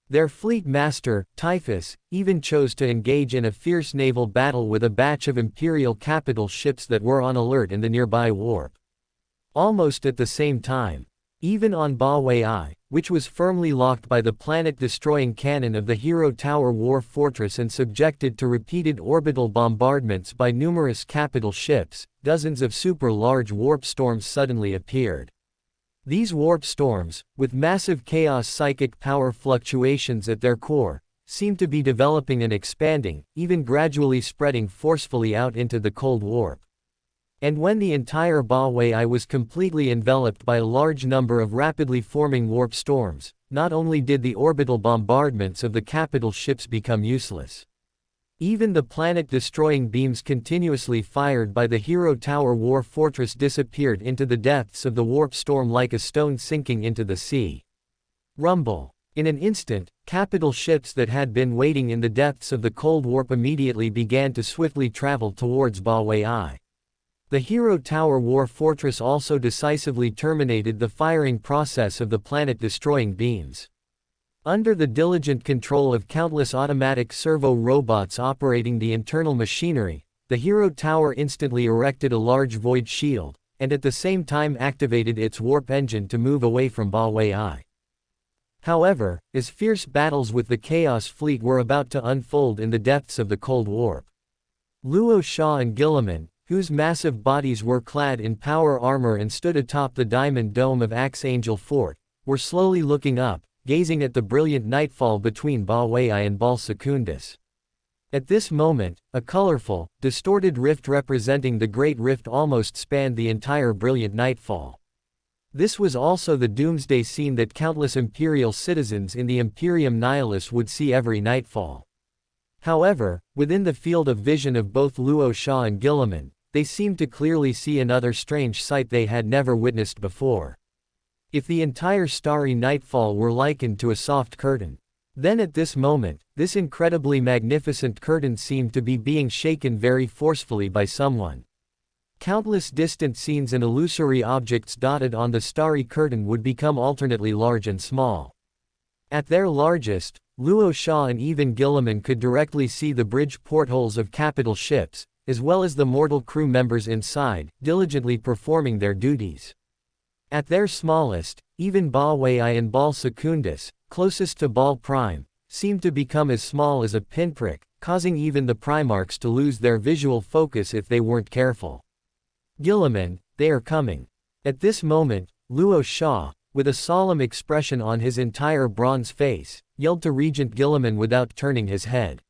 Their fleet master, Typhus, even chose to engage in a fierce naval battle with a batch of Imperial capital ships that were on alert in the nearby warp. Almost at the same time, even on Ba Wei, which was firmly locked by the planet-destroying cannon of the Hero Tower War Fortress and subjected to repeated orbital bombardments by numerous capital ships, dozens of super-large warp storms suddenly appeared. These warp storms, with massive chaos psychic power fluctuations at their core, seemed to be developing and expanding, even gradually spreading forcefully out into the cold warp. And when the entire Ba Wei was completely enveloped by a large number of rapidly forming warp storms, not only did the orbital bombardments of the capital ships become useless, even the planet-destroying beams continuously fired by the Hero Tower War Fortress disappeared into the depths of the warp storm like a stone sinking into the sea. Rumble. In an instant, capital ships that had been waiting in the depths of the cold warp immediately began to swiftly travel towards Ba Wei. The Hero Tower War Fortress also decisively terminated the firing process of the planet-destroying beams. Under the diligent control of countless automatic servo robots operating the internal machinery, the Hero Tower instantly erected a large void shield, and at the same time activated its warp engine to move away from Ba Wei. However, as fierce battles with the Chaos Fleet were about to unfold in the depths of the Cold Warp, Luo Sha and Guilliman, whose massive bodies were clad in power armor and stood atop the diamond dome of Archangel Fort, were slowly looking up, gazing at the brilliant nightfall between Ba Wei and Bal Secundus. At this moment, a colorful, distorted rift representing the Great Rift almost spanned the entire brilliant nightfall. This was also the doomsday scene that countless Imperial citizens in the Imperium Nihilus would see every nightfall. However, within the field of vision of both Luo Sha and Guilliman, they seemed to clearly see another strange sight they had never witnessed before. If the entire starry nightfall were likened to a soft curtain, then at this moment, this incredibly magnificent curtain seemed to be being shaken very forcefully by someone. Countless distant scenes and illusory objects dotted on the starry curtain would become alternately large and small. At their largest, Luo Sha and even Guilliman could directly see the bridge portholes of capital ships, as well as the mortal crew members inside, diligently performing their duties. At their smallest, even Ba Wei and Bal Secundus, closest to Bal Prime, seemed to become as small as a pinprick, causing even the Primarchs to lose their visual focus if they weren't careful. Guilliman, they are coming. At this moment, Luo Sha, with a solemn expression on his entire bronze face, yelled to Regent Guilliman without turning his head.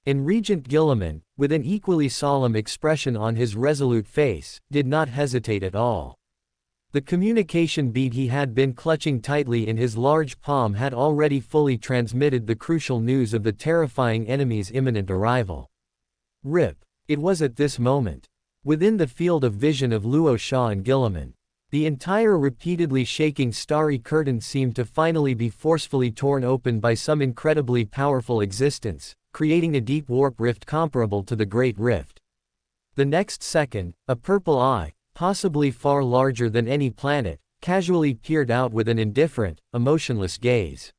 And Regent Guilliman, with an equally solemn expression on his resolute face, did not hesitate at all. The communication bead he had been clutching tightly in his large palm had already fully transmitted the crucial news of the terrifying enemy's imminent arrival. Rip. It was at this moment, within the field of vision of Luo Sha and Guilliman, the entire repeatedly shaking starry curtain seemed to finally be forcefully torn open by some incredibly powerful existence, creating a deep warp rift comparable to the Great Rift. The next second, a purple eye, possibly far larger than any planet, casually peered out with an indifferent, emotionless gaze.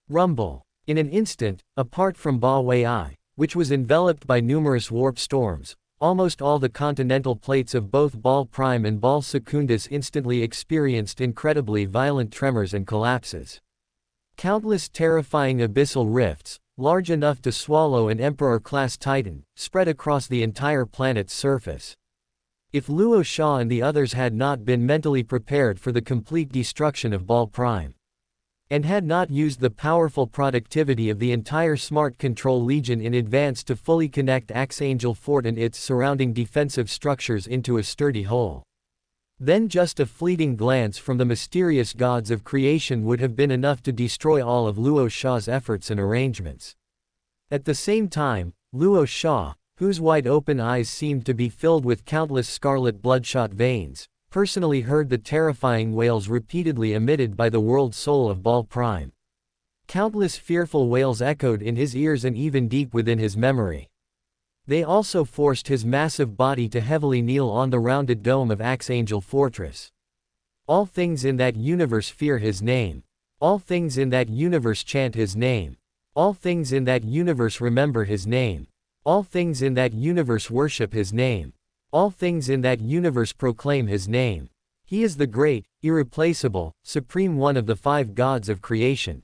Rumble. In an instant, apart from Ba Wei, which was enveloped by numerous warp storms, almost all the continental plates of both Bal Prime and Bal Secundus instantly experienced incredibly violent tremors and collapses. Countless terrifying abyssal rifts, large enough to swallow an Emperor-class Titan, spread across the entire planet's surface. If Luo Sha and the others had not been mentally prepared for the complete destruction of Bal Prime, and had not used the powerful productivity of the entire Smart Control Legion in advance to fully connect Archangel Fort and its surrounding defensive structures into a sturdy whole, then just a fleeting glance from the mysterious gods of creation would have been enough to destroy all of Luo Sha's efforts and arrangements. At the same time, Luo Sha, whose wide-open eyes seemed to be filled with countless scarlet bloodshot veins, personally heard the terrifying wails repeatedly emitted by the world soul of Bal Prime. Countless fearful wails echoed in his ears and even deep within his memory. They also forced his massive body to heavily kneel on the rounded dome of Archangel Fortress. All things in that universe fear his name. All things in that universe chant his name. All things in that universe remember his name. All things in that universe worship his name. All things in that universe proclaim his name. He is the great, irreplaceable, supreme one of the 5 gods of creation.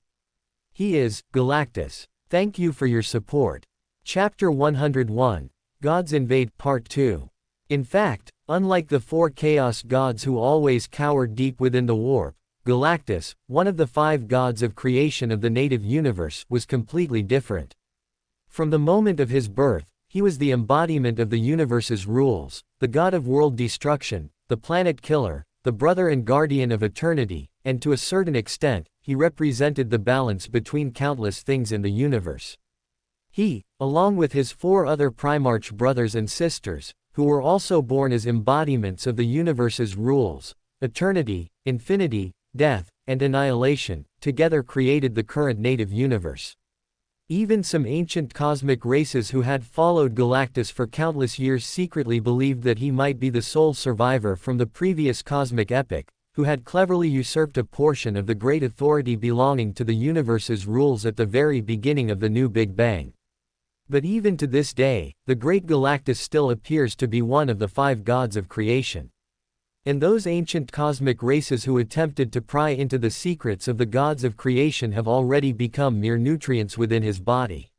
He is, Galactus. Thank you for your support. Chapter 101, Gods Invade Part 2. In fact, unlike the 4 Chaos gods who always cowered deep within the warp, Galactus, one of the 5 gods of creation of the native universe, was completely different. From the moment of his birth, he was the embodiment of the universe's rules, the god of world destruction, the planet killer, the brother and guardian of eternity, and to a certain extent, he represented the balance between countless things in the universe. He, along with his 4 other Primarch brothers and sisters, who were also born as embodiments of the universe's rules, eternity, infinity, death, and annihilation, together created the current native universe. Even some ancient cosmic races who had followed Galactus for countless years secretly believed that he might be the sole survivor from the previous cosmic epoch, who had cleverly usurped a portion of the great authority belonging to the universe's rules at the very beginning of the new Big Bang. But even to this day, the great Galactus still appears to be one of the 5 gods of creation. And those ancient cosmic races who attempted to pry into the secrets of the gods of creation have already become mere nutrients within his body.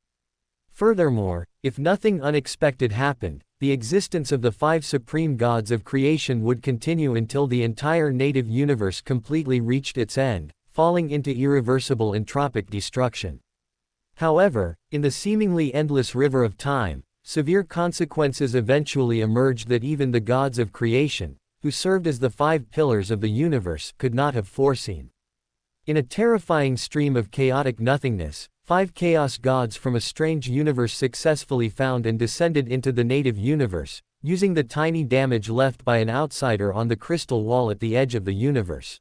Furthermore, if nothing unexpected happened, the existence of the 5 supreme gods of creation would continue until the entire native universe completely reached its end, falling into irreversible entropic destruction. However, in the seemingly endless river of time, severe consequences eventually emerged that even the gods of creation, who served as the 5 pillars of the universe, could not have foreseen. In a terrifying stream of chaotic nothingness, 5 chaos gods from a strange universe successfully found and descended into the native universe, using the tiny damage left by an outsider on the crystal wall at the edge of the universe.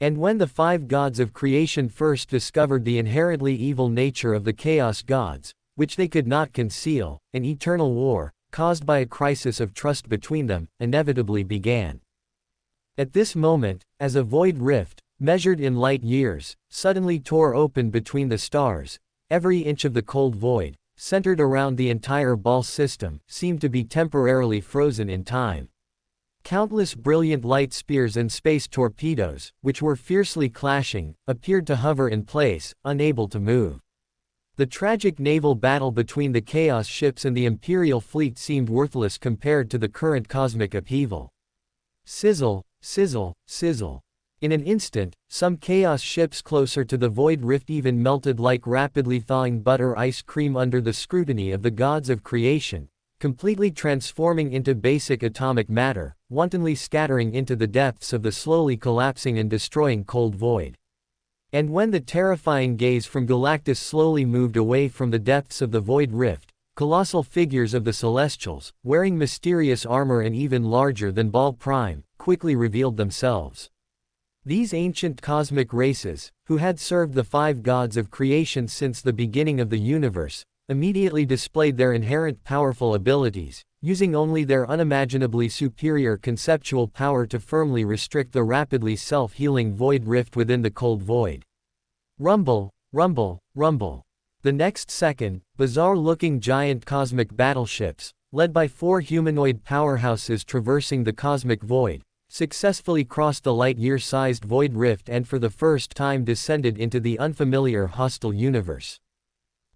And when the 5 gods of creation first discovered the inherently evil nature of the chaos gods, which they could not conceal, an eternal war, caused by a crisis of trust between them, inevitably began. At this moment, as a void rift, measured in light years, suddenly tore open between the stars, every inch of the cold void, centered around the entire Ball system, seemed to be temporarily frozen in time. Countless brilliant light spears and space torpedoes, which were fiercely clashing, appeared to hover in place, unable to move. The tragic naval battle between the Chaos ships and the Imperial fleet seemed worthless compared to the current cosmic upheaval. Sizzle, sizzle, sizzle. In an instant, some Chaos ships closer to the Void Rift even melted like rapidly thawing butter ice cream under the scrutiny of the gods of creation, completely transforming into basic atomic matter, wantonly scattering into the depths of the slowly collapsing and destroying cold void. And when the terrifying gaze from Galactus slowly moved away from the depths of the Void Rift, colossal figures of the Celestials, wearing mysterious armor and even larger than Ball Prime, quickly revealed themselves. These ancient cosmic races, who had served the 5 gods of creation since the beginning of the universe, immediately displayed their inherent powerful abilities, using only their unimaginably superior conceptual power to firmly restrict the rapidly self-healing void rift within the cold void. Rumble, rumble, rumble. The next second, bizarre-looking giant cosmic battleships, led by 4 humanoid powerhouses traversing the cosmic void, successfully crossed the light-year-sized void rift and for the first time descended into the unfamiliar hostile universe.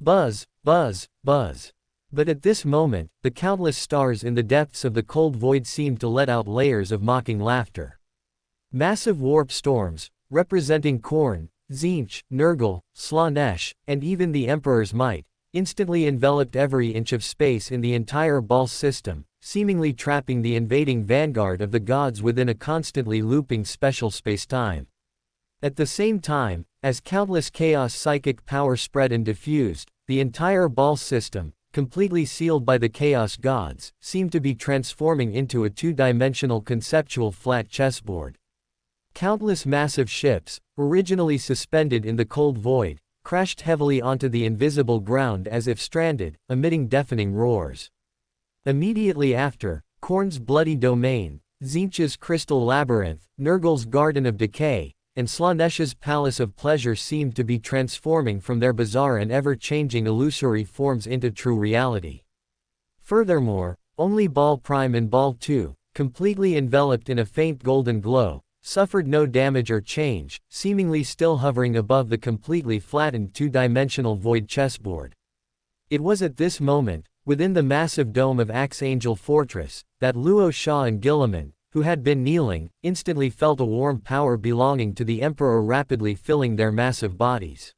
Buzz, buzz, buzz. But at this moment, the countless stars in the depths of the cold void seemed to let out layers of mocking laughter. Massive warp storms, representing Khorne, Tzeentch, Nurgle, Slaanesh, and even the Emperor's might, instantly enveloped every inch of space in the entire Ball system, seemingly trapping the invading vanguard of the gods within a constantly looping special spacetime. At the same time, as countless chaos psychic power spread and diffused, the entire Ball system, completely sealed by the chaos gods, seemed to be transforming into a 2-dimensional conceptual flat chessboard. Countless massive ships, originally suspended in the cold void, crashed heavily onto the invisible ground as if stranded, emitting deafening roars. Immediately after, Khorne's bloody domain, Tzeentch's crystal labyrinth, Nurgle's garden of decay, and Slaanesh's palace of pleasure seemed to be transforming from their bizarre and ever-changing illusory forms into true reality. Furthermore, only Ball Prime and Ball 2, completely enveloped in a faint golden glow, suffered no damage or change, seemingly still hovering above the completely flattened 2-dimensional void chessboard. It was at this moment, within the massive dome of Archangel Fortress, that Luo Sha and Guilliman, who had been kneeling, instantly felt a warm power belonging to the Emperor rapidly filling their massive bodies.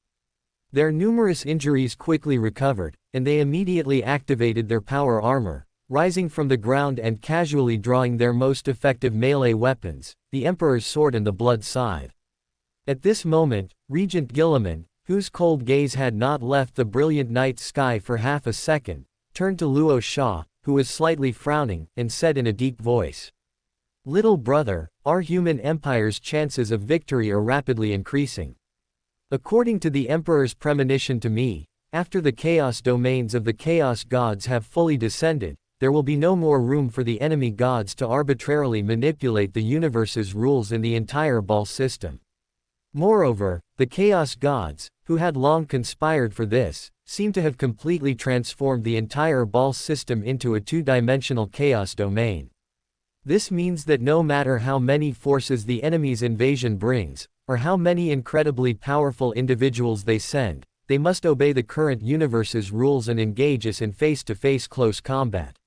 Their numerous injuries quickly recovered, and they immediately activated their power armor, rising from the ground and casually drawing their most effective melee weapons, the Emperor's sword and the blood scythe. At this moment, Regent Guilliman, whose cold gaze had not left the brilliant night sky for half a second, turned to Luo Sha, who was slightly frowning, and said in a deep voice, "Little brother, our human empire's chances of victory are rapidly increasing. According to the Emperor's premonition to me, after the chaos domains of the chaos gods have fully descended, there will be no more room for the enemy gods to arbitrarily manipulate the universe's rules in the entire Ball system. Moreover, the chaos gods, who had long conspired for this, seem to have completely transformed the entire Ball system into a 2-dimensional chaos domain. This means that no matter how many forces the enemy's invasion brings, or how many incredibly powerful individuals they send, they must obey the current universe's rules and engage us in face-to-face close combat.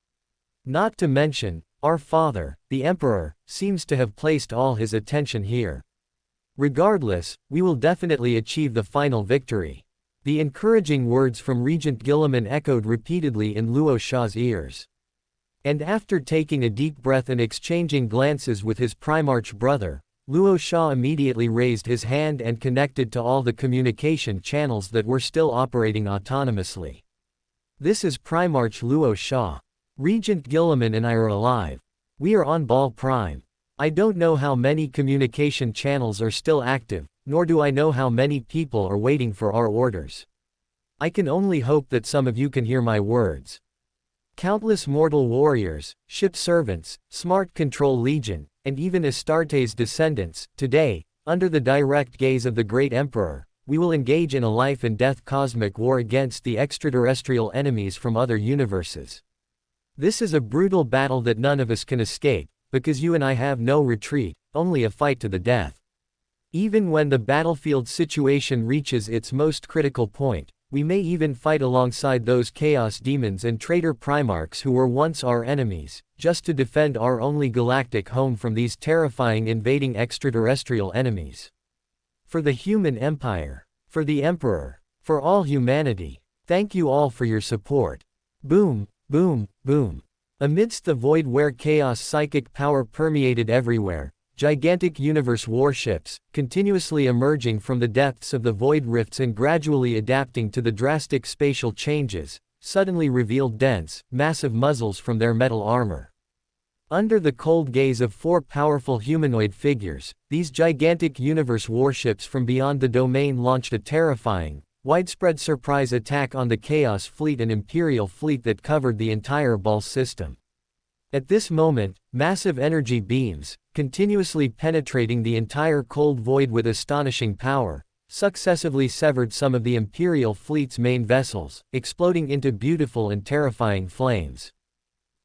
Not to mention, our father, the Emperor, seems to have placed all his attention here. Regardless, we will definitely achieve the final victory. The encouraging words from Regent Guilliman echoed repeatedly in Luo Sha's ears. And after taking a deep breath and exchanging glances with his Primarch brother, Luo Sha immediately raised his hand and connected to all the communication channels that were still operating autonomously. This is Primarch Luo Sha. Regent Guilliman and I are alive. We are on Ball Prime. I don't know how many communication channels are still active, nor do I know how many people are waiting for our orders. I can only hope that some of you can hear my words. Countless mortal warriors, ship servants, smart control legion, and even Astartes' descendants, today, under the direct gaze of the great Emperor, we will engage in a life-and-death cosmic war against the extraterrestrial enemies from other universes. This is a brutal battle that none of us can escape, because you and I have no retreat, only a fight to the death. Even when the battlefield situation reaches its most critical point, we may even fight alongside those chaos demons and traitor primarchs who were once our enemies, just to defend our only galactic home from these terrifying invading extraterrestrial enemies. For the human empire, for the Emperor, for all humanity, thank you all for your support. Boom, boom, boom. Amidst the void where chaos psychic power permeated everywhere, gigantic universe warships, continuously emerging from the depths of the void rifts and gradually adapting to the drastic spatial changes, suddenly revealed dense, massive muzzles from their metal armor. Under the cold gaze of four powerful humanoid figures, these gigantic universe warships from beyond the domain launched a terrifying, widespread surprise attack on the Chaos Fleet and Imperial Fleet that covered the entire Ball system. At this moment, massive energy beams, continuously penetrating the entire cold void with astonishing power, successively severed some of the Imperial Fleet's main vessels, exploding into beautiful and terrifying flames.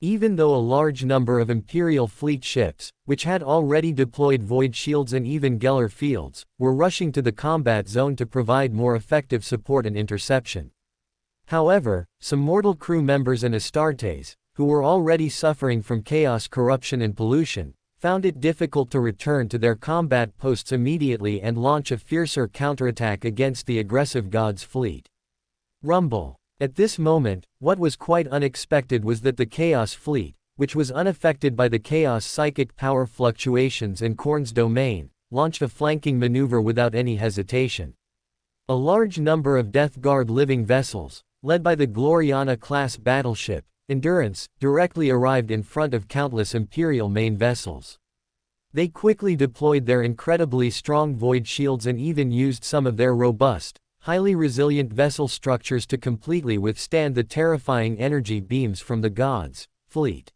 Even though a large number of Imperial Fleet ships, which had already deployed void shields and even Geller fields, were rushing to the combat zone to provide more effective support and interception. However, some mortal crew members and Astartes, who were already suffering from chaos, corruption and pollution, found it difficult to return to their combat posts immediately and launch a fiercer counterattack against the aggressive God's fleet. Rumble. At this moment, what was quite unexpected was that the Chaos Fleet, which was unaffected by the chaos psychic power fluctuations in Khorne's domain, launched a flanking maneuver without any hesitation. A large number of Death Guard living vessels, led by the Gloriana-class battleship, Endurance, directly arrived in front of countless Imperial main vessels. They quickly deployed their incredibly strong void shields and even used some of their robust, highly resilient vessel structures to completely withstand the terrifying energy beams from the God's fleet.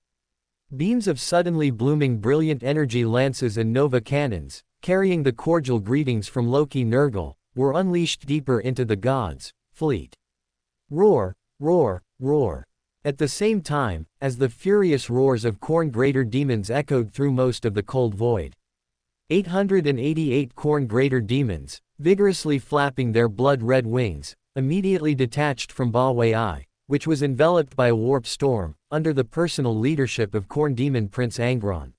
Beams of suddenly blooming brilliant energy lances and nova cannons, carrying the cordial greetings from Loki Nurgle, were unleashed deeper into the God's fleet. Roar, roar, roar. At the same time, as the furious roars of Khorne greater demons echoed through most of the cold void. 888 Khorne greater demons, vigorously flapping their blood-red wings, immediately detached from Ba Wei, which was enveloped by a warp storm, under the personal leadership of Khorne demon Prince Angron.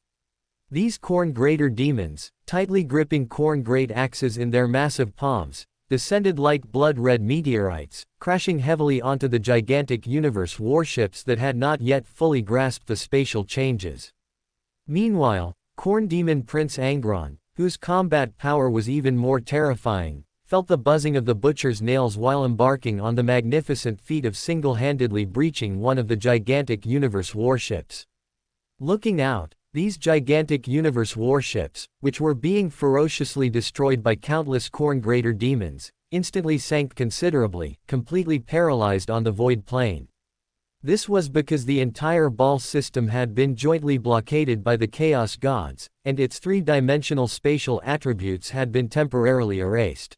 These Khorne greater demons, tightly gripping Khorne great axes in their massive palms, descended like blood-red meteorites, crashing heavily onto the gigantic universe warships that had not yet fully grasped the spatial changes. Meanwhile, Khorne demon Prince Angron, whose combat power was even more terrifying, felt the buzzing of the butcher's nails while embarking on the magnificent feat of single-handedly breaching one of the gigantic universe warships. Looking out, these gigantic universe warships, which were being ferociously destroyed by countless Khorne greater demons, instantly sank considerably, completely paralyzed on the void plane. This was because the entire Ball system had been jointly blockaded by the Chaos Gods, and its three-dimensional spatial attributes had been temporarily erased.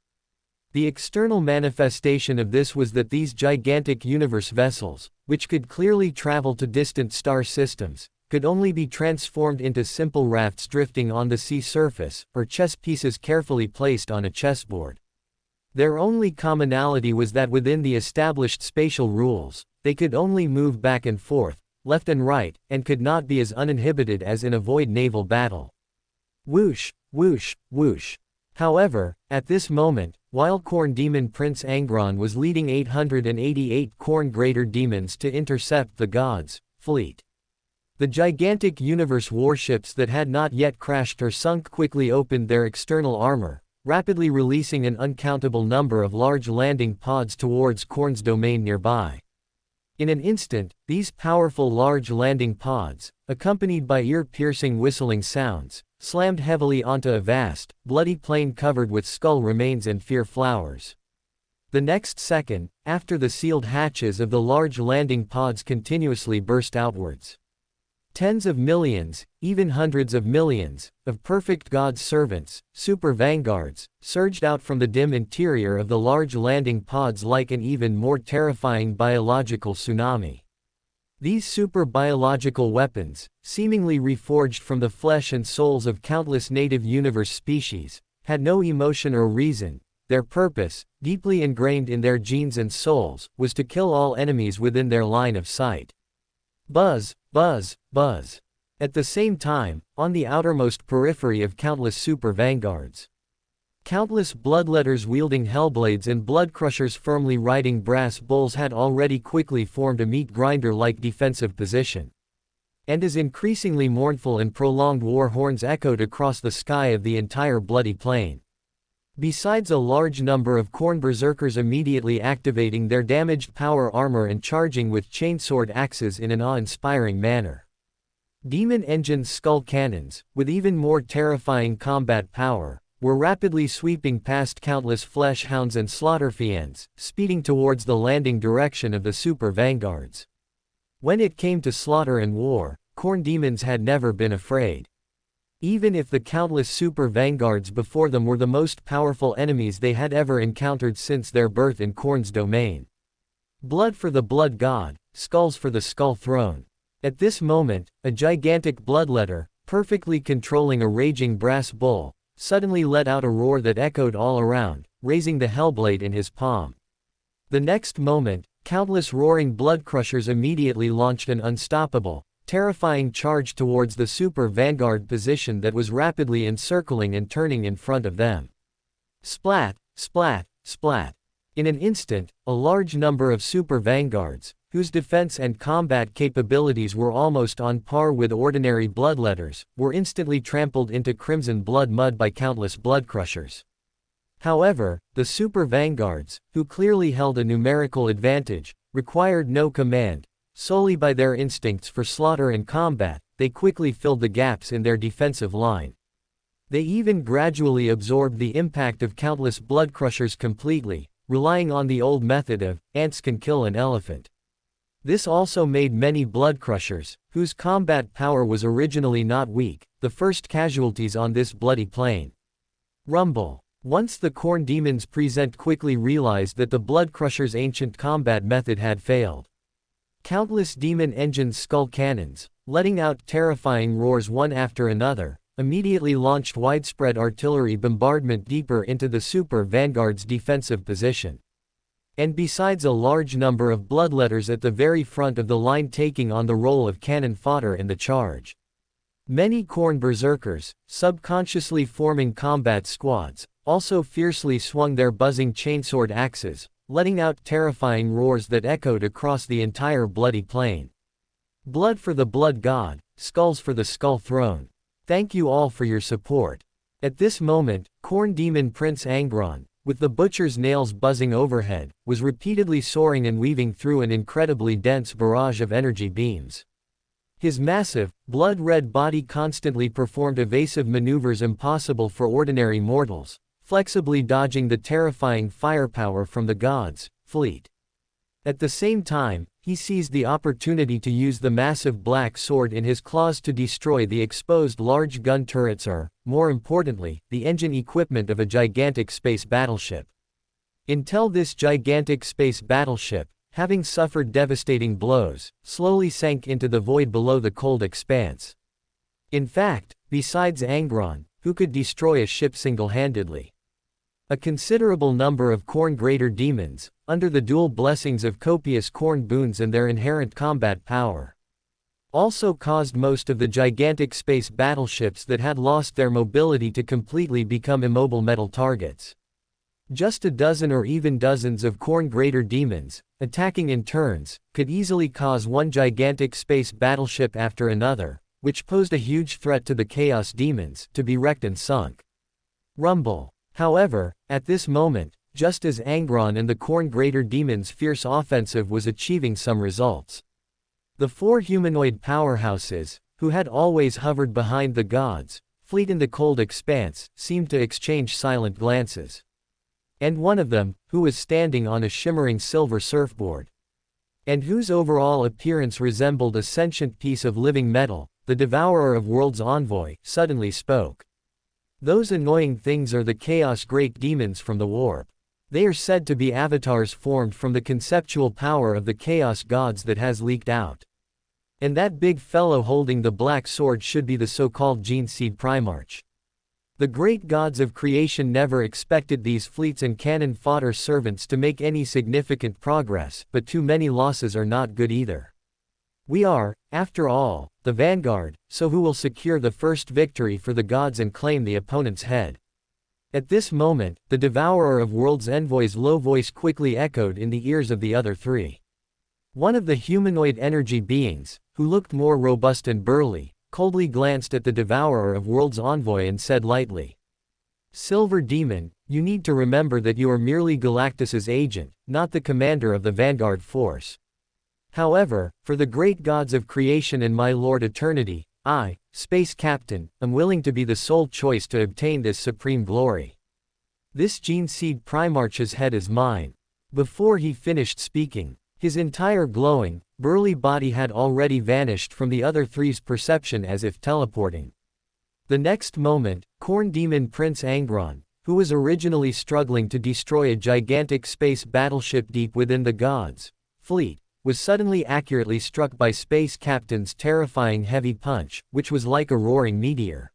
The external manifestation of this was that these gigantic universe vessels, which could clearly travel to distant star systems, could only be transformed into simple rafts drifting on the sea surface, or chess pieces carefully placed on a chessboard. Their only commonality was that within the established spatial rules, they could only move back and forth, left and right, and could not be as uninhibited as in a void naval battle. Whoosh, whoosh, whoosh. However, at this moment, while Khorne demon Prince Angron was leading 888 Khorne greater demons to intercept the gods' fleet, the gigantic universe warships that had not yet crashed or sunk quickly opened their external armor, rapidly releasing an uncountable number of large landing pods towards Khorne's domain nearby. In an instant, these powerful large landing pods, accompanied by ear-piercing whistling sounds, slammed heavily onto a vast, bloody plain covered with skull remains and fear flowers. The next second, after the sealed hatches of the large landing pods continuously burst outwards, tens of millions, even hundreds of millions, of perfect God's servants, super vanguards, surged out from the dim interior of the large landing pods like an even more terrifying biological tsunami. These super biological weapons, seemingly reforged from the flesh and souls of countless native universe species, had no emotion or reason. Their purpose, deeply ingrained in their genes and souls, was to kill all enemies within their line of sight. Buzz, buzz, buzz. At the same time, on the outermost periphery of countless super vanguards, countless bloodletters wielding hellblades and bloodcrushers firmly riding brass bulls had already quickly formed a meat grinder-like defensive position. And as increasingly mournful and prolonged war horns echoed across the sky of the entire bloody plain, besides a large number of Khorne berserkers immediately activating their damaged power armor and charging with chainsword axes in an awe-inspiring manner, demon engined skull cannons, with even more terrifying combat power, were rapidly sweeping past countless flesh hounds and slaughter fiends, speeding towards the landing direction of the super vanguards. When it came to slaughter and war, Khorne demons had never been afraid. Even if the countless super vanguards before them were the most powerful enemies they had ever encountered since their birth in Khorne's domain. Blood for the blood god, skulls for the skull throne. At this moment, a gigantic bloodletter, perfectly controlling a raging brass bull, suddenly let out a roar that echoed all around, raising the hellblade in his palm. The next moment, countless roaring blood crushers immediately launched an unstoppable, terrifying charge towards the super vanguard position that was rapidly encircling and turning in front of them. Splat, splat, splat. In an instant, a large number of super vanguards, whose defense and combat capabilities were almost on par with ordinary bloodletters, were instantly trampled into crimson blood mud by countless blood crushers. However, the super vanguards, who clearly held a numerical advantage, required no command. Solely by their instincts for slaughter and combat, they quickly filled the gaps in their defensive line. They even gradually absorbed the impact of countless blood crushers completely, relying on the old method of, ants can kill an elephant. This also made many blood crushers, whose combat power was originally not weak, the first casualties on this bloody plain. Rumble. Once the Khorne demons present quickly realized that the blood crushers' ancient combat method had failed. Countless demon-engined skull cannons, letting out terrifying roars one after another, immediately launched widespread artillery bombardment deeper into the super vanguard's defensive position. And besides a large number of bloodletters at the very front of the line taking on the role of cannon fodder in the charge, many Khorne berserkers, subconsciously forming combat squads, also fiercely swung their buzzing chainsword axes, letting out terrifying roars that echoed across the entire bloody plain. Blood for the blood god, skulls for the skull throne. Thank you all for your support. At this moment, Khorne demon Prince Angron, with the butcher's nails buzzing overhead, was repeatedly soaring and weaving through an incredibly dense barrage of energy beams. His massive, blood-red body constantly performed evasive maneuvers impossible for ordinary mortals, flexibly dodging the terrifying firepower from the gods' fleet. At the same time, he seized the opportunity to use the massive black sword in his claws to destroy the exposed large gun turrets or, more importantly, the engine equipment of a gigantic space battleship. Until this gigantic space battleship, having suffered devastating blows, slowly sank into the void below the cold expanse. In fact, besides Angron, who could destroy a ship single-handedly, a considerable number of Khorne greater demons, under the dual blessings of copious Khorne boons and their inherent combat power, also caused most of the gigantic space battleships that had lost their mobility to completely become immobile metal targets. Just a dozen or even dozens of Khorne greater demons, attacking in turns, could easily cause one gigantic space battleship after another, which posed a huge threat to the Chaos Demons, to be wrecked and sunk. Rumble. However, at this moment, just as Angron and the Khorne greater demons' fierce offensive was achieving some results, the four humanoid powerhouses, who had always hovered behind the gods, fleet in the cold expanse, seemed to exchange silent glances. And one of them, who was standing on a shimmering silver surfboard, and whose overall appearance resembled a sentient piece of living metal, the Devourer of Worlds envoy, suddenly spoke. Those annoying things are the Chaos Great Demons from the warp. They are said to be avatars formed from the conceptual power of the Chaos Gods that has leaked out. And that big fellow holding the black sword should be the so-called Gene Seed Primarch. The great gods of creation never expected these fleets and cannon fodder servants to make any significant progress, but too many losses are not good either. We are, after all, the vanguard, so who will secure the first victory for the gods and claim the opponent's head? At this moment, the Devourer of Worlds envoy's low voice quickly echoed in the ears of the other three. One of the humanoid energy beings, who looked more robust and burly, coldly glanced at the Devourer of Worlds envoy and said lightly, "Silver Demon, you need to remember that you are merely Galactus's agent, not the commander of the Vanguard force. However, for the great gods of creation and my Lord Eternity, I, Space Captain, am willing to be the sole choice to obtain this supreme glory. This Gene Seed Primarch's head is mine." Before he finished speaking, his entire glowing, burly body had already vanished from the other three's perception as if teleporting. The next moment, Khorne Demon Prince Angron, who was originally struggling to destroy a gigantic space battleship deep within the gods' fleet, was suddenly accurately struck by Space Captain's terrifying heavy punch, which was like a roaring meteor.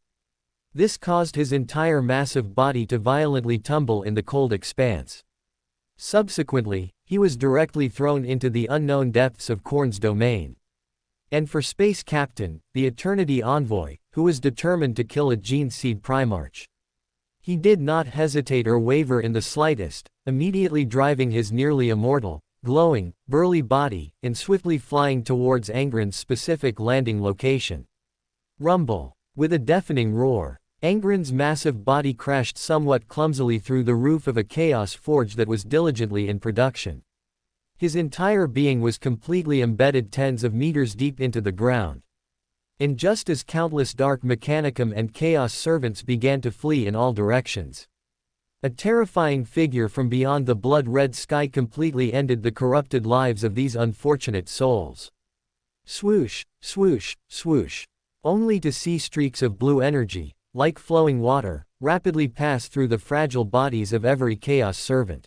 This caused his entire massive body to violently tumble in the cold expanse. Subsequently, he was directly thrown into the unknown depths of Khorne's domain. And for Space Captain, the Eternity Envoy, who was determined to kill a Gene Seed Primarch, he did not hesitate or waver in the slightest, immediately driving his nearly immortal, glowing, burly body, and swiftly flying towards Angron's specific landing location. Rumble. With a deafening roar, Angron's massive body crashed somewhat clumsily through the roof of a chaos forge that was diligently in production. His entire being was completely embedded tens of meters deep into the ground. And just as countless dark mechanicum and chaos servants began to flee in all directions, a terrifying figure from beyond the blood-red sky completely ended the corrupted lives of these unfortunate souls. Swoosh, swoosh, swoosh. Only to see streaks of blue energy, like flowing water, rapidly pass through the fragile bodies of every chaos servant.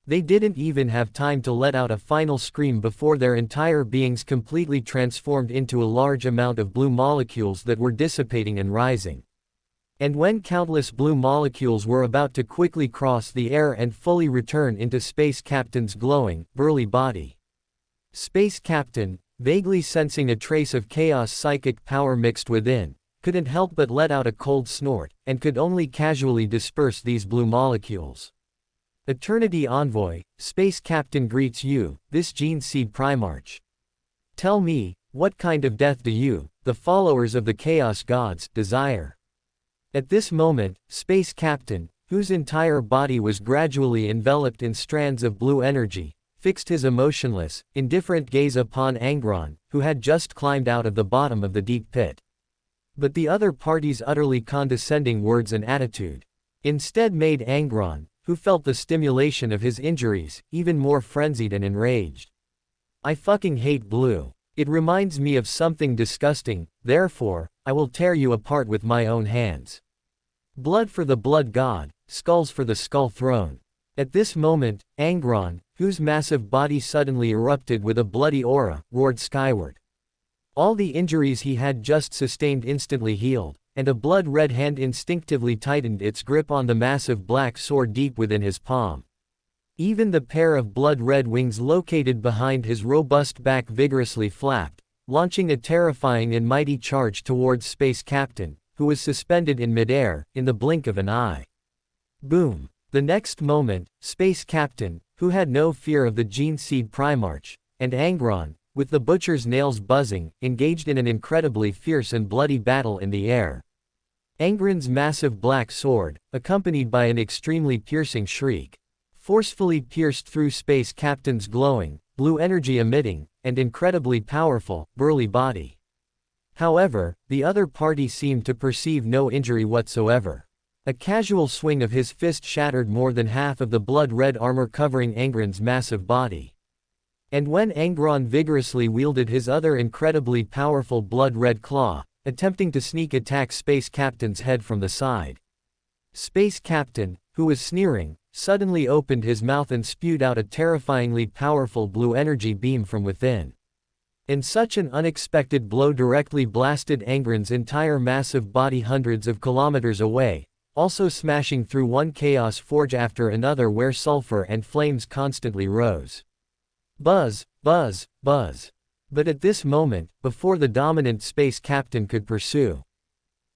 They didn't even have time to let out a final scream before their entire beings completely transformed into a large amount of blue molecules that were dissipating and rising. And when countless blue molecules were about to quickly cross the air and fully return into Space Captain's glowing, burly body, Space Captain, vaguely sensing a trace of chaos psychic power mixed within, couldn't help but let out a cold snort, and could only casually disperse these blue molecules. Eternity Envoy, Space Captain greets you, this Gene Seed Primarch. Tell me, what kind of death do you, the followers of the Chaos Gods, desire? At this moment, Space Captain, whose entire body was gradually enveloped in strands of blue energy, fixed his emotionless, indifferent gaze upon Angron, who had just climbed out of the bottom of the deep pit. But the other party's utterly condescending words and attitude instead made Angron, who felt the stimulation of his injuries, even more frenzied and enraged. I fucking hate blue. It reminds me of something disgusting, therefore, I will tear you apart with my own hands. Blood for the blood god, skulls for the skull throne. At this moment, Angron, whose massive body suddenly erupted with a bloody aura, roared skyward. All the injuries he had just sustained instantly healed, and a blood-red hand instinctively tightened its grip on the massive black sword deep within his palm. Even the pair of blood-red wings located behind his robust back vigorously flapped, launching a terrifying and mighty charge towards Space Captain, who was suspended in midair, in the blink of an eye. Boom! The next moment, Space Captain, who had no fear of the Gene Seed Primarch, and Angron, with the butcher's nails buzzing, engaged in an incredibly fierce and bloody battle in the air. Angron's massive black sword, accompanied by an extremely piercing shriek, forcefully pierced through Space Captain's glowing, blue energy-emitting, and incredibly powerful, burly body. However, the other party seemed to perceive no injury whatsoever. A casual swing of his fist shattered more than half of the blood-red armor covering Angron's massive body. And when Angron vigorously wielded his other incredibly powerful blood-red claw, attempting to sneak attack Space Captain's head from the side, Space Captain, who was sneering, suddenly opened his mouth and spewed out a terrifyingly powerful blue energy beam from within. And such an unexpected blow directly blasted Angron's entire massive body hundreds of kilometers away, also smashing through one chaos forge after another where sulfur and flames constantly rose. Buzz, buzz, buzz. But at this moment, before the dominant Space Captain could pursue,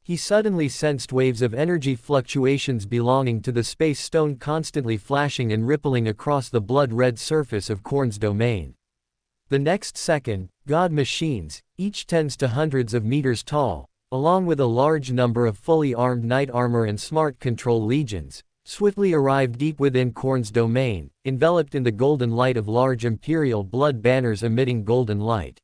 he suddenly sensed waves of energy fluctuations belonging to the space stone constantly flashing and rippling across the blood-red surface of Khorne's domain. The next second, god machines, each tens to hundreds of meters tall, along with a large number of fully armed knight armor and smart control legions, swiftly arrived deep within Khorne's domain, enveloped in the golden light of large imperial blood banners emitting golden light.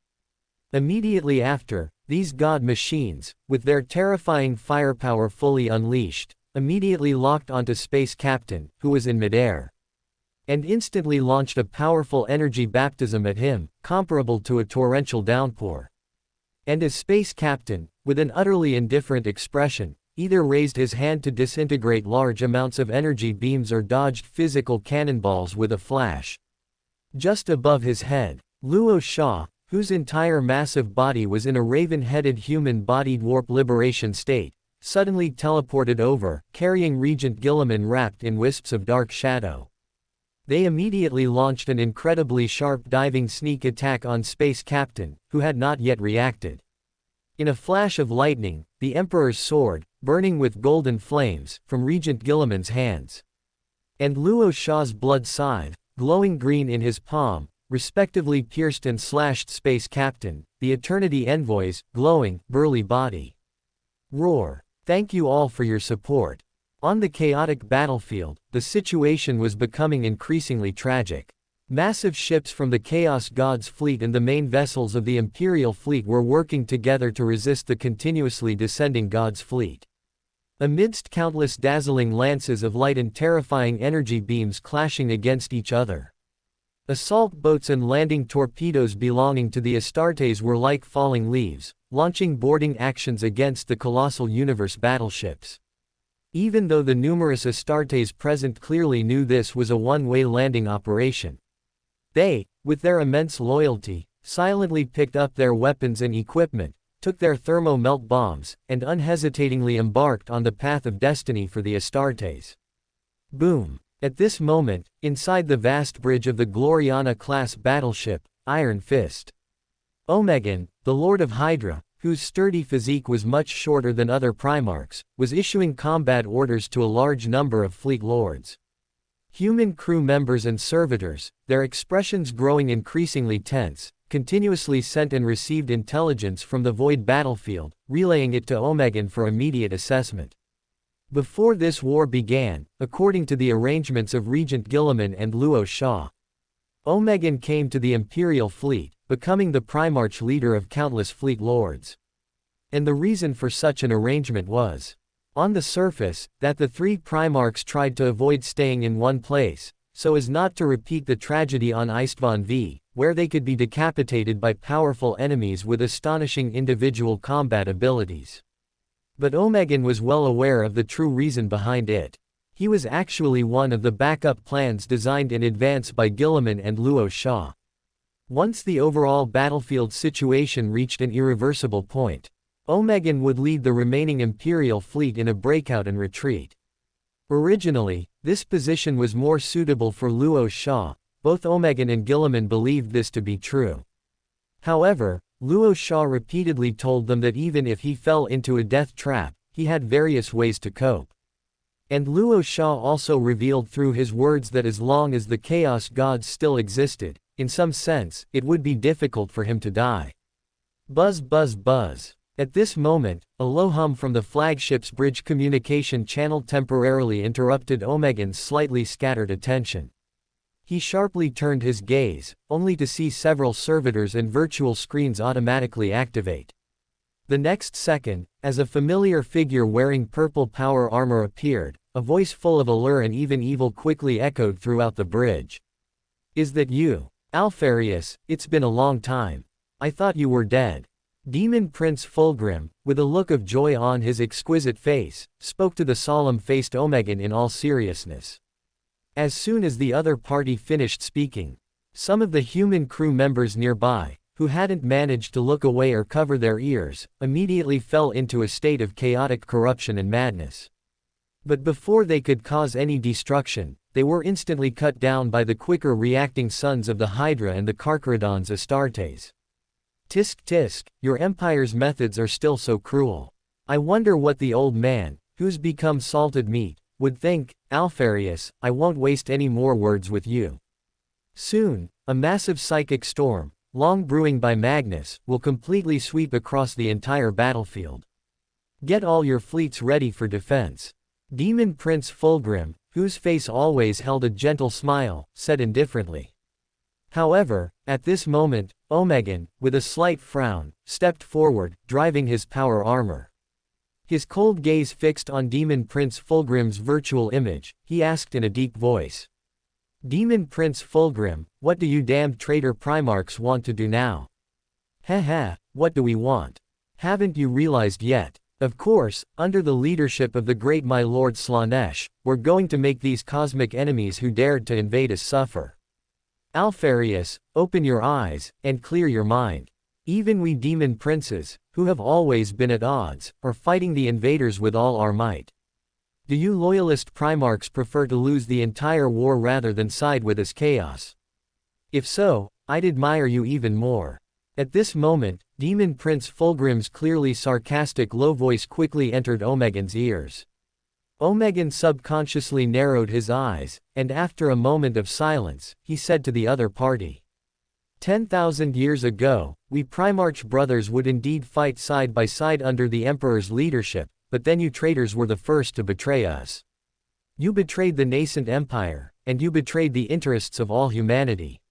Immediately after, these god machines, with their terrifying firepower fully unleashed, immediately locked onto Space Captain, who was in midair, and instantly launched a powerful energy baptism at him, comparable to a torrential downpour. And as Space Captain, with an utterly indifferent expression, either raised his hand to disintegrate large amounts of energy beams or dodged physical cannonballs with a flash. Just above his head, Luo Sha, whose entire massive body was in a raven-headed human-bodied warp liberation state, suddenly teleported over, carrying Regent Gilliman wrapped in wisps of dark shadow. They immediately launched an incredibly sharp diving sneak attack on Space Captain, who had not yet reacted. In a flash of lightning, the Emperor's sword, burning with golden flames, from Regent Gilliman's hands, and Luo Sha's blood scythe, glowing green in his palm, respectively pierced and slashed Space Captain, the Eternity Envoy's, glowing, burly body. Roar! Thank you all for your support. On the chaotic battlefield, the situation was becoming increasingly tragic. Massive ships from the Chaos God's fleet and the main vessels of the Imperial fleet were working together to resist the continuously descending God's fleet. Amidst countless dazzling lances of light and terrifying energy beams clashing against each other, assault boats and landing torpedoes belonging to the Astartes were like falling leaves, launching boarding actions against the colossal universe battleships. Even though the numerous Astartes present clearly knew this was a one-way landing operation, they, with their immense loyalty, silently picked up their weapons and equipment, took their thermo-melt bombs, and unhesitatingly embarked on the path of destiny for the Astartes. Boom! At this moment, inside the vast bridge of the Gloriana-class battleship, Iron Fist, Omegan, the Lord of Hydra, whose sturdy physique was much shorter than other Primarchs, was issuing combat orders to a large number of fleet lords, human crew members and servitors, their expressions growing increasingly tense, continuously sent and received intelligence from the void battlefield, relaying it to Omegan for immediate assessment. Before this war began, according to the arrangements of Regent Gilliman and Luo Sha, Omegan came to the Imperial fleet, becoming the Primarch leader of countless fleet lords. And the reason for such an arrangement was, on the surface, that the three Primarchs tried to avoid staying in one place, so as not to repeat the tragedy on Istvan V, where they could be decapitated by powerful enemies with astonishing individual combat abilities. But Omegan was well aware of the true reason behind it. He was actually one of the backup plans designed in advance by Guilliman and Luo Sha. Once the overall battlefield situation reached an irreversible point, Omegan would lead the remaining Imperial fleet in a breakout and retreat. Originally, this position was more suitable for Luo Sha. Both Omegan and Guilliman believed this to be true. However, Luo Sha repeatedly told them that even if he fell into a death trap, he had various ways to cope. And Luo Sha also revealed through his words that as long as the Chaos Gods still existed, in some sense, it would be difficult for him to die. Buzz buzz buzz. At this moment, a low hum from the flagship's bridge communication channel temporarily interrupted Omegan's slightly scattered attention. He sharply turned his gaze, only to see several servitors and virtual screens automatically activate. The next second, as a familiar figure wearing purple power armor appeared, a voice full of allure and even evil quickly echoed throughout the bridge. "Is that you, Alpharius? It's been a long time. I thought you were dead." Demon Prince Fulgrim, with a look of joy on his exquisite face, spoke to the solemn-faced Omegan in all seriousness. As soon as the other party finished speaking, some of the human crew members nearby, who hadn't managed to look away or cover their ears, immediately fell into a state of chaotic corruption and madness. But before they could cause any destruction, they were instantly cut down by the quicker reacting sons of the Hydra and the Carcharodon's Astartes. "Tisk tisk, your empire's methods are still so cruel. I wonder what the old man, who's become salted meat, would think. Alpharius, I won't waste any more words with you. Soon, a massive psychic storm, long brewing by Magnus, will completely sweep across the entire battlefield. Get all your fleets ready for defense." Demon Prince Fulgrim, whose face always held a gentle smile, said indifferently. However, at this moment, Omegan, with a slight frown, stepped forward, driving his power armor. His cold gaze fixed on Demon Prince Fulgrim's virtual image, he asked in a deep voice. "Demon Prince Fulgrim, what do you damned traitor Primarchs want to do now?" "Heh, what do we want? Haven't you realized yet? Of course, under the leadership of the great my lord Slaanesh, we're going to make these cosmic enemies who dared to invade us suffer. Alpharius, open your eyes, and clear your mind. Even we demon princes, who have always been at odds, are fighting the invaders with all our might. Do you loyalist Primarchs prefer to lose the entire war rather than side with us chaos? If so, I'd admire you even more." At this moment, Demon Prince Fulgrim's clearly sarcastic low voice quickly entered Omegan's ears. Omegan subconsciously narrowed his eyes, and after a moment of silence, he said to the other party. 10,000 years ago, we Primarch brothers would indeed fight side by side under the Emperor's leadership, but then you traitors were the first to betray us. You betrayed the nascent empire, and you betrayed the interests of all humanity.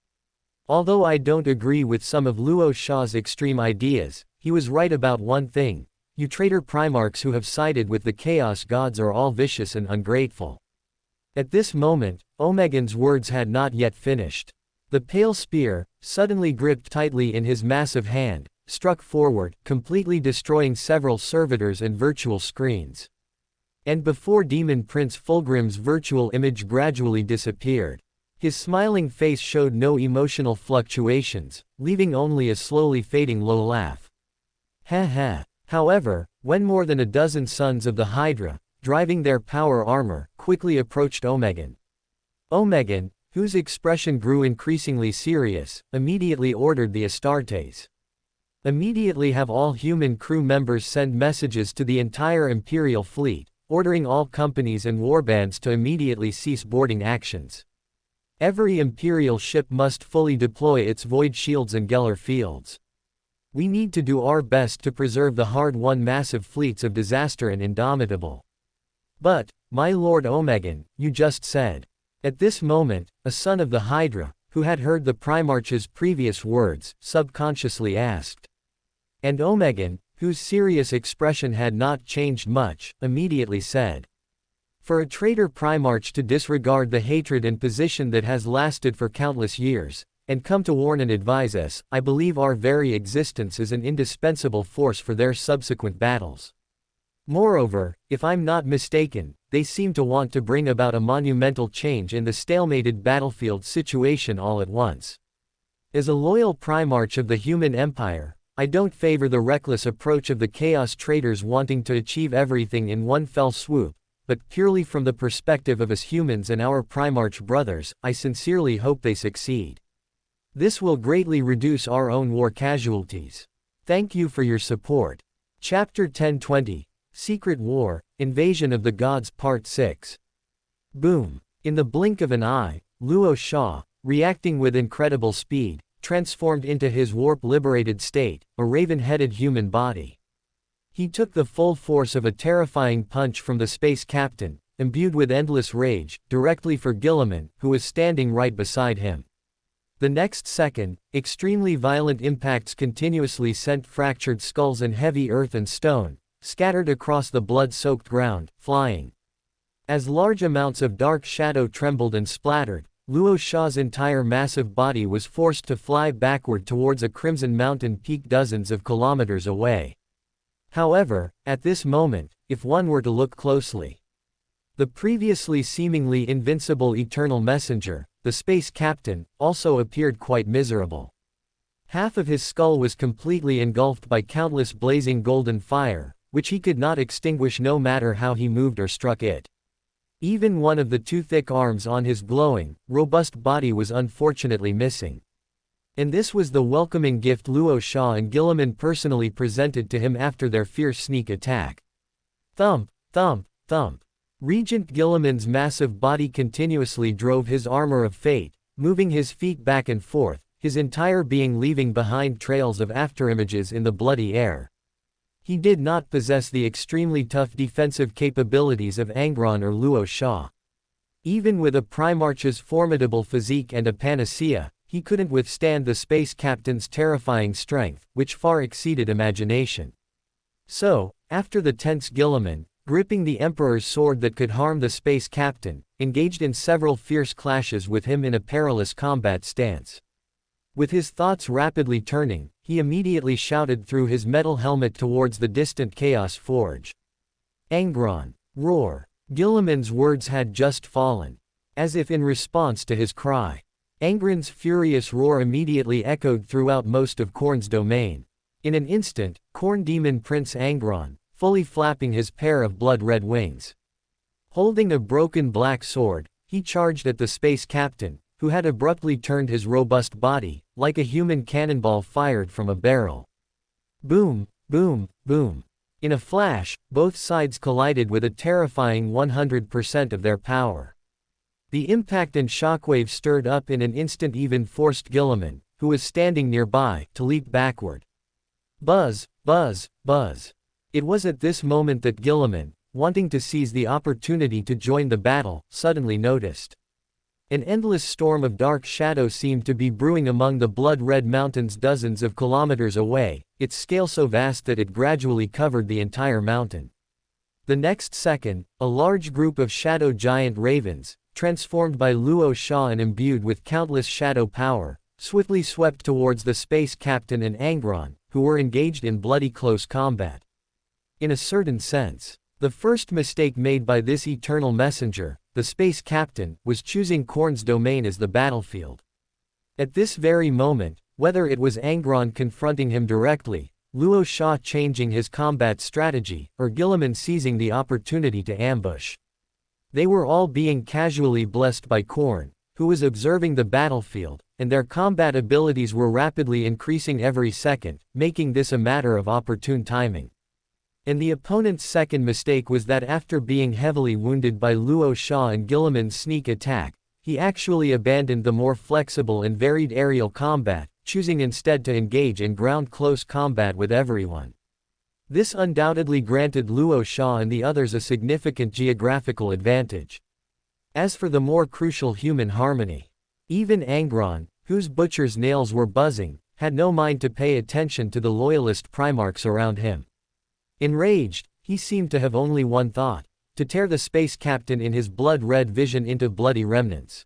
Although I don't agree with some of Luo Sha's extreme ideas, he was right about one thing. You traitor Primarchs who have sided with the Chaos Gods are all vicious and ungrateful." At this moment, Omegan's words had not yet finished. The pale spear, suddenly gripped tightly in his massive hand, struck forward, completely destroying several servitors and virtual screens. And before Demon Prince Fulgrim's virtual image gradually disappeared, his smiling face showed no emotional fluctuations, leaving only a slowly fading low laugh. Heh. However, when more than a dozen sons of the Hydra, driving their power armor, quickly approached Omegan. Omegan, whose expression grew increasingly serious, immediately ordered the Astartes. Immediately have all human crew members send messages to the entire Imperial fleet, ordering all companies and warbands to immediately cease boarding actions. Every Imperial ship must fully deploy its void shields and Geller fields. We need to do our best to preserve the hard-won massive fleets of Disaster and Indomitable. But, my lord Omegan, you just said. At this moment, a son of the Hydra, who had heard the Primarch's previous words, subconsciously asked. And Omegan, whose serious expression had not changed much, immediately said. For a traitor Primarch to disregard the hatred and position that has lasted for countless years, and come to warn and advise us, I believe our very existence is an indispensable force for their subsequent battles. Moreover, if I'm not mistaken, they seem to want to bring about a monumental change in the stalemated battlefield situation all at once. As a loyal Primarch of the human empire, I don't favor the reckless approach of the Chaos Traders wanting to achieve everything in one fell swoop, but purely from the perspective of us humans and our Primarch brothers, I sincerely hope they succeed. This will greatly reduce our own war casualties. Thank you for your support. Chapter 1020, Secret War, Invasion of the Gods Part 6. Boom. In the blink of an eye, Luo Sha, reacting with incredible speed, transformed into his warp-liberated state, a raven-headed human body. He took the full force of a terrifying punch from the space captain, imbued with endless rage, directly for Guilliman, who was standing right beside him. The next second, extremely violent impacts continuously sent fractured skulls and heavy earth and stone, scattered across the blood-soaked ground, flying. As large amounts of dark shadow trembled and splattered, Luo Sha's entire massive body was forced to fly backward towards a crimson mountain peak dozens of kilometers away. However, at this moment, if one were to look closely, the previously seemingly invincible Eternal Messenger, the space captain, also appeared quite miserable. Half of his skull was completely engulfed by countless blazing golden fire, which he could not extinguish no matter how he moved or struck it. Even one of the two thick arms on his glowing, robust body was unfortunately missing. And this was the welcoming gift Luo Sha and Guilliman personally presented to him after their fierce sneak attack. Thump, thump, thump. Regent Guilliman's massive body continuously drove his armor of fate, moving his feet back and forth, his entire being leaving behind trails of afterimages in the bloody air. He did not possess the extremely tough defensive capabilities of Angron or Luo Sha. Even with a Primarch's formidable physique and a panacea, he couldn't withstand the space captain's terrifying strength, which far exceeded imagination. So, after the tense Guilliman, gripping the Emperor's sword that could harm the space captain, engaged in several fierce clashes with him in a perilous combat stance. With his thoughts rapidly turning, he immediately shouted through his metal helmet towards the distant Chaos Forge. Angron! Roar! Guilliman's words had just fallen. As if in response to his cry, Angron's furious roar immediately echoed throughout most of Khorne's domain. In an instant, Khorne Demon Prince Angron, fully flapping his pair of blood-red wings. Holding a broken black sword, he charged at the space captain, who had abruptly turned his robust body, like a human cannonball fired from a barrel. Boom, boom, boom. In a flash, both sides collided with a terrifying 100% of their power. The impact and shockwave stirred up in an instant even forced Guilliman, who was standing nearby, to leap backward. Buzz, buzz, buzz. It was at this moment that Guilliman, wanting to seize the opportunity to join the battle, suddenly noticed. An endless storm of dark shadow seemed to be brewing among the blood-red mountains dozens of kilometers away, its scale so vast that it gradually covered the entire mountain. The next second, a large group of shadow giant ravens, transformed by Luo Sha and imbued with countless shadow power, swiftly swept towards the space captain and Angron, who were engaged in bloody close combat. In a certain sense, the first mistake made by this eternal messenger, the space captain, was choosing Khorne's domain as the battlefield. At this very moment, whether it was Angron confronting him directly, Luo Sha changing his combat strategy, or Guilliman seizing the opportunity to ambush, they were all being casually blessed by Khorne, who was observing the battlefield, and their combat abilities were rapidly increasing every second, making this a matter of opportune timing. And the opponent's second mistake was that after being heavily wounded by Luo Sha and Guilliman's sneak attack, he actually abandoned the more flexible and varied aerial combat, choosing instead to engage in ground-close combat with everyone. This undoubtedly granted Luo Sha and the others a significant geographical advantage. As for the more crucial human harmony, even Angron, whose butcher's nails were buzzing, had no mind to pay attention to the loyalist Primarchs around him. Enraged, he seemed to have only one thought: to tear the space captain in his blood-red vision into bloody remnants.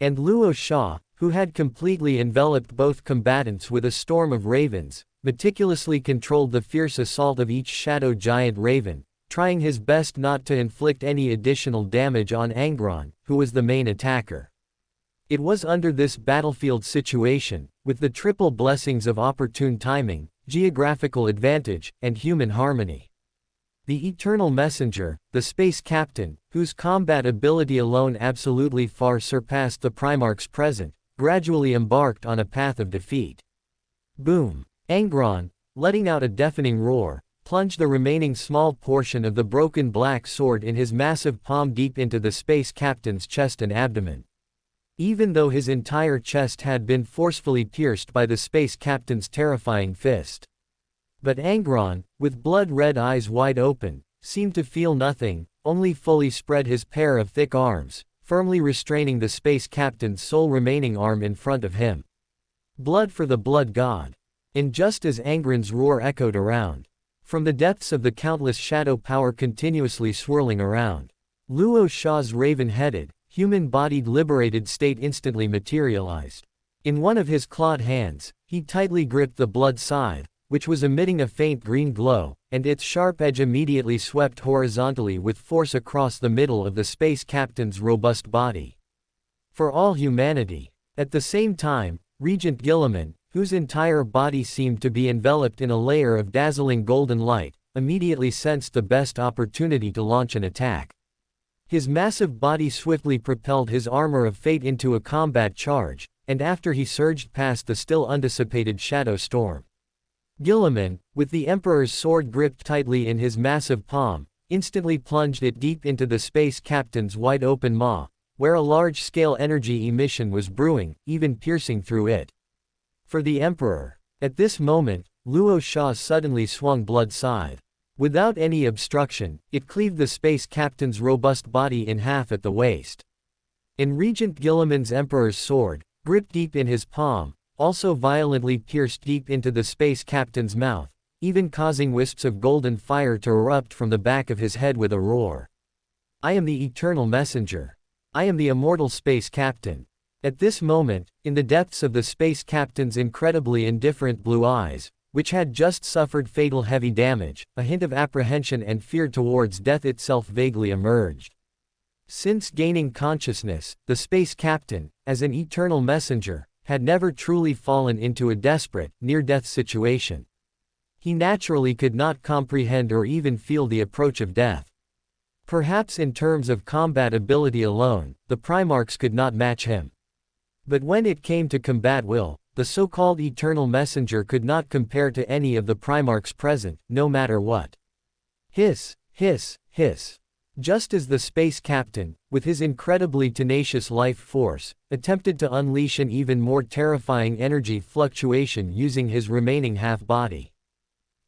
And Luo Sha, who had completely enveloped both combatants with a storm of ravens, meticulously controlled the fierce assault of each shadow giant raven, trying his best not to inflict any additional damage on Angron, who was the main attacker. It was under this battlefield situation, with the triple blessings of opportune timing, geographical advantage, and human harmony. The Eternal Messenger, the Space Captain, whose combat ability alone absolutely far surpassed the Primarch's present, gradually embarked on a path of defeat. Boom! Angron, letting out a deafening roar, plunged the remaining small portion of the broken black sword in his massive palm deep into the Space Captain's chest and abdomen. Even though his entire chest had been forcefully pierced by the Space Captain's terrifying fist. But Angron, with blood-red eyes wide open, seemed to feel nothing, only fully spread his pair of thick arms, firmly restraining the Space Captain's sole remaining arm in front of him. Blood for the Blood God. And just as Angron's roar echoed around, from the depths of the countless shadow power continuously swirling around, Luo Sha's raven-headed, human-bodied liberated state instantly materialized. In one of his clawed hands, he tightly gripped the blood scythe, which was emitting a faint green glow, and its sharp edge immediately swept horizontally with force across the middle of the Space Captain's robust body. For all humanity. At the same time, Regent Guilliman, whose entire body seemed to be enveloped in a layer of dazzling golden light, immediately sensed the best opportunity to launch an attack. His massive body swiftly propelled his armor of fate into a combat charge, and after he surged past the still undissipated shadow storm, Guilliman, with the Emperor's sword gripped tightly in his massive palm, instantly plunged it deep into the Space Captain's wide-open maw, where a large-scale energy emission was brewing, even piercing through it. For the Emperor. At this moment, Luo Sha suddenly swung blood scythe. Without any obstruction, it cleaved the Space Captain's robust body in half at the waist. And Regent Guilliman's Emperor's sword, gripped deep in his palm, also violently pierced deep into the Space Captain's mouth, even causing wisps of golden fire to erupt from the back of his head with a roar. I am the Eternal Messenger. I am the immortal Space Captain. At this moment, in the depths of the Space Captain's incredibly indifferent blue eyes, which had just suffered fatal heavy damage, a hint of apprehension and fear towards death itself vaguely emerged. Since gaining consciousness, the Space Captain, as an Eternal Messenger, had never truly fallen into a desperate, near-death situation. He naturally could not comprehend or even feel the approach of death. Perhaps in terms of combat ability alone, the Primarchs could not match him. But when it came to combat will, the so-called Eternal Messenger could not compare to any of the Primarchs present, no matter what. Hiss, hiss, hiss. Just as the Space Captain, with his incredibly tenacious life force, attempted to unleash an even more terrifying energy fluctuation using his remaining half-body.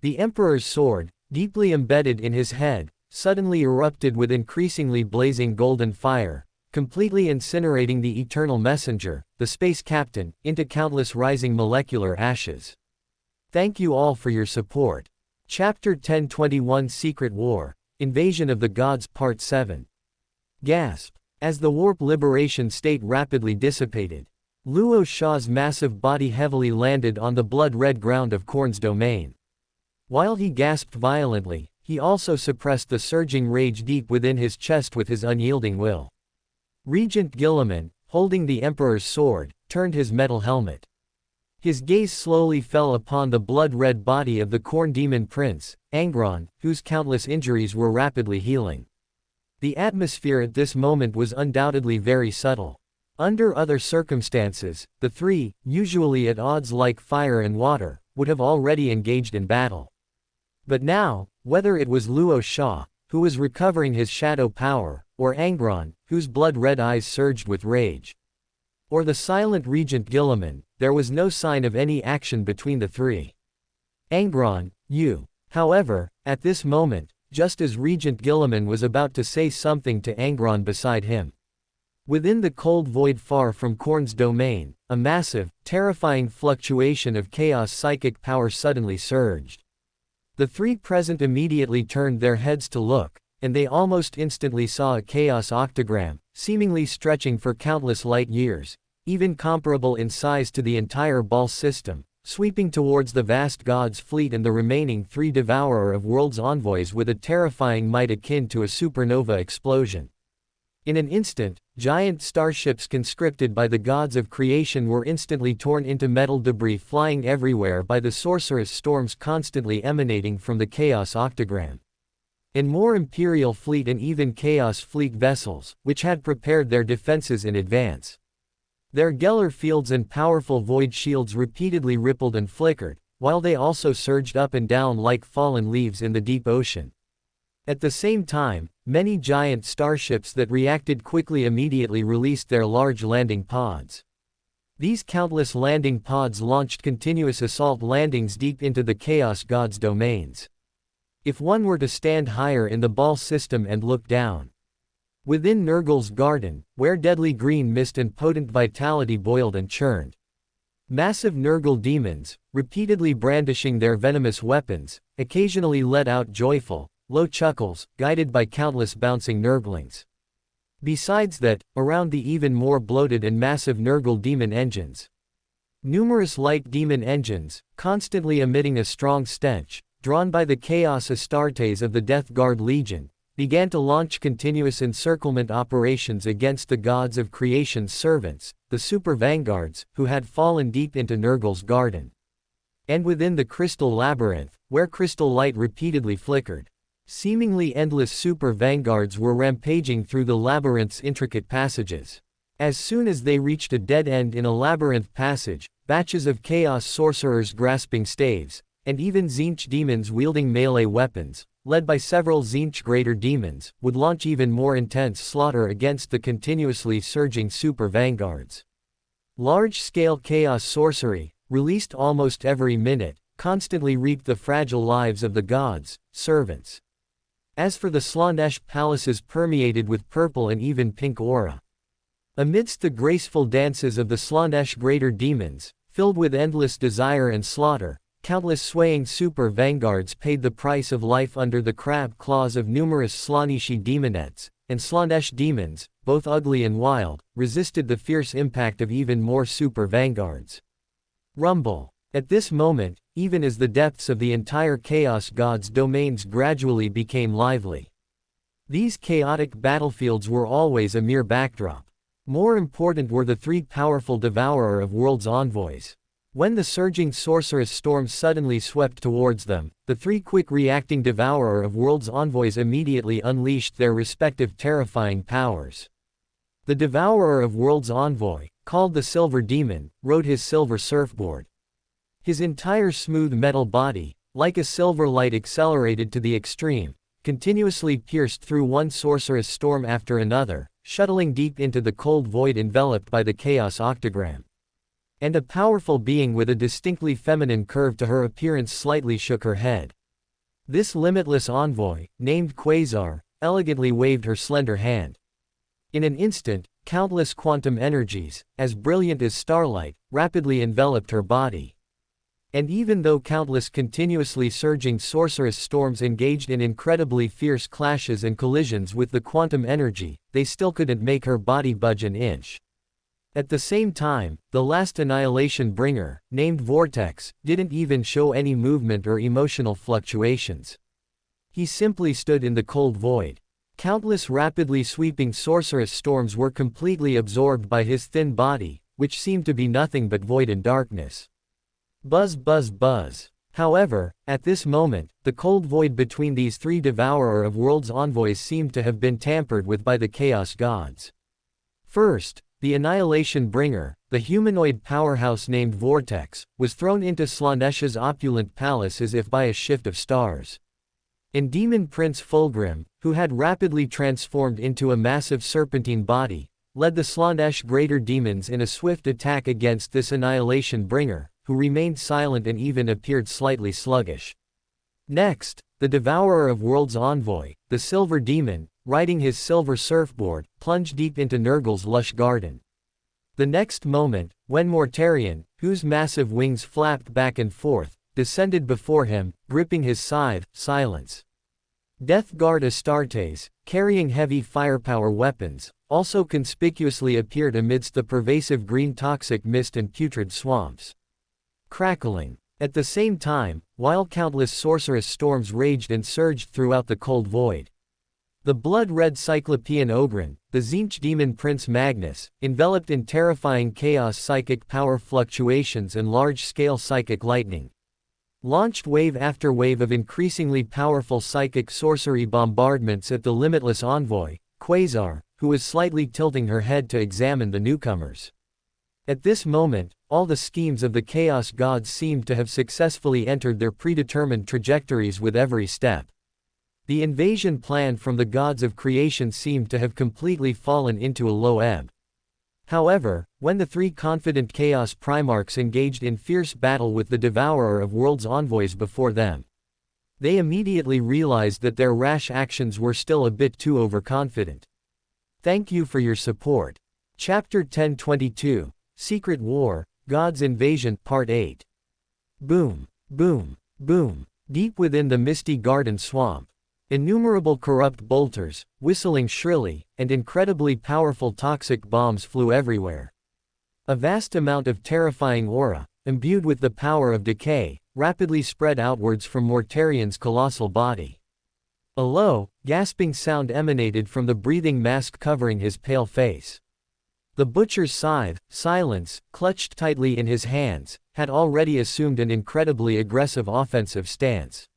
The Emperor's sword, deeply embedded in his head, suddenly erupted with increasingly blazing golden fire, completely incinerating the Eternal Messenger, the Space Captain, into countless rising molecular ashes. Thank you all for your support. Chapter 1021 Secret War, Invasion of the Gods Part 7. Gasp. As the warp liberation state rapidly dissipated, Luo Sha's massive body heavily landed on the blood-red ground of Khorne's domain. While he gasped violently, he also suppressed the surging rage deep within his chest with his unyielding will. Regent Guilliman, holding the Emperor's sword, turned his metal helmet. His gaze slowly fell upon the blood-red body of the Khorne Demon Prince, Angron, whose countless injuries were rapidly healing. The atmosphere at this moment was undoubtedly very subtle. Under other circumstances, the three, usually at odds like fire and water, would have already engaged in battle. But now, whether it was Luo Sha, who was recovering his shadow power, or Angron, whose blood-red eyes surged with rage, or the silent Regent Guilliman, there was no sign of any action between the three. Angron, you. However, at this moment, just as Regent Guilliman was about to say something to Angron beside him, within the cold void far from Khorne's domain, a massive, terrifying fluctuation of chaos psychic power suddenly surged. The three present immediately turned their heads to look, and they almost instantly saw a chaos octagram, seemingly stretching for countless light years, even comparable in size to the entire Ball system, sweeping towards the vast god's fleet and the remaining 3 Devourer of Worlds envoys with a terrifying might akin to a supernova explosion. In an instant, giant starships conscripted by the gods of creation were instantly torn into metal debris flying everywhere by the sorcerous storms constantly emanating from the Chaos Octagram. And more Imperial fleet and even Chaos fleet vessels, which had prepared their defenses in advance. Their Geller fields and powerful void shields repeatedly rippled and flickered, while they also surged up and down like fallen leaves in the deep ocean. At the same time, many giant starships that reacted quickly immediately released their large landing pods. These countless landing pods launched continuous assault landings deep into the Chaos God's domains. If one were to stand higher in the ball system and look down. Within Nurgle's garden, where deadly green mist and potent vitality boiled and churned. Massive Nurgle demons, repeatedly brandishing their venomous weapons, occasionally let out joyful, low chuckles, guided by countless bouncing Nurglings. Besides that, around the even more bloated and massive Nurgle demon engines. Numerous light demon engines, constantly emitting a strong stench, drawn by the Chaos Astartes of the Death Guard Legion, began to launch continuous encirclement operations against the gods of creation's servants, the Super Vanguards, who had fallen deep into Nurgle's garden. And within the Crystal Labyrinth, where crystal light repeatedly flickered. Seemingly endless Super Vanguards were rampaging through the labyrinth's intricate passages. As soon as they reached a dead end in a labyrinth passage, batches of Chaos Sorcerers grasping staves, and even Tzeentch demons wielding melee weapons, led by several Tzeentch Greater Demons, would launch even more intense slaughter against the continuously surging Super Vanguards. Large-scale Chaos Sorcery, released almost every minute, constantly reaped the fragile lives of the gods' servants. As for the Slaanesh palaces permeated with purple and even pink aura. Amidst the graceful dances of the Slaanesh Greater Demons, filled with endless desire and slaughter, countless swaying Super Vanguards paid the price of life under the crab claws of numerous Slaaneshi demonettes, and Slaanesh demons, both ugly and wild, resisted the fierce impact of even more Super Vanguards. Rumble. At this moment, even as the depths of the entire Chaos God's domains gradually became lively. These chaotic battlefields were always a mere backdrop. More important were the 3 powerful Devourer of Worlds envoys. When the surging sorcerous storm suddenly swept towards them, the 3 quick-reacting Devourer of Worlds envoys immediately unleashed their respective terrifying powers. The Devourer of Worlds envoy, called the Silver Demon, rode his silver surfboard. His entire smooth metal body, like a silver light accelerated to the extreme, continuously pierced through one sorcerous storm after another, shuttling deep into the cold void enveloped by the Chaos Octagram. And a powerful being with a distinctly feminine curve to her appearance slightly shook her head. This limitless envoy, named Quasar, elegantly waved her slender hand. In an instant, countless quantum energies, as brilliant as starlight, rapidly enveloped her body. And even though countless continuously surging sorcerous storms engaged in incredibly fierce clashes and collisions with the quantum energy, they still couldn't make her body budge an inch. At the same time, the last annihilation bringer, named Vortex, didn't even show any movement or emotional fluctuations. He simply stood in the cold void. Countless rapidly sweeping sorcerous storms were completely absorbed by his thin body, which seemed to be nothing but void and darkness. Buzz buzz buzz. However, at this moment, the cold void between these 3 Devourer of Worlds envoys seemed to have been tampered with by the Chaos Gods. First, the Annihilation Bringer, the humanoid powerhouse named Vortex, was thrown into Slaanesh's opulent palace as if by a shift of stars. And Demon Prince Fulgrim, who had rapidly transformed into a massive serpentine body, led the Slaanesh Greater Demons in a swift attack against this Annihilation Bringer, who remained silent and even appeared slightly sluggish. Next, the Devourer of Worlds envoy, the Silver Demon, riding his silver surfboard, plunged deep into Nurgle's lush garden. The next moment, when Mortarion, whose massive wings flapped back and forth, descended before him, gripping his scythe, silence. Death Guard Astartes, carrying heavy firepower weapons, also conspicuously appeared amidst the pervasive green toxic mist and putrid swamps. crackling. At the same time, while countless sorcerous storms raged and surged throughout the cold void. The blood-red Cyclopean Ogren, the Tzeentch demon Prince Magnus, enveloped in terrifying chaos psychic power fluctuations and large-scale psychic lightning, launched wave after wave of increasingly powerful psychic sorcery bombardments at the limitless envoy, Quasar, who was slightly tilting her head to examine the newcomers. At this moment, all the schemes of the Chaos Gods seemed to have successfully entered their predetermined trajectories with every step. The invasion plan from the gods of creation seemed to have completely fallen into a low ebb. However, when the three confident Chaos Primarchs engaged in fierce battle with the Devourer of Worlds envoys before them, they immediately realized that their rash actions were still a bit too overconfident. Thank you for your support. Chapter 1022, Secret War, God's Invasion, Part 8. Boom, boom, boom. Deep within the misty garden swamp, innumerable corrupt bolters, whistling shrilly, and incredibly powerful toxic bombs flew everywhere. A vast amount of terrifying aura, imbued with the power of decay, rapidly spread outwards from Mortarion's colossal body. A low, gasping sound emanated from the breathing mask covering his pale face. The butcher's scythe, Silence, clutched tightly in his hands, had already assumed an incredibly aggressive offensive stance.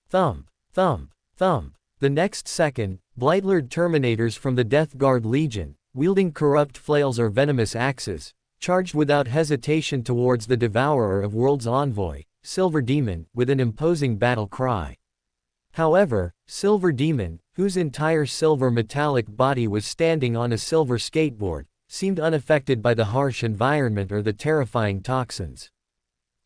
Thump, thump, thump. The next second, Blightlord Terminators from the Death Guard Legion, wielding corrupt flails or venomous axes, charged without hesitation towards the Devourer of Worlds envoy, Silver Demon, with an imposing battle cry. However, Silver Demon, whose entire silver metallic body was standing on a silver skateboard, seemed unaffected by the harsh environment or the terrifying toxins.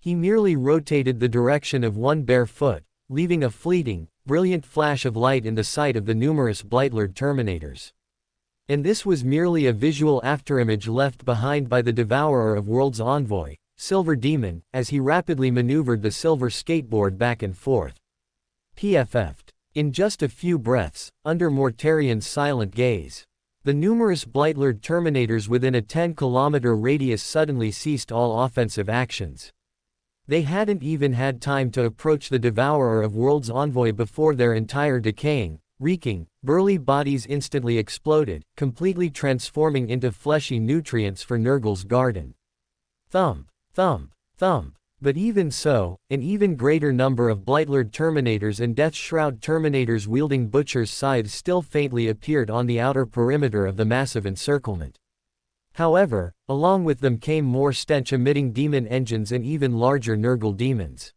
He merely rotated the direction of one bare foot, leaving a fleeting, brilliant flash of light in the sight of the numerous Blightlord Terminators. And this was merely a visual afterimage left behind by the Devourer of Worlds envoy, Silver Demon, as he rapidly maneuvered the silver skateboard back and forth. PFF'd. In just a few breaths, under Mortarion's silent gaze, the numerous Blightlord Terminators within a 10-kilometer radius suddenly ceased all offensive actions. They hadn't even had time to approach the Devourer of Worlds envoy before their entire decaying, reeking, burly bodies instantly exploded, completely transforming into fleshy nutrients for Nurgle's garden. Thump, thump, thump. But even so, an even greater number of Blightlord Terminators and Death Shroud Terminators wielding Butcher's scythes still faintly appeared on the outer perimeter of the massive encirclement. However, along with them came more stench-emitting demon engines and even larger Nurgle demons.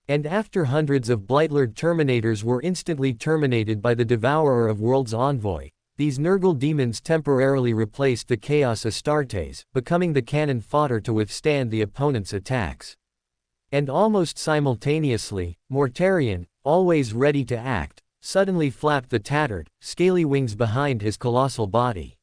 And after hundreds of Blightlord Terminators were instantly terminated by the Devourer of Worlds envoy, these Nurgle demons temporarily replaced the Chaos Astartes, becoming the cannon fodder to withstand the opponent's attacks. And almost simultaneously, Mortarion, always ready to act, suddenly flapped the tattered, scaly wings behind his colossal body.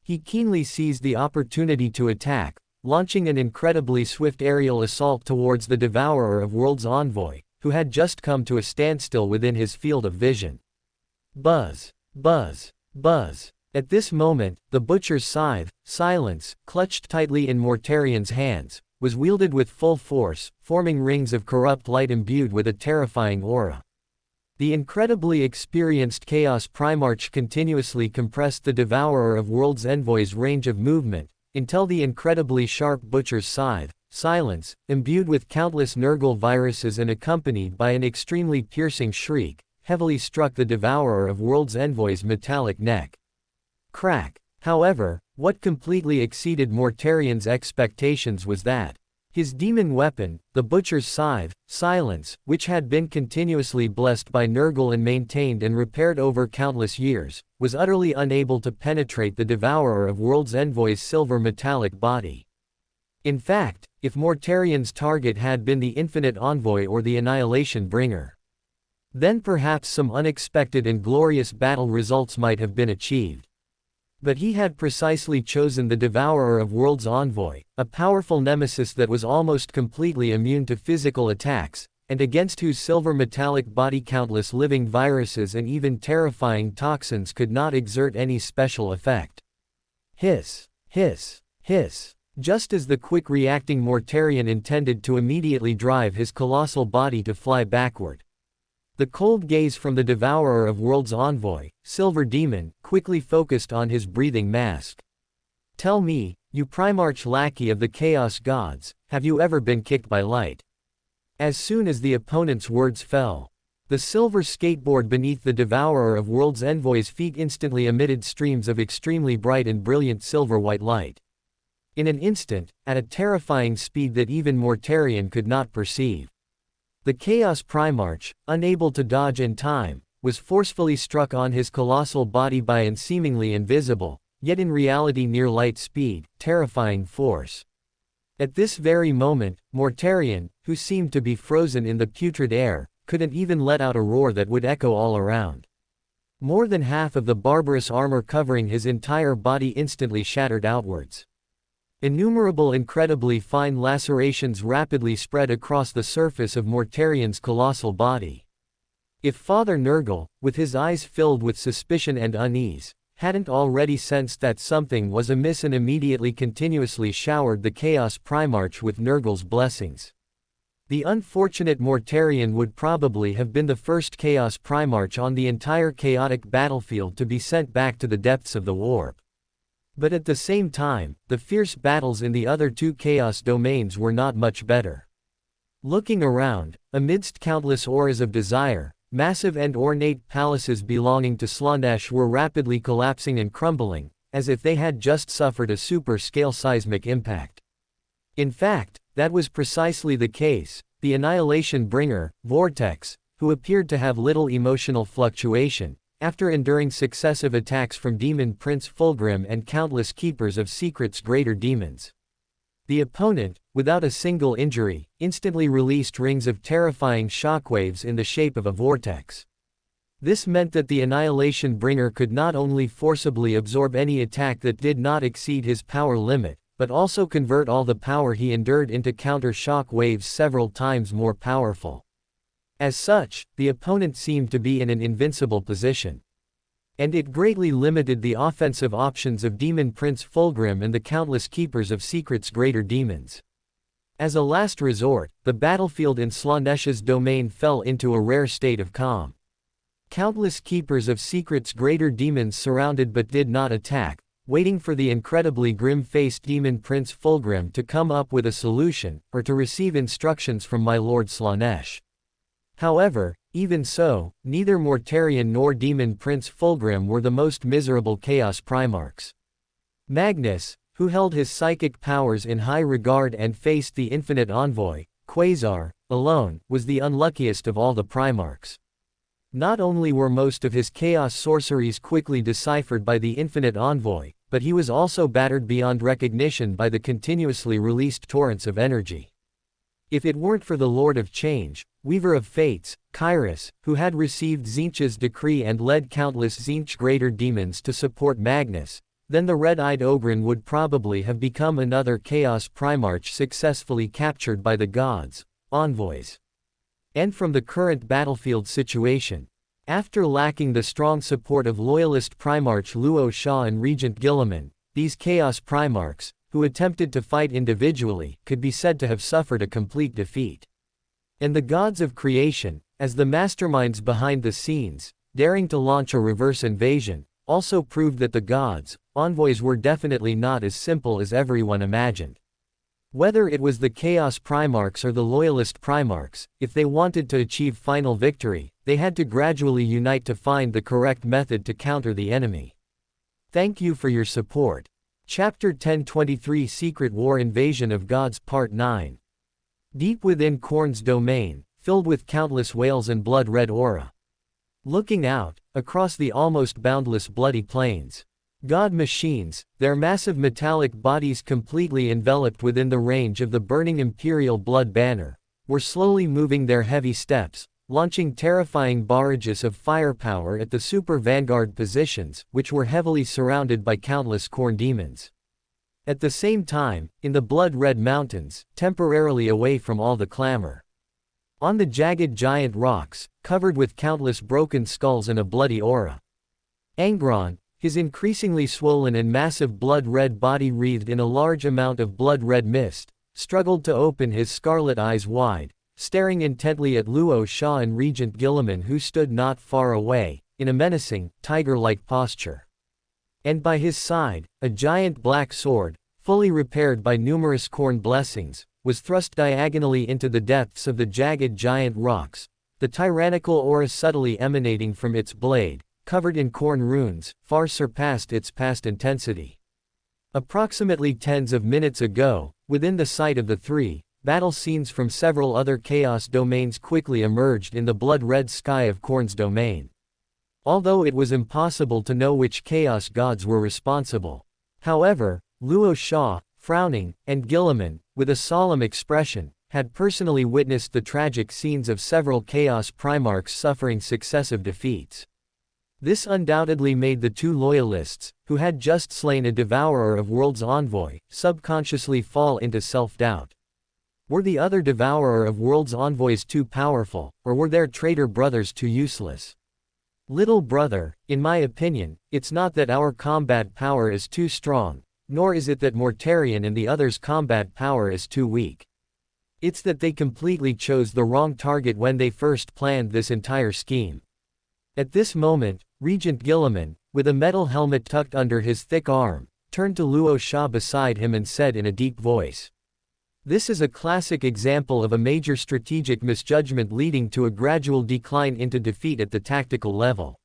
He keenly seized the opportunity to attack, launching an incredibly swift aerial assault towards the Devourer of Worlds envoy, who had just come to a standstill within his field of vision. Buzz, buzz, buzz. At this moment, the butcher's scythe, Silence, clutched tightly in Mortarion's hands, was wielded with full force, forming rings of corrupt light imbued with a terrifying aura. The incredibly experienced Chaos Primarch continuously compressed the Devourer of Worlds envoy's range of movement, until the incredibly sharp butcher's scythe, Silence, imbued with countless Nurgle viruses and accompanied by an extremely piercing shriek, heavily struck the Devourer of Worlds envoy's metallic neck. Crack. However, what completely exceeded Mortarion's expectations was that his demon weapon, the butcher's scythe, Silence, which had been continuously blessed by Nurgle and maintained and repaired over countless years, was utterly unable to penetrate the Devourer of Worlds envoy's silver metallic body. In fact, if Mortarion's target had been the Infinite Envoy or the Annihilation Bringer, then perhaps some unexpected and glorious battle results might have been achieved. But he had precisely chosen the Devourer of Worlds envoy, a powerful nemesis that was almost completely immune to physical attacks, and against whose silver metallic body countless living viruses and even terrifying toxins could not exert any special effect. Hiss, hiss, hiss. Just as the quick-reacting Mortarion intended to immediately drive his colossal body to fly backward. The cold gaze from the Devourer of Worlds envoy, Silver Demon, quickly focused on his breathing mask. Tell me, you Primarch lackey of the Chaos Gods, have you ever been kicked by light? As soon as the opponent's words fell, the silver skateboard beneath the Devourer of Worlds envoy's feet instantly emitted streams of extremely bright and brilliant silver-white light. In an instant, at a terrifying speed that even Mortarion could not perceive. The Chaos Primarch, unable to dodge in time, was forcefully struck on his colossal body by an seemingly invisible, yet in reality near light speed, terrifying force. At this very moment, Mortarion, who seemed to be frozen in the putrid air, couldn't even let out a roar that would echo all around. More than half of the barbarous armor covering his entire body instantly shattered outwards. Innumerable incredibly fine lacerations rapidly spread across the surface of Mortarion's colossal body. If Father Nurgle, with his eyes filled with suspicion and unease, hadn't already sensed that something was amiss and immediately continuously showered the Chaos Primarch with Nurgle's blessings. The unfortunate Mortarion would probably have been the first Chaos Primarch on the entire chaotic battlefield to be sent back to the depths of the warp. But at the same time, the fierce battles in the other two Chaos domains were not much better. Looking around, amidst countless auras of desire, massive and ornate palaces belonging to Slaanesh were rapidly collapsing and crumbling, as if they had just suffered a super-scale seismic impact. In fact, that was precisely the case. The Annihilation Bringer, Vortex, who appeared to have little emotional fluctuation, after enduring successive attacks from Demon Prince Fulgrim and countless Keepers of Secrets greater demons. The opponent, without a single injury, instantly released rings of terrifying shockwaves in the shape of a vortex. This meant that the Annihilation Bringer could not only forcibly absorb any attack that did not exceed his power limit, but also convert all the power he endured into counter-shock waves several times more powerful. As such, the opponent seemed to be in an invincible position. And it greatly limited the offensive options of Demon Prince Fulgrim and the countless Keepers of Secrets greater demons. As a last resort, the battlefield in Slaanesh's domain fell into a rare state of calm. Countless Keepers of Secrets greater demons surrounded but did not attack, waiting for the incredibly grim-faced Demon Prince Fulgrim to come up with a solution, or to receive instructions from my Lord Slaanesh. However, even so, neither Mortarion nor Demon Prince Fulgrim were the most miserable Chaos Primarchs. Magnus, who held his psychic powers in high regard and faced the infinite envoy, Quasar, alone, was the unluckiest of all the Primarchs. Not only were most of his chaos sorceries quickly deciphered by the infinite envoy, but he was also battered beyond recognition by the continuously released torrents of energy. If it weren't for the Lord of Change, Weaver of Fates, Kyrus, who had received Tzeentch's decree and led countless Tzeentch greater demons to support Magnus, then the red-eyed Ogryn would probably have become another Chaos Primarch successfully captured by the gods, envoys. And from the current battlefield situation, after lacking the strong support of loyalist Primarch Luo Sha and Regent Guilliman, these Chaos Primarchs, who attempted to fight individually, could be said to have suffered a complete defeat. And the gods of creation, as the masterminds behind the scenes, daring to launch a reverse invasion, also proved that the gods, envoys were definitely not as simple as everyone imagined. Whether it was the Chaos Primarchs or the Loyalist Primarchs, if they wanted to achieve final victory, they had to gradually unite to find the correct method to counter the enemy. Thank you for your support. Chapter 1023 Secret War Invasion of Gods Part 9. Deep within Khorne's domain, filled with countless whales and blood-red aura. Looking out, across the almost boundless bloody plains. God machines, their massive metallic bodies completely enveloped within the range of the burning Imperial blood banner, were slowly moving their heavy steps, launching terrifying barrages of firepower at the super vanguard positions, which were heavily surrounded by countless Khorne demons. At the same time, in the blood-red mountains, temporarily away from all the clamor. On the jagged giant rocks, covered with countless broken skulls and a bloody aura. Angron, His increasingly swollen and massive blood-red body wreathed in a large amount of blood-red mist, struggled to open his scarlet eyes wide, staring intently at Luo Sha and Regent Gilliman, who stood not far away, in a menacing, tiger-like posture. And by his side, a giant black sword, fully repaired by numerous corn blessings, was thrust diagonally into the depths of the jagged giant rocks, the tyrannical aura subtly emanating from its blade, covered in corn runes, far surpassed its past intensity. Approximately tens of minutes ago, within the sight of the three, battle scenes from several other chaos domains quickly emerged in the blood-red sky of Khorne's domain. Although it was impossible to know which chaos gods were responsible. However, Luo Sha, frowning, and Gilliman, with a solemn expression, had personally witnessed the tragic scenes of several chaos primarchs suffering successive defeats. This undoubtedly made the two loyalists, who had just slain a devourer of worlds envoy, subconsciously fall into self-doubt. Were the other devourer of worlds envoys too powerful, or were their traitor brothers too useless? Little brother, in my opinion, it's not that our combat power is too strong, nor is it that Mortarion and the others' combat power is too weak. It's that they completely chose the wrong target when they first planned this entire scheme. At this moment, Regent Gilliman, with a metal helmet tucked under his thick arm, turned to Luo Sha beside him and said in a deep voice. This is a classic example of a major strategic misjudgment leading to a gradual decline into defeat at the tactical level.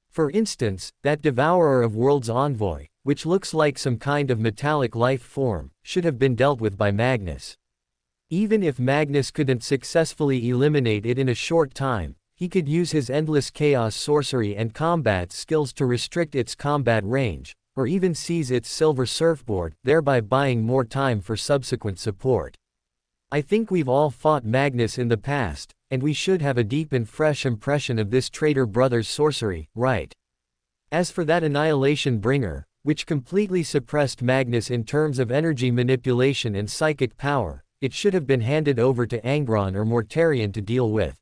For instance, that devourer of worlds envoy, which looks like some kind of metallic life form, should have been dealt with by Magnus. Even if Magnus couldn't successfully eliminate it in a short time, he could use his endless chaos sorcery and combat skills to restrict its combat range, or even seize its silver surfboard, thereby buying more time for subsequent support. I think we've all fought Magnus in the past, and we should have a deep and fresh impression of this traitor brother's sorcery, right? As for that Annihilation Bringer, which completely suppressed Magnus in terms of energy manipulation and psychic power, it should have been handed over to Angron or Mortarion to deal with.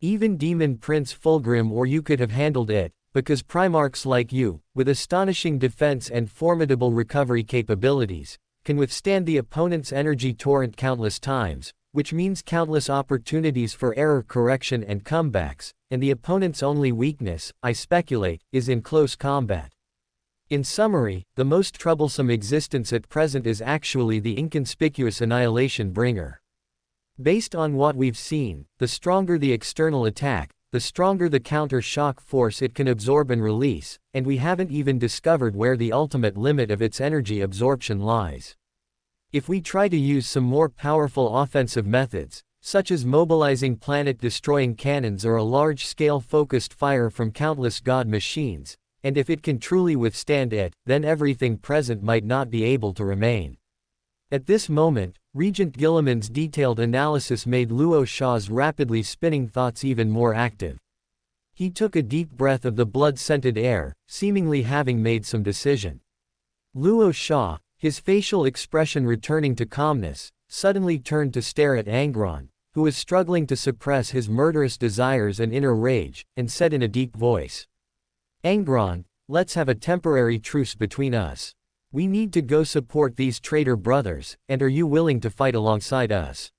Even Demon Prince Fulgrim or you could have handled it, because Primarchs like you, with astonishing defense and formidable recovery capabilities, can withstand the opponent's energy torrent countless times, which means countless opportunities for error correction and comebacks, and the opponent's only weakness, I speculate, is in close combat. In summary, the most troublesome existence at present is actually the inconspicuous Annihilation Bringer. Based on what we've seen, the stronger the external attack, the stronger the counter-shock force it can absorb and release, and we haven't even discovered where the ultimate limit of its energy absorption lies. If we try to use some more powerful offensive methods, such as mobilizing planet-destroying cannons or a large-scale focused fire from countless god machines, and if it can truly withstand it, then everything present might not be able to remain. At this moment, Regent Gilliman's detailed analysis made Luo Sha's rapidly spinning thoughts even more active. He took a deep breath of the blood-scented air, seemingly having made some decision. Luo Sha, his facial expression returning to calmness, suddenly turned to stare at Angron, who was struggling to suppress his murderous desires and inner rage, and said in a deep voice. Angron, let's have a temporary truce between us. We need to go support these traitor brothers, and are you willing to fight alongside us?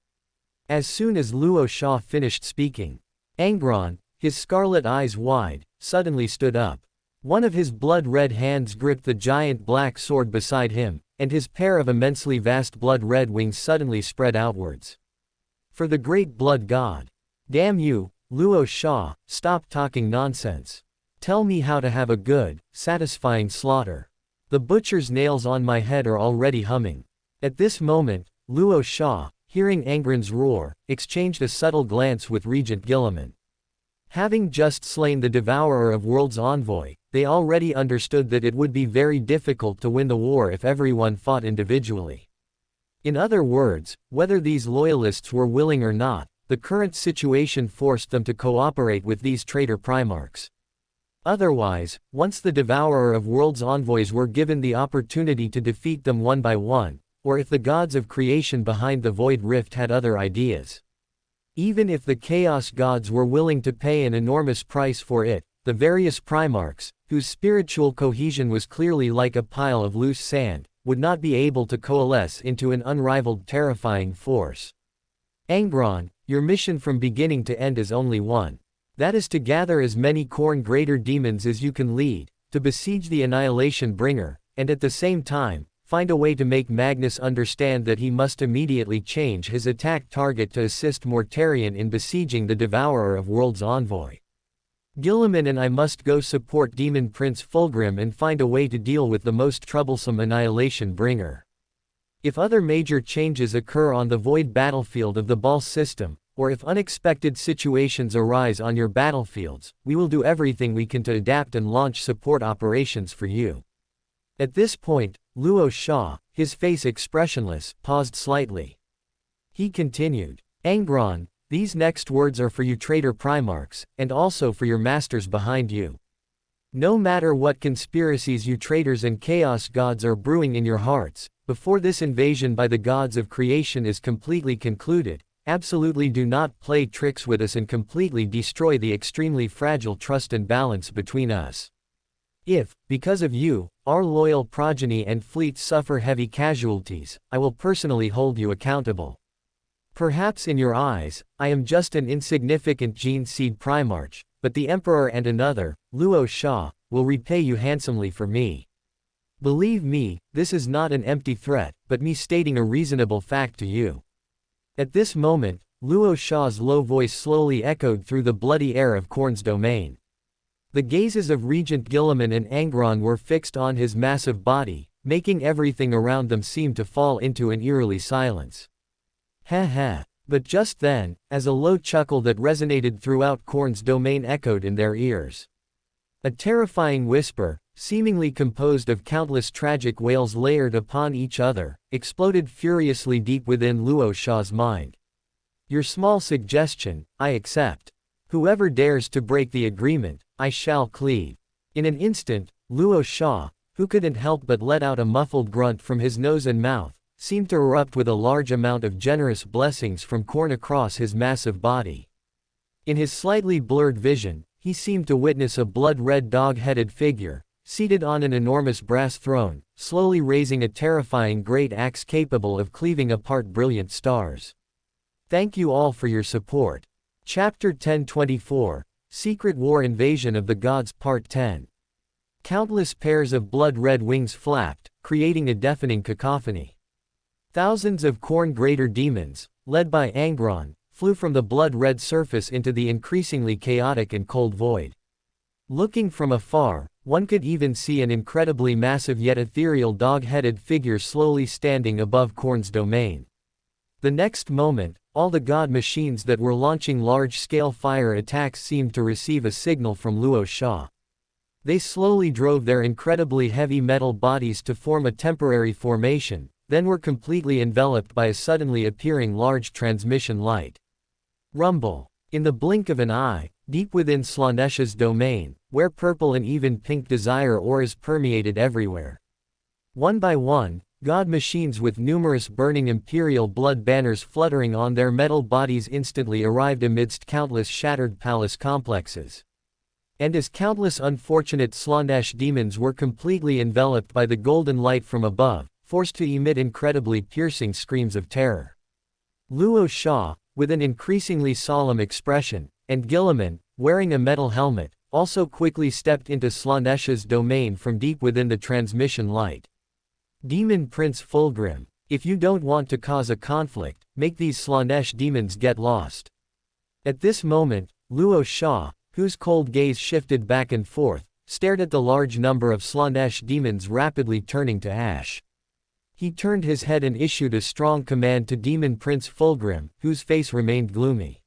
As soon as Luo Sha finished speaking, Angron, his scarlet eyes wide, suddenly stood up. One of his blood-red hands gripped the giant black sword beside him, and his pair of immensely vast blood-red wings suddenly spread outwards. For the great blood god. Damn you, Luo Sha, stop talking nonsense. Tell me how to have a good, satisfying slaughter. The butcher's nails on my head are already humming. At this moment, Luo Sha, hearing Angron's roar, exchanged a subtle glance with Regent Gilliman. Having just slain the devourer of worlds envoy, they already understood that it would be very difficult to win the war if everyone fought individually. In other words, whether these loyalists were willing or not, the current situation forced them to cooperate with these traitor primarchs. Otherwise, once the devourer of worlds envoys were given the opportunity to defeat them one by one, or if the gods of creation behind the Void Rift had other ideas. Even if the Chaos gods were willing to pay an enormous price for it, the various Primarchs, whose spiritual cohesion was clearly like a pile of loose sand, would not be able to coalesce into an unrivaled terrifying force. Angron, your mission from beginning to end is only one. That is to gather as many Khorne Greater Demons as you can lead, to besiege the Annihilation Bringer, and at the same time, find a way to make Magnus understand that he must immediately change his attack target to assist Mortarion in besieging the Devourer of Worlds envoy. Guilliman and I must go support Demon Prince Fulgrim and find a way to deal with the most troublesome Annihilation Bringer. If other major changes occur on the void battlefield of the Ball system, or if unexpected situations arise on your battlefields, we will do everything we can to adapt and launch support operations for you. At this point, Luo Sha, his face expressionless, paused slightly. He continued, Angron, these next words are for you traitor Primarchs, and also for your masters behind you. No matter what conspiracies you traitors and chaos gods are brewing in your hearts, before this invasion by the gods of creation is completely concluded, absolutely do not play tricks with us and completely destroy the extremely fragile trust and balance between us. If, because of you, our loyal progeny and fleet suffer heavy casualties, I will personally hold you accountable. Perhaps in your eyes, I am just an insignificant gene seed Primarch, but the Emperor and another, Luo Sha, will repay you handsomely for me. Believe me, this is not an empty threat, but me stating a reasonable fact to you. At this moment, Luo Sha's low voice slowly echoed through the bloody air of Khorne's domain. The gazes of Regent Guilliman and Angron were fixed on his massive body, making everything around them seem to fall into an eerily silence. Heh heh. But just then, as a low chuckle that resonated throughout Khorne's domain echoed in their ears. A terrifying whisper, seemingly composed of countless tragic wails layered upon each other, exploded furiously deep within Luo Sha's mind. Your small suggestion, I accept. Whoever dares to break the agreement, I shall cleave. In an instant, Luo Sha, who couldn't help but let out a muffled grunt from his nose and mouth, seemed to erupt with a large amount of generous blessings from Khorne across his massive body. In his slightly blurred vision, he seemed to witness a blood-red dog-headed figure, seated on an enormous brass throne, slowly raising a terrifying great axe capable of cleaving apart brilliant stars. Thank you all for your support. Chapter 1024, Secret War Invasion of the Gods Part 10. Countless pairs of blood-red wings flapped, creating a deafening cacophony. Thousands of Khorne Greater Demons, led by Angron, flew from the blood-red surface into the increasingly chaotic and cold void. Looking from afar, one could even see an incredibly massive yet ethereal dog-headed figure slowly standing above Khorne's domain. The next moment, all the god machines that were launching large-scale fire attacks seemed to receive a signal from Luo Sha. They slowly drove their incredibly heavy metal bodies to form a temporary formation, then were completely enveloped by a suddenly appearing large transmission light. Rumble. In the blink of an eye, deep within Slaanesha's domain, where purple and even pink desire auras permeated everywhere. One by one, god machines with numerous burning imperial blood banners fluttering on their metal bodies instantly arrived amidst countless shattered palace complexes. And as countless unfortunate Slaanesh demons were completely enveloped by the golden light from above, forced to emit incredibly piercing screams of terror. Luo Sha, with an increasingly solemn expression, and Guilliman, wearing a metal helmet, also quickly stepped into Slaanesha's domain from deep within the transmission light. Demon Prince Fulgrim, if you don't want to cause a conflict, make these Slaanesh demons get lost. At this moment, Luo Sha, whose cold gaze shifted back and forth, stared at the large number of Slaanesh demons rapidly turning to ash. He turned his head and issued a strong command to Demon Prince Fulgrim, whose face remained gloomy.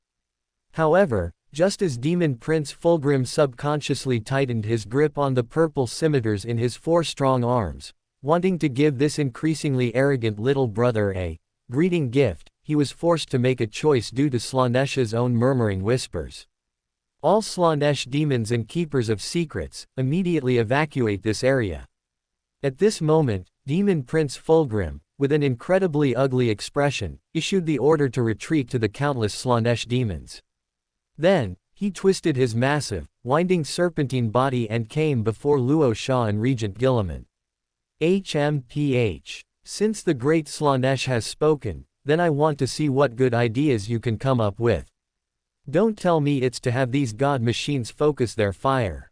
However, just as Demon Prince Fulgrim subconsciously tightened his grip on the purple scimitars in his 4 strong arms, wanting to give this increasingly arrogant little brother a greeting gift, he was forced to make a choice due to Slaanesha's own murmuring whispers. All Slaanesh demons and keepers of secrets, immediately evacuate this area. At this moment, Demon Prince Fulgrim, with an incredibly ugly expression, issued the order to retreat to the countless Slaanesh demons. Then, He twisted his massive, winding serpentine body and came before Luo Sha and Regent Guilliman. HMPH. Since the great Slaanesh has spoken, then I want to see what good ideas you can come up with. Don't tell me it's to have these god machines focus their fire.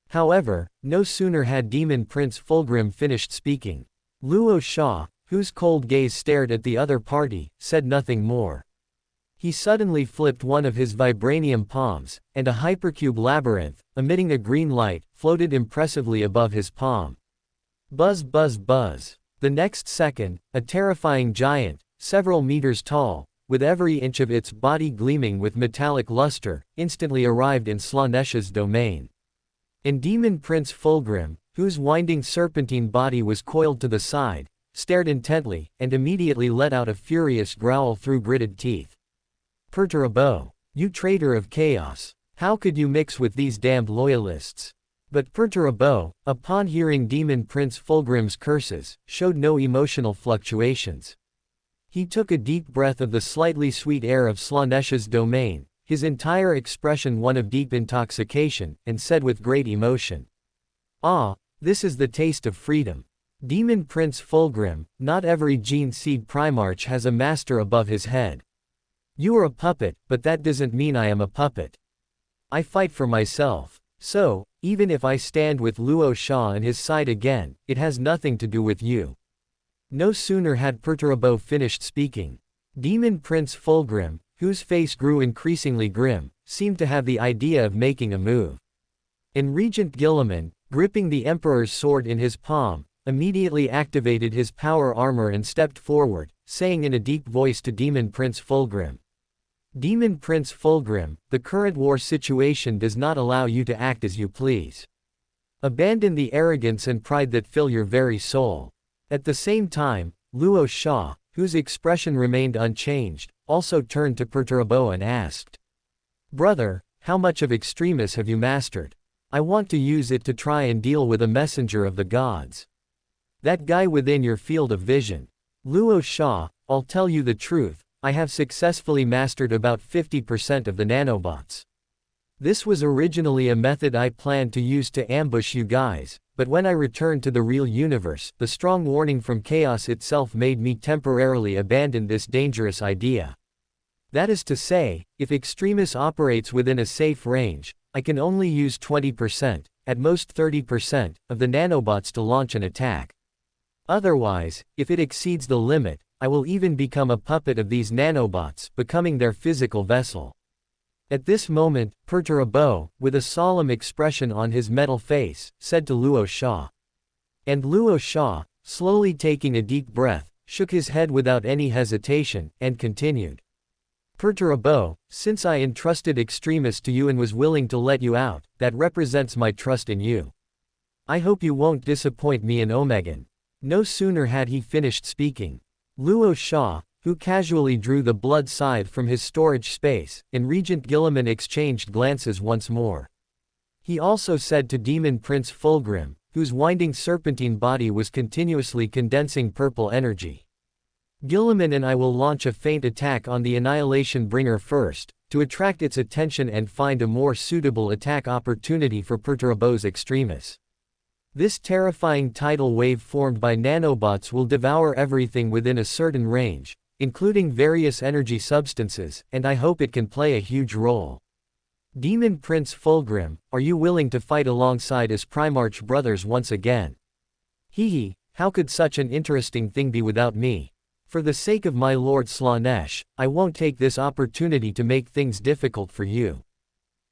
However, no sooner had Demon Prince Fulgrim finished speaking. Luo Sha, whose cold gaze stared at the other party, said nothing more. He suddenly flipped one of his vibranium palms, and a hypercube labyrinth, emitting a green light, floated impressively above his palm. Buzz buzz buzz. The next second, a terrifying giant, several meters tall, with every inch of its body gleaming with metallic luster, instantly arrived in Slaanesh's domain. And Demon Prince Fulgrim, whose winding serpentine body was coiled to the side, stared intently, and immediately let out a furious growl through gritted teeth. Perturabo, you traitor of chaos! How could you mix with these damned loyalists? But Perturabo, upon hearing Demon Prince Fulgrim's curses, showed no emotional fluctuations. He took a deep breath of the slightly sweet air of Slaanesh's domain, his entire expression one of deep intoxication, and said with great emotion. Ah, this is the taste of freedom. Demon Prince Fulgrim, not every Gene Seed Primarch has a master above his head. You are a puppet, but that doesn't mean I am a puppet. I fight for myself. So, even if I stand with Luo Sha on his side again, it has nothing to do with you. No sooner had Perturabo finished speaking. Demon Prince Fulgrim, whose face grew increasingly grim, seemed to have the idea of making a move. And Regent Guilliman, gripping the Emperor's sword in his palm, immediately activated his power armor and stepped forward, saying in a deep voice to Demon Prince Fulgrim. Demon Prince Fulgrim, the current war situation does not allow you to act as you please. Abandon the arrogance and pride that fill your very soul. At the same time, Luo Sha, whose expression remained unchanged, also turned to Perturabo and asked. Brother, how much of Extremis have you mastered? I want to use it to try and deal with a messenger of the gods. That guy within your field of vision. Luo Sha, I'll tell you the truth, I have successfully mastered about 50% of the nanobots. This was originally a method I planned to use to ambush you guys, but when I returned to the real universe, the strong warning from chaos itself made me temporarily abandon this dangerous idea. That is to say, if Extremis operates within a safe range, I can only use 20%, at most 30%, of the nanobots to launch an attack. Otherwise, if it exceeds the limit, I will even become a puppet of these nanobots, becoming their physical vessel. At this moment, Perturabo, with a solemn expression on his metal face, said to Luo Sha. And Luo Sha, slowly taking a deep breath, shook his head without any hesitation, and continued. Perturabo, since I entrusted Extremis to you and was willing to let you out, that represents my trust in you. I hope you won't disappoint me in Omegan. No sooner had he finished speaking. Luo Sha, who casually drew the blood scythe from his storage space, and Regent Guilliman exchanged glances once more. He also said to Demon Prince Fulgrim, whose winding serpentine body was continuously condensing purple energy. Guilliman and I will launch a feint attack on the Annihilation Bringer first, to attract its attention and find a more suitable attack opportunity for Perturbo's Extremis. This terrifying tidal wave formed by nanobots will devour everything within a certain range, including various energy substances, and I hope it can play a huge role. Demon Prince Fulgrim, are you willing to fight alongside us Primarch brothers once again? Hee, how could such an interesting thing be without me? For the sake of my Lord Slaanesh, I won't take this opportunity to make things difficult for you.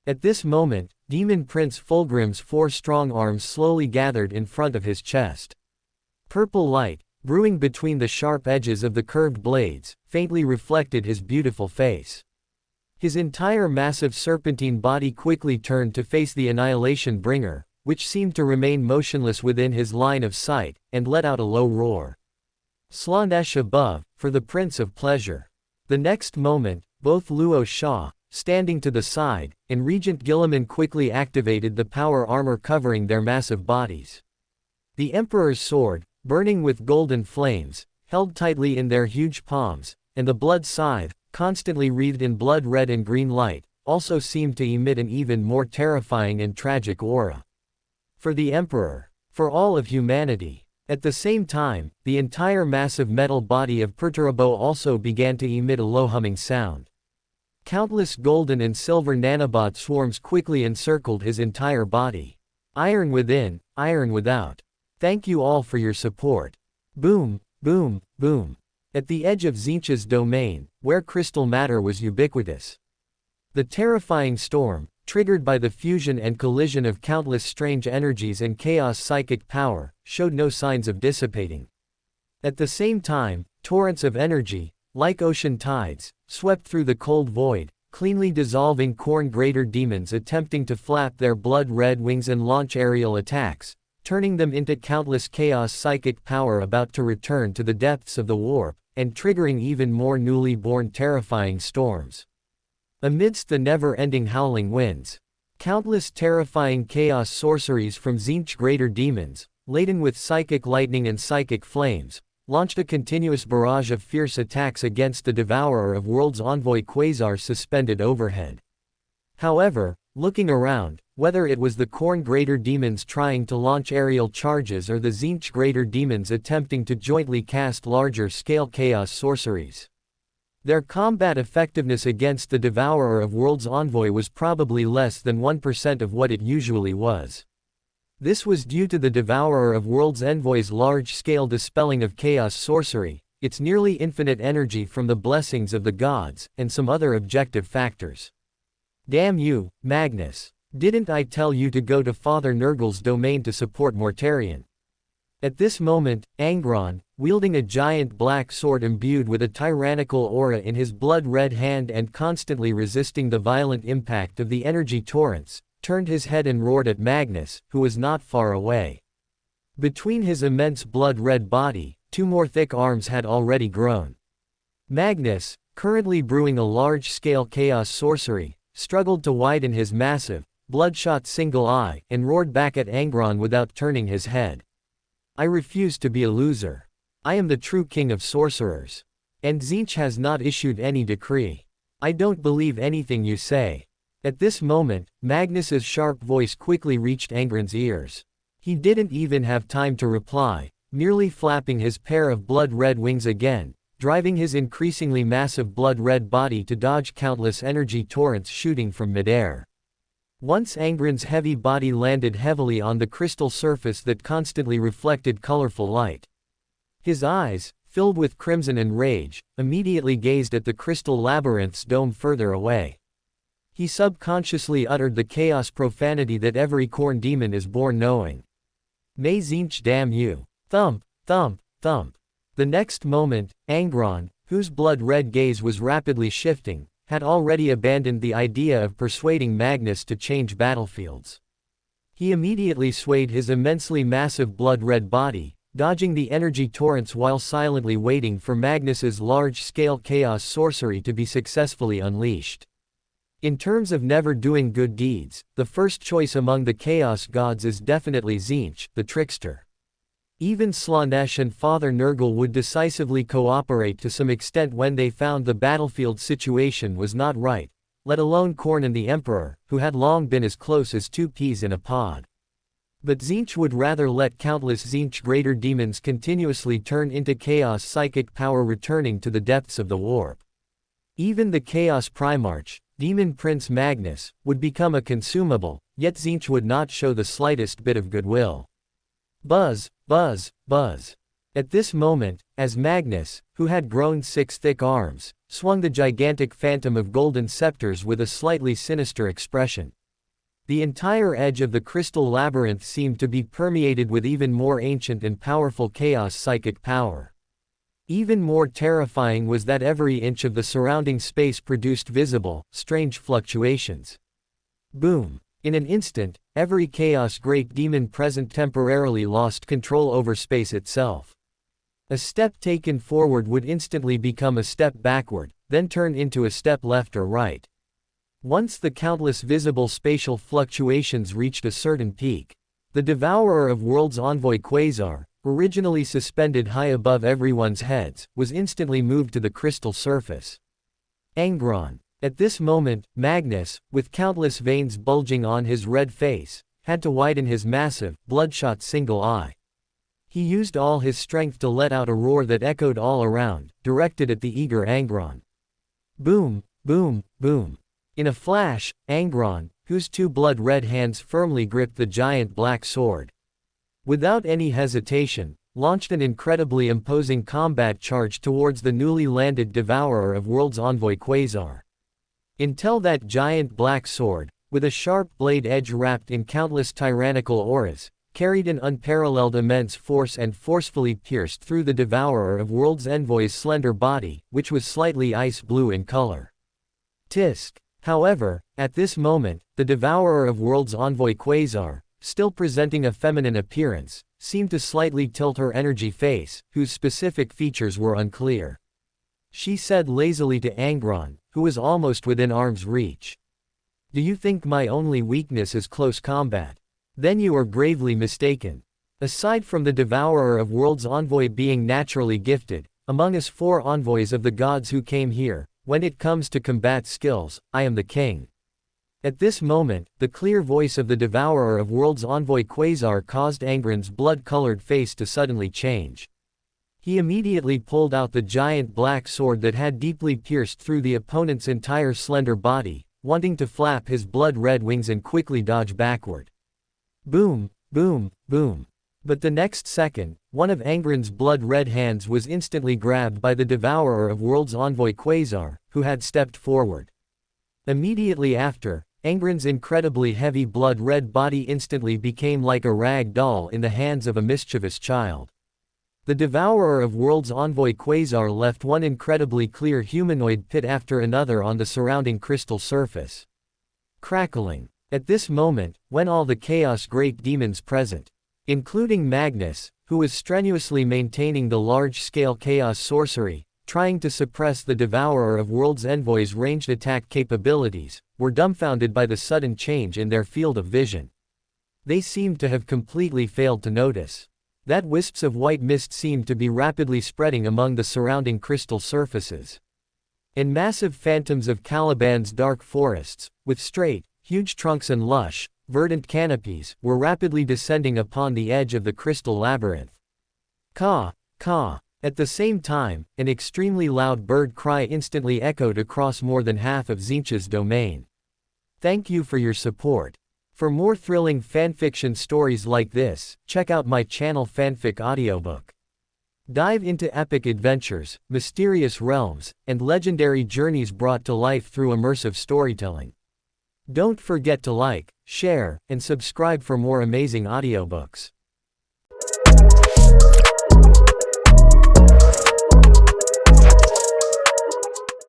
At this moment, Demon Prince Fulgrim's 4 strong arms slowly gathered in front of his chest. Purple light, brewing between the sharp edges of the curved blades, faintly reflected his beautiful face. His entire massive serpentine body quickly turned to face the Annihilation Bringer, which seemed to remain motionless within his line of sight, and let out a low roar. Slaanesh above, for the Prince of Pleasure. The next moment, both Luo Sha, standing to the side, and Regent Guilliman quickly activated the power armor covering their massive bodies. The Emperor's sword, burning with golden flames, held tightly in their huge palms, and the blood scythe, constantly wreathed in blood red and green light, also seemed to emit an even more terrifying and tragic aura. For the Emperor. For all of humanity. At the same time, the entire massive metal body of Perturabo also began to emit a low humming sound. Countless golden and silver nanobot swarms quickly encircled his entire body. Iron within, iron without. Thank you all for your support. Boom, boom, boom. At the edge of Tzeentch's domain, where crystal matter was ubiquitous. The terrifying storm, triggered by the fusion and collision of countless strange energies and chaos psychic power, showed no signs of dissipating. At the same time, torrents of energy, like ocean tides, swept through the cold void, cleanly dissolving Khorne greater demons attempting to flap their blood-red wings and launch aerial attacks, turning them into countless chaos psychic power about to return to the depths of the warp, and triggering even more newly born terrifying storms. Amidst the never-ending howling winds, countless terrifying chaos sorceries from Tzeentch greater demons, laden with psychic lightning and psychic flames, launched a continuous barrage of fierce attacks against the Devourer of Worlds envoy Quasar suspended overhead. However, looking around, whether it was the Khorne greater demons trying to launch aerial charges or the Tzeentch greater demons attempting to jointly cast larger-scale chaos sorceries, their combat effectiveness against the Devourer of Worlds envoy was probably less than 1% of what it usually was. This was due to the Devourer of Worlds envoy's large-scale dispelling of chaos sorcery, its nearly infinite energy from the blessings of the gods, and some other objective factors. Damn you, Magnus. Didn't I tell you to go to Father Nurgle's domain to support Mortarion? At this moment, Angron, wielding a giant black sword imbued with a tyrannical aura in his blood-red hand and constantly resisting the violent impact of the energy torrents, turned his head and roared at Magnus, who was not far away. Between his immense blood-red body, two more thick arms had already grown. Magnus, currently brewing a large-scale chaos sorcery, struggled to widen his massive, bloodshot single eye, and roared back at Angron without turning his head. I refuse to be a loser. I am the true king of sorcerers. And Tzeentch has not issued any decree. I don't believe anything you say. At this moment, Magnus's sharp voice quickly reached Angron's ears. He didn't even have time to reply, merely flapping his pair of blood-red wings again, driving his increasingly massive blood-red body to dodge countless energy torrents shooting from midair. Once Angron's heavy body landed heavily on the crystal surface that constantly reflected colorful light. His eyes, filled with crimson and rage, immediately gazed at the crystal labyrinth's dome further away. He subconsciously uttered the chaos profanity that every Khorne demon is born knowing. May Tzeentch damn you. Thump, thump, thump. The next moment, Angron, whose blood-red gaze was rapidly shifting, had already abandoned the idea of persuading Magnus to change battlefields. He immediately swayed his immensely massive blood-red body, dodging the energy torrents while silently waiting for Magnus's large-scale chaos sorcery to be successfully unleashed. In terms of never doing good deeds, the first choice among the chaos gods is definitely Tzeentch, the trickster. Even Slaanesh and Father Nurgle would decisively cooperate to some extent when they found the battlefield situation was not right, let alone Khorne and the Emperor, who had long been as close as two peas in a pod. But Tzeentch would rather let countless Tzeentch greater demons continuously turn into chaos psychic power returning to the depths of the warp. Even the Chaos Primarch, Demon Prince Magnus, would become a consumable, yet Tzeentch would not show the slightest bit of goodwill. Buzz, buzz, buzz. At this moment, as Magnus, who had grown 6 thick arms, swung the gigantic phantom of golden scepters with a slightly sinister expression. The entire edge of the crystal labyrinth seemed to be permeated with even more ancient and powerful chaos psychic power. Even more terrifying was that every inch of the surrounding space produced visible, strange fluctuations. Boom. In an instant, every chaos great demon present temporarily lost control over space itself. A step taken forward would instantly become a step backward, then turn into a step left or right. Once the countless visible spatial fluctuations reached a certain peak, the Devourer of Worlds envoy Quasar, originally suspended high above everyone's heads, was instantly moved to the crystal surface. Angron. At this moment, Magnus, with countless veins bulging on his red face, had to widen his massive, bloodshot single eye. He used all his strength to let out a roar that echoed all around, directed at the eager Angron. Boom, boom, boom. In a flash, Angron, whose two blood-red hands firmly gripped the giant black sword, without any hesitation, launched an incredibly imposing combat charge towards the newly landed devourer of worlds envoy Quasar. Until that giant black sword, with a sharp blade edge wrapped in countless tyrannical auras, carried an unparalleled immense force and forcefully pierced through the devourer of worlds envoy's slender body, which was slightly ice blue in color. Tisk. However, at this moment, the devourer of worlds envoy Quasar, still presenting a feminine appearance, seemed to slightly tilt her energy face, whose specific features were unclear. She said lazily to Angron, who was almost within arm's reach. Do you think my only weakness is close combat? Then you are gravely mistaken. Aside from the devourer of worlds envoy being naturally gifted, among us 4 envoys of the gods who came here, when it comes to combat skills, I am the king. At this moment, the clear voice of the devourer of worlds envoy Quasar caused Angron's blood-colored face to suddenly change. He immediately pulled out the giant black sword that had deeply pierced through the opponent's entire slender body, wanting to flap his blood-red wings and quickly dodge backward. Boom, boom, boom. But the next second, one of Angron's blood-red hands was instantly grabbed by the devourer of worlds envoy Quasar, who had stepped forward. Immediately after, Angron's incredibly heavy blood-red body instantly became like a rag doll in the hands of a mischievous child. The devourer of worlds envoy Quasar left one incredibly clear humanoid pit after another on the surrounding crystal surface. Crackling. At this moment, when all the chaos great demons present, including Magnus, who was strenuously maintaining the large-scale chaos sorcery, trying to suppress the devourer of worlds envoy's ranged attack capabilities, were dumbfounded by the sudden change in their field of vision. They seemed to have completely failed to notice that wisps of white mist seemed to be rapidly spreading among the surrounding crystal surfaces. And massive phantoms of Caliban's dark forests, with straight, huge trunks and lush, verdant canopies, were rapidly descending upon the edge of the crystal labyrinth. Caw, caw. At the same time, an extremely loud bird cry instantly echoed across more than half of Tzeentch's domain. Thank you for your support. For more thrilling fanfiction stories like this, check out my channel Fanfic Audiobook. Dive into epic adventures, mysterious realms, and legendary journeys brought to life through immersive storytelling. Don't forget to like, share, and subscribe for more amazing audiobooks.